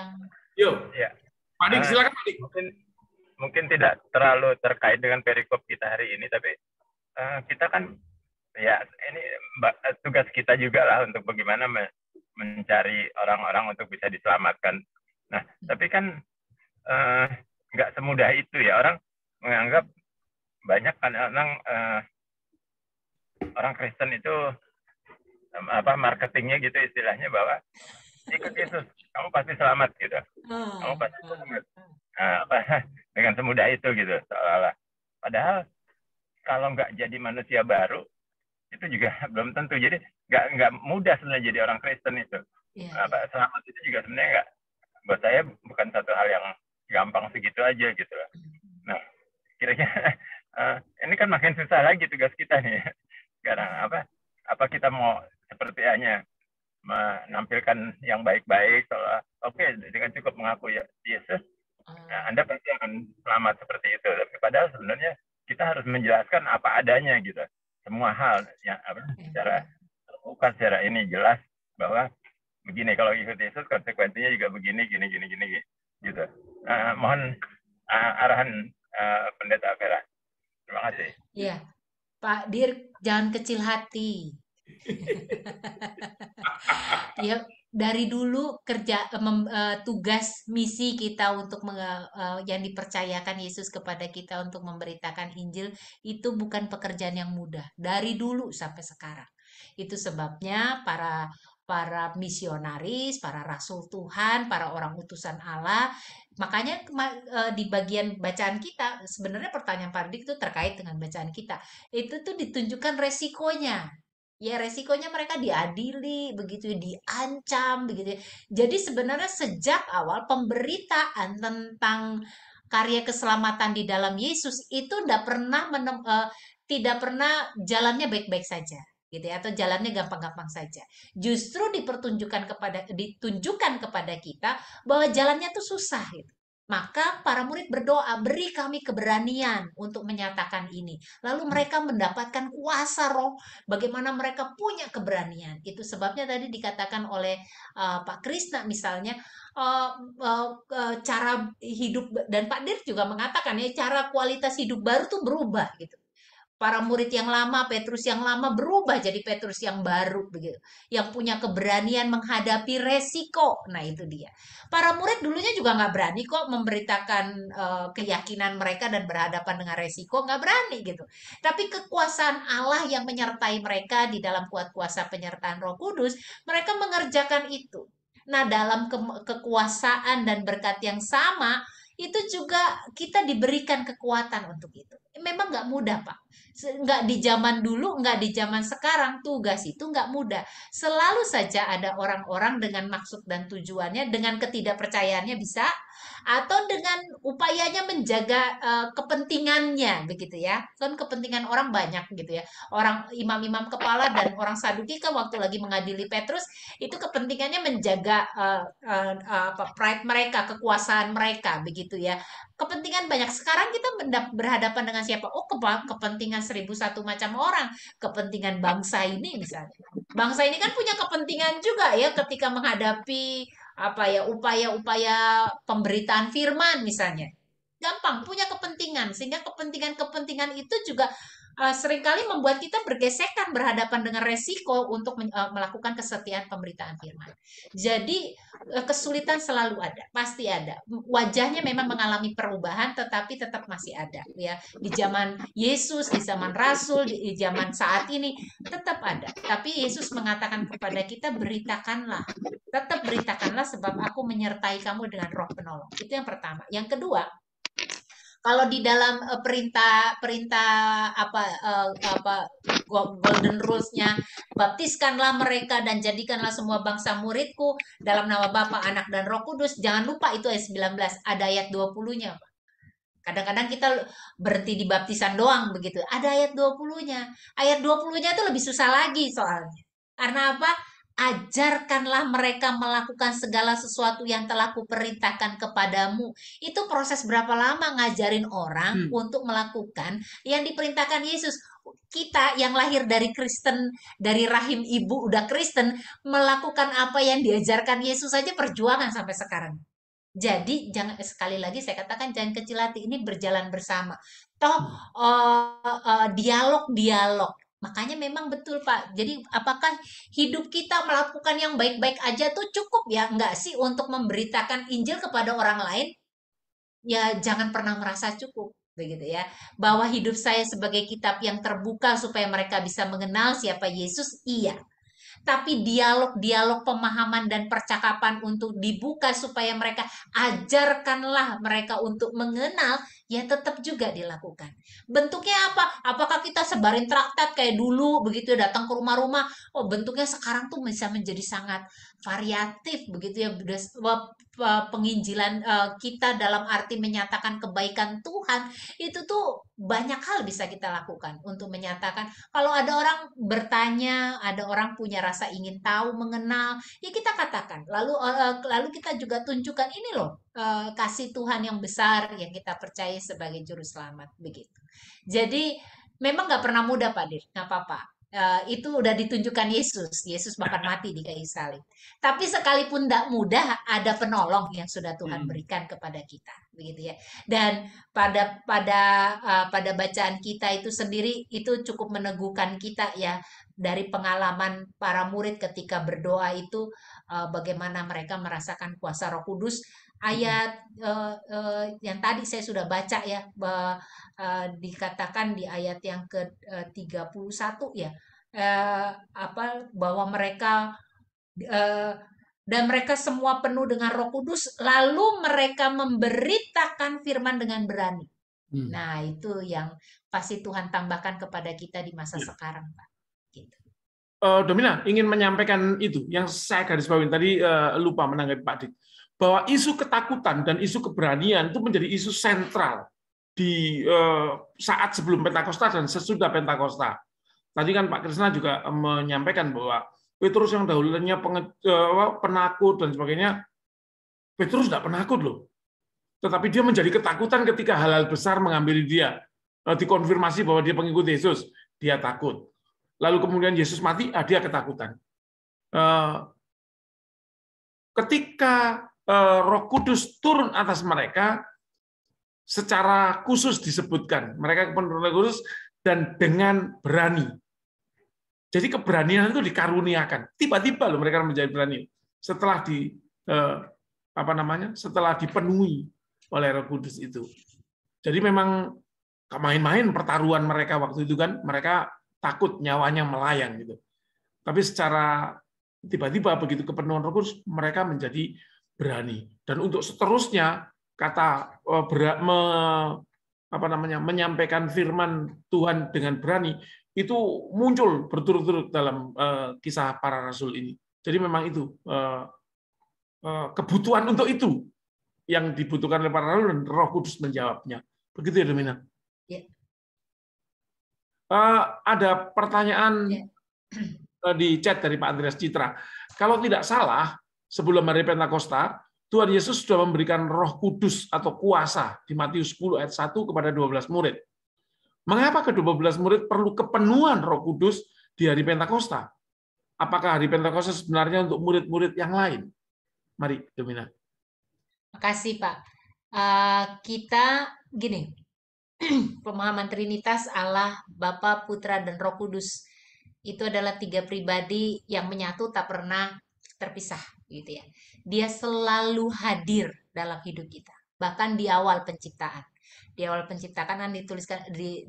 Yuk. Ya. Pak Dik, silakan Pak Dik. Mungkin tidak terlalu terkait dengan perikop kita hari ini, tapi kita kan, ya ini tugas kita juga lah untuk bagaimana mencari orang-orang untuk bisa diselamatkan. Nah, tapi kan nggak semudah itu ya. Orang menganggap banyak kadang-kadang orang Kristen itu marketingnya gitu istilahnya bahwa ikut Yesus kamu pasti selamat gitu, kamu pasti selamat dengan semudah itu gitu seolah-olah. Padahal kalau nggak jadi manusia baru itu juga belum tentu. Jadi nggak mudah sebenarnya jadi orang Kristen itu. Selamat itu juga sebenarnya nggak, buat saya bukan satu hal yang gampang segitu aja gitu. Nah, kira-kira ini kan makin susah lagi tugas kita nih sekarang. Apa kita mau seperti hanya menampilkan yang baik-baik soal oke, dengan cukup mengaku Yesus Anda pasti akan selamat seperti itu. Tapi padahal sebenarnya kita harus menjelaskan apa adanya gitu, semua hal yang secara terbuka, secara ini jelas bahwa begini, kalau ikut Yesus konsekuensinya juga begini, gini gitu. Mohon arahan Pendeta Vera. Terima kasih. Iya, Pak Dir, jangan kecil hati. Ya, dari dulu tugas misi kita untuk yang dipercayakan Yesus kepada kita untuk memberitakan Injil itu bukan pekerjaan yang mudah dari dulu sampai sekarang. Itu sebabnya para para misionaris, para rasul Tuhan, para orang utusan Allah. Makanya di bagian bacaan kita, sebenarnya pertanyaan Pak Dik itu terkait dengan bacaan kita. Itu tuh ditunjukkan resikonya. Ya resikonya mereka diadili, begitu ya, diancam, begitu ya. Jadi sebenarnya sejak awal pemberitaan tentang karya keselamatan di dalam Yesus itu tidak pernah jalannya baik-baik saja gitu ya, atau jalannya gampang-gampang saja. Justru ditunjukkan kepada kita bahwa jalannya tuh susah gitu. Maka para murid berdoa, beri kami keberanian untuk menyatakan ini. Lalu mereka mendapatkan kuasa roh, bagaimana mereka punya keberanian. Itu sebabnya tadi dikatakan oleh Pak Krisna misalnya, cara hidup, dan Pak Dir juga mengatakan ya, cara kualitas hidup baru tuh berubah gitu. Para murid yang lama, Petrus yang lama berubah jadi Petrus yang baru begitu. Yang punya keberanian menghadapi resiko. Nah, itu dia. Para murid dulunya juga nggak berani kok memberitakan keyakinan mereka dan berhadapan dengan resiko, nggak berani gitu. Tapi kekuasaan Allah yang menyertai mereka di dalam kuasa penyertaan Roh Kudus, mereka mengerjakan itu. Nah, dalam kekuasaan dan berkat yang sama, itu juga kita diberikan kekuatan untuk itu. Memang nggak mudah, Pak. Nggak di zaman dulu, nggak di zaman sekarang. Tugas itu nggak mudah. Selalu saja ada orang-orang dengan maksud dan tujuannya, dengan ketidakpercayaannya bisa, atau dengan upayanya menjaga kepentingannya, begitu ya. Kan kepentingan orang banyak gitu ya. Orang imam-imam kepala dan orang Saduki kan waktu lagi mengadili Petrus, itu kepentingannya menjaga pride mereka, kekuasaan mereka, begitu ya. Kepentingan banyak. Sekarang kita berhadapan dengan siapa? Oh, kepentingan 1001 macam orang. Kepentingan bangsa ini misalnya. Bangsa ini kan punya kepentingan juga ya ketika menghadapi upaya-upaya pemberitaan firman misalnya. Gampang, punya kepentingan. Sehingga kepentingan-kepentingan itu juga seringkali membuat kita bergesekan berhadapan dengan resiko untuk melakukan kesetiaan pemberitaan firman. Jadi kesulitan selalu ada, pasti ada. Wajahnya memang mengalami perubahan, tetapi tetap masih ada. Ya, di zaman Yesus, di zaman Rasul, di zaman saat ini tetap ada. Tapi Yesus mengatakan kepada kita, beritakanlah, tetap beritakanlah, sebab aku menyertai kamu dengan Roh penolong. Itu yang pertama. Yang kedua, kalau di dalam perintah golden rules-nya, baptiskanlah mereka dan jadikanlah semua bangsa muridku dalam nama Bapa, Anak dan Roh Kudus. Jangan lupa itu ayat 19, ada ayat 20-nya. Kadang-kadang kita berhenti di baptisan doang begitu. Ada ayat 20-nya. Ayat 20-nya itu lebih susah lagi soalnya. Karena apa? Ajarkanlah mereka melakukan segala sesuatu yang telah kuperintahkan kepadamu. Itu proses berapa lama ngajarin orang untuk melakukan yang diperintahkan Yesus. Kita yang lahir dari Kristen, dari rahim ibu udah Kristen, melakukan apa yang diajarkan Yesus saja perjuangan sampai sekarang. Jadi jangan, sekali lagi saya katakan, jangan kecil hati, ini berjalan bersama. Toh dialog. Makanya memang betul Pak. Jadi apakah hidup kita melakukan yang baik-baik aja tuh cukup ya? Enggak sih untuk memberitakan Injil kepada orang lain? Ya jangan pernah merasa cukup. Begitu ya. Bahwa hidup saya sebagai kitab yang terbuka supaya mereka bisa mengenal siapa Yesus, iya. Tapi dialog-dialog pemahaman dan percakapan untuk dibuka supaya mereka, ajarkanlah mereka untuk mengenal, ya tetap juga dilakukan. Bentuknya apa? Apakah kita sebarin traktat kayak dulu begitu datang ke rumah-rumah? Oh, bentuknya sekarang tuh bisa menjadi sangat variatif begitu ya. Penginjilan kita dalam arti menyatakan kebaikan Tuhan itu tuh banyak hal bisa kita lakukan untuk menyatakan. Kalau ada orang bertanya, ada orang punya rasa ingin tahu, mengenal, ya kita katakan. Lalu kita juga tunjukkan ini loh kasih Tuhan yang besar yang kita percaya sebagai juru selamat begitu. Jadi memang nggak pernah mudah Pak Dir, nggak apa-apa. Itu udah ditunjukkan Yesus bahkan mati di kayu salib. Tapi sekalipun tidak mudah, ada penolong yang sudah Tuhan berikan kepada kita, begitu ya. Dan pada bacaan kita itu sendiri itu cukup meneguhkan kita ya, dari pengalaman para murid ketika berdoa itu, bagaimana mereka merasakan kuasa Roh Kudus. Ayat yang tadi saya sudah baca ya, dikatakan di ayat yang ke-31 ya, bahwa mereka dan mereka semua penuh dengan Roh Kudus, lalu mereka memberitakan firman dengan berani. Nah, itu yang pasti Tuhan tambahkan kepada kita di masa sekarang, Pak. Gitu. Domina ingin menyampaikan itu yang saya garis bawahi tadi, lupa menanggapi Pak Dik, bahwa isu ketakutan dan isu keberanian itu menjadi isu sentral di saat sebelum Pentakosta dan sesudah Pentakosta. Tadi kan Pak Krisna juga menyampaikan bahwa Petrus yang dahulunya penakut dan sebagainya, Petrus tidak penakut loh, tetapi dia menjadi ketakutan ketika hal-hal besar mengambil dia, dikonfirmasi bahwa dia pengikut Yesus, dia takut. Lalu kemudian Yesus mati, dia ketakutan. Ketika Roh Kudus turun atas mereka, secara khusus disebutkan, mereka penuh Roh Kudus dan dengan berani. Jadi keberanian itu dikaruniakan. Tiba-tiba loh mereka menjadi berani setelah setelah dipenuhi oleh Roh Kudus itu. Jadi memang main-main pertaruhan mereka waktu itu kan, mereka takut nyawanya melayang gitu. Tapi secara tiba-tiba begitu kepenuhan Roh Kudus, mereka menjadi berani. Dan untuk seterusnya kata menyampaikan firman Tuhan dengan berani itu muncul berturut-turut dalam kisah para rasul ini. Jadi memang itu kebutuhan untuk itu yang dibutuhkan oleh para rasul dan Roh Kudus menjawabnya. Begitu ya, Domina? Ya. Ada pertanyaan di chat dari Pak Andreas Citra. Kalau tidak salah, sebelum hari Pentakosta, Tuhan Yesus sudah memberikan Roh Kudus atau kuasa di Matius 10 ayat 1 kepada 12 murid. Mengapa ke-12 murid perlu kepenuhan Roh Kudus di hari Pentakosta? Apakah hari Pentakosta sebenarnya untuk murid-murid yang lain? Mari, Domina. Makasih, Pak. Kita gini, pemahaman Trinitas Allah, Bapa, Putra, dan Roh Kudus itu adalah 3 pribadi yang menyatu tak pernah terpisah, gitu ya. Dia selalu hadir dalam hidup kita, bahkan di awal penciptaan. Di awal penciptaan kan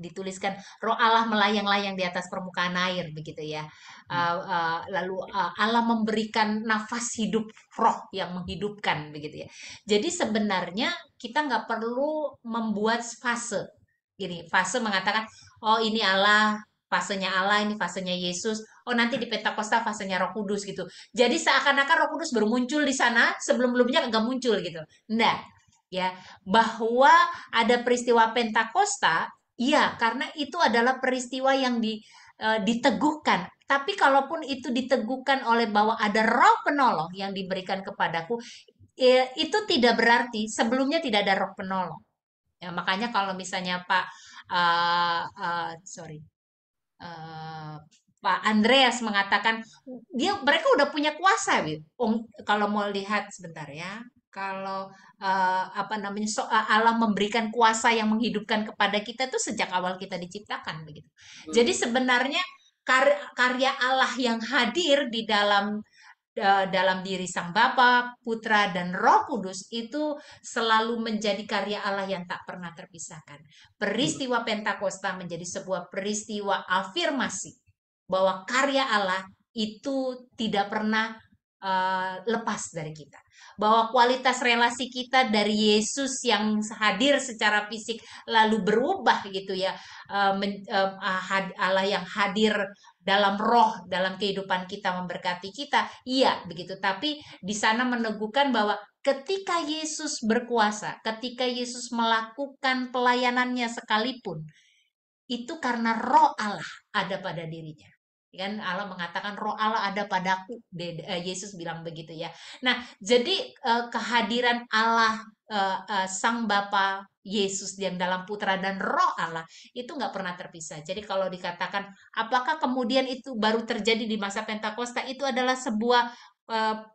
dituliskan Roh Allah melayang-layang di atas permukaan air, begitu ya. Lalu Allah memberikan nafas hidup, roh yang menghidupkan, begitu ya. Jadi sebenarnya kita nggak perlu membuat fase. Gini, fase mengatakan, oh ini Allah, fasenya Allah, ini fasenya Yesus. Oh nanti di Pentakosta fasenya Roh Kudus gitu. Jadi seakan-akan Roh Kudus baru muncul di sana, sebelum-belumnya nggak muncul gitu. Enggak, ya. Bahwa ada peristiwa Pentakosta, iya, karena itu adalah peristiwa yang diteguhkan. Tapi kalaupun itu diteguhkan oleh bahwa ada Roh penolong yang diberikan kepadaku, itu tidak berarti sebelumnya tidak ada Roh penolong. Ya, makanya kalau misalnya Pak Andreas mengatakan mereka udah punya kuasa, gitu. Kalau mau lihat sebentar ya, kalau Allah memberikan kuasa yang menghidupkan kepada kita tuh sejak awal kita diciptakan, begitu. Jadi sebenarnya karya Allah yang hadir di dalam diri Sang Bapa, Putra, dan Roh Kudus itu selalu menjadi karya Allah yang tak pernah terpisahkan. Peristiwa Pentakosta menjadi sebuah peristiwa afirmasi bahwa karya Allah itu tidak pernah lepas dari kita. Bahwa kualitas relasi kita dari Yesus yang hadir secara fisik lalu berubah gitu ya, Allah yang hadir dalam roh, dalam kehidupan kita memberkati kita, iya begitu. Tapi di sana meneguhkan bahwa ketika Yesus berkuasa, ketika Yesus melakukan pelayanannya sekalipun, itu karena roh Allah ada pada dirinya. Kan Allah mengatakan roh Allah ada padaku, Yesus bilang begitu ya. Nah, jadi kehadiran Allah, Sang Bapa, Yesus yang dalam Putra dan Roh Allah itu nggak pernah terpisah. Jadi kalau dikatakan apakah kemudian itu baru terjadi di masa Pentakosta, itu adalah sebuah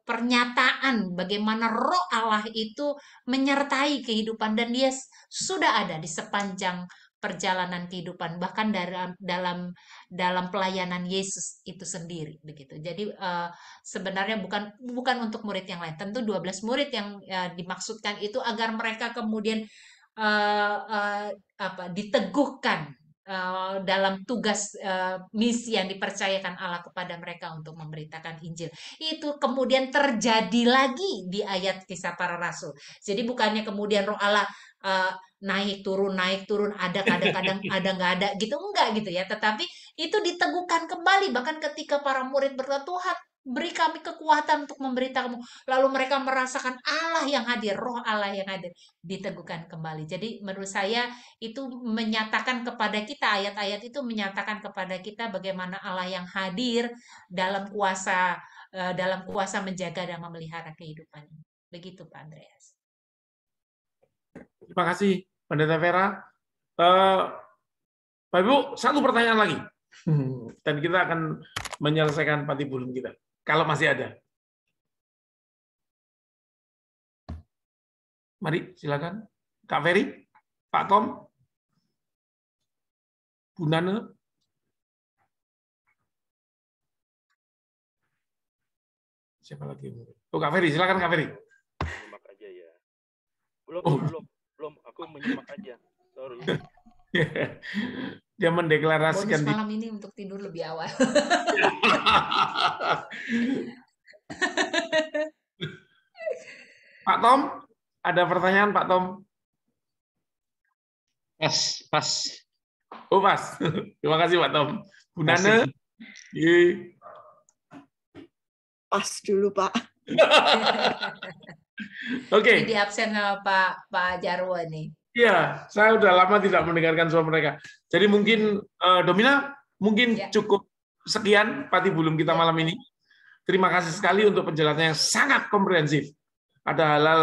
pernyataan bagaimana Roh Allah itu menyertai kehidupan dan dia sudah ada di sepanjang perjalanan kehidupan, bahkan dalam pelayanan Yesus itu sendiri, begitu. Jadi sebenarnya bukan untuk murid yang lain. Tentu 12 murid yang dimaksudkan itu agar mereka kemudian diteguhkan dalam tugas misi yang dipercayakan Allah kepada mereka untuk memberitakan Injil. Itu kemudian terjadi lagi di ayat Kisah Para Rasul. Jadi bukannya kemudian Roh Allah naik turun, ada kadang-kadang ada nggak ada gitu, enggak gitu ya. Tetapi itu diteguhkan kembali, bahkan ketika para murid berkata, Tuhan beri kami kekuatan untuk memberitakanmu. Lalu mereka merasakan Allah yang hadir, Roh Allah yang hadir, diteguhkan kembali. Jadi menurut saya itu menyatakan kepada kita, ayat-ayat itu menyatakan kepada kita bagaimana Allah yang hadir dalam kuasa menjaga dan memelihara kehidupan. Begitu Pak Andreas. Terima kasih, Pendeta Vera. Bapak Ibu, satu pertanyaan lagi. Dan kita akan menyelesaikan patibulum kita. Kalau masih ada. Mari, silakan. Kak Ferry, Pak Tom, Bu Nana. Siapa lagi? Oh, Kak Ferry, silakan Kak Ferry. Menyimak aja ya. Belum. Aku menyimak aja. Sorry. Dia mendeklarasikan bonus malam ini untuk tidur lebih awal. Pak Tom, ada pertanyaan Pak Tom? Pas. Oh pas. Terima kasih Pak Tom. Bu Nana. Pas dulu Pak. Oke. Jadi absen sama Pak Jarwo nih. Iya, saya udah lama tidak mendengarkan suara mereka. Jadi mungkin Domina, mungkin cukup sekian patibulum kita malam ini. Terima kasih sekali untuk penjelasannya yang sangat komprehensif. Ada hal-hal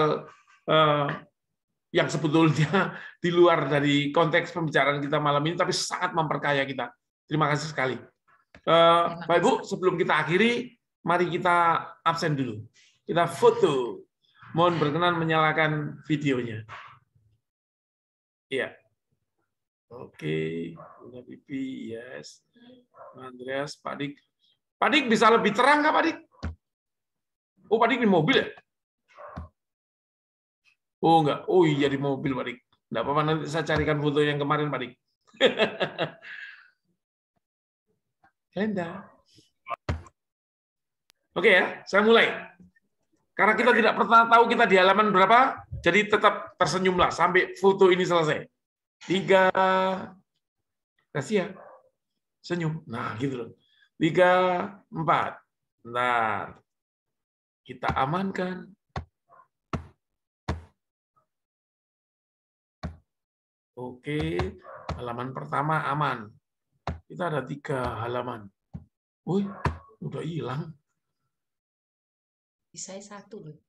yang sebetulnya di luar dari konteks pembicaraan kita malam ini, tapi sangat memperkaya kita. Terima kasih sekali. Bapak Ibu, sebelum kita akhiri, mari kita absen dulu. Kita foto. Mohon berkenan menyalakan videonya. Iya. Oke. Bunda Pipi, yes. Andreas, Pak Dik. Pak Dik bisa lebih terang nggak, Pak Dik? Oh, Pak Dik di mobil ya? Oh, enggak. Oh iya, di mobil, Pak Dik. Enggak apa-apa, nanti saya carikan foto yang kemarin, Pak Dik. Enda. Oke ya, saya mulai. Karena kita tidak pernah tahu kita di halaman berapa, jadi tetap tersenyumlah sampai foto ini selesai. 3, kasih ya, senyum. Nah, gitu loh. 3, 4. Nah, kita amankan. Oke, halaman pertama aman. Kita ada 3 halaman. Wih, udah hilang. Saya 1 loh.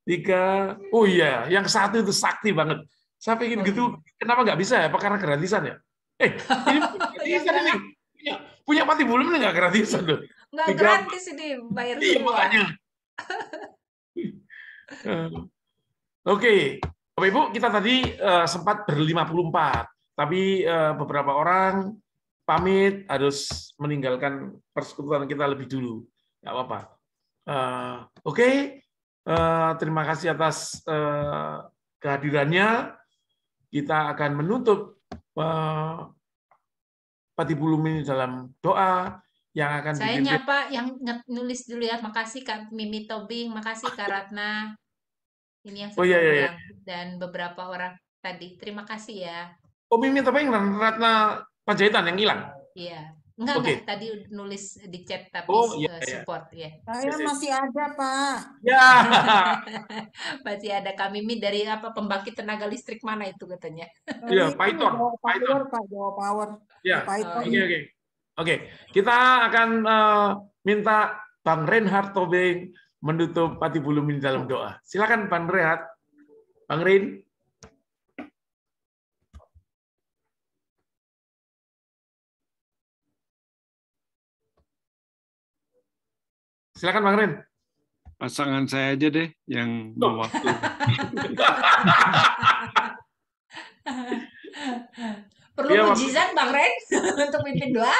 3, oh iya, yang 1 itu sakti banget. Saya pengen gitu, kenapa nggak bisa ya? Apa karena gratisan ya? Ini gratisan ini. Punya patibulum ini nggak gratisan loh. Nggak gratis ini, bayar semua. Iya, makanya. Oke, Bapak Ibu, kita tadi sempat ber-54, tapi beberapa orang pamit harus meninggalkan persekutuan kita lebih dulu. Nggak apa-apa. Oke. Terima kasih atas kehadirannya. Kita akan menutup patibulum ini dalam doa yang akan saya nyapa yang nulis dulu ya. Makasih Kak Mimi Tobing, makasih Kak Ratna. Ini yang sudah dan beberapa orang tadi. Terima kasih ya. Oh, Mimi Tobing dan Ratna Panjaitan yang hilang? Iya. Enggak, tadi nulis di chat tapi support ya. Saya masih ada, Pak. Ya. Masih ada Kak Mimi dari pembangkit tenaga listrik mana itu katanya? Iya, Python. Pak, Jawa Power. Ya. Oke. Kita akan minta Bang Reinhard Tobing menutup patibulum ini dalam doa. Silakan Bang Reinhard. Bang Rein. Silakan Bang Ren. Pasangan saya aja deh yang waktu. Perlu mujizat Bang Ren untuk mimpin doa.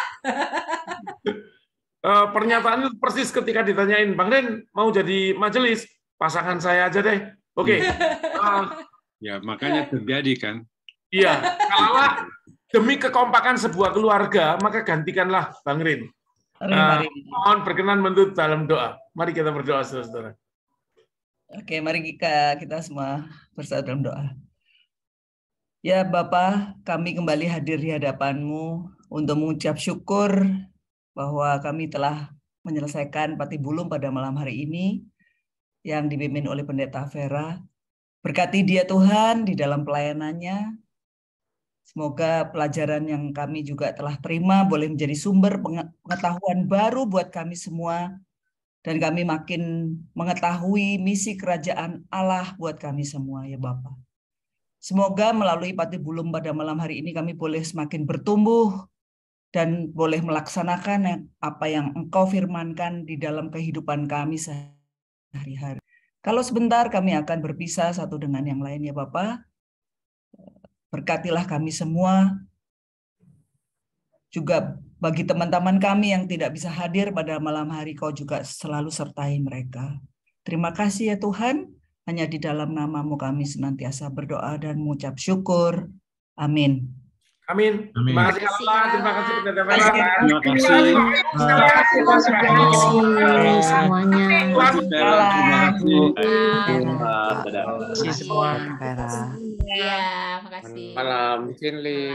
Pernyataan itu persis ketika ditanyain, Bang Ren mau jadi majelis, pasangan saya aja deh. Oke. Ya makanya terjadi kan. Iya. demi kekompakan sebuah keluarga, maka gantikanlah Bang Rin. Mari. Mohon berkenan menutup dalam doa. Mari kita berdoa, saudara-saudara. Oke, mari kita semua bersatu dalam doa. Ya Bapa, kami kembali hadir di hadapan-Mu untuk mengucap syukur bahwa kami telah menyelesaikan Patibulum pada malam hari ini yang dipimpin oleh Pendeta Vera. Berkati dia Tuhan di dalam pelayanannya. Semoga pelajaran yang kami juga telah terima boleh menjadi sumber pengetahuan baru buat kami semua. Dan kami makin mengetahui misi kerajaan Allah buat kami semua ya Bapa. Semoga melalui Patibulum pada malam hari ini kami boleh semakin bertumbuh dan boleh melaksanakan apa yang Engkau firmankan di dalam kehidupan kami sehari-hari. Kalau sebentar kami akan berpisah satu dengan yang lain ya Bapa. Berkatilah kami semua. Juga bagi teman-teman kami yang tidak bisa hadir pada malam hari, Kau juga selalu sertai mereka. Terima kasih ya Tuhan. Hanya di dalam nama-Mu kami senantiasa berdoa dan mengucap syukur. Amin. Amin. Terima kasih Allah. Terima kasih Pendeta Vera. Terima kasih. Terima kasih semuanya. Terima kasih semua. Ya, makasih. Malam. Izin, Li.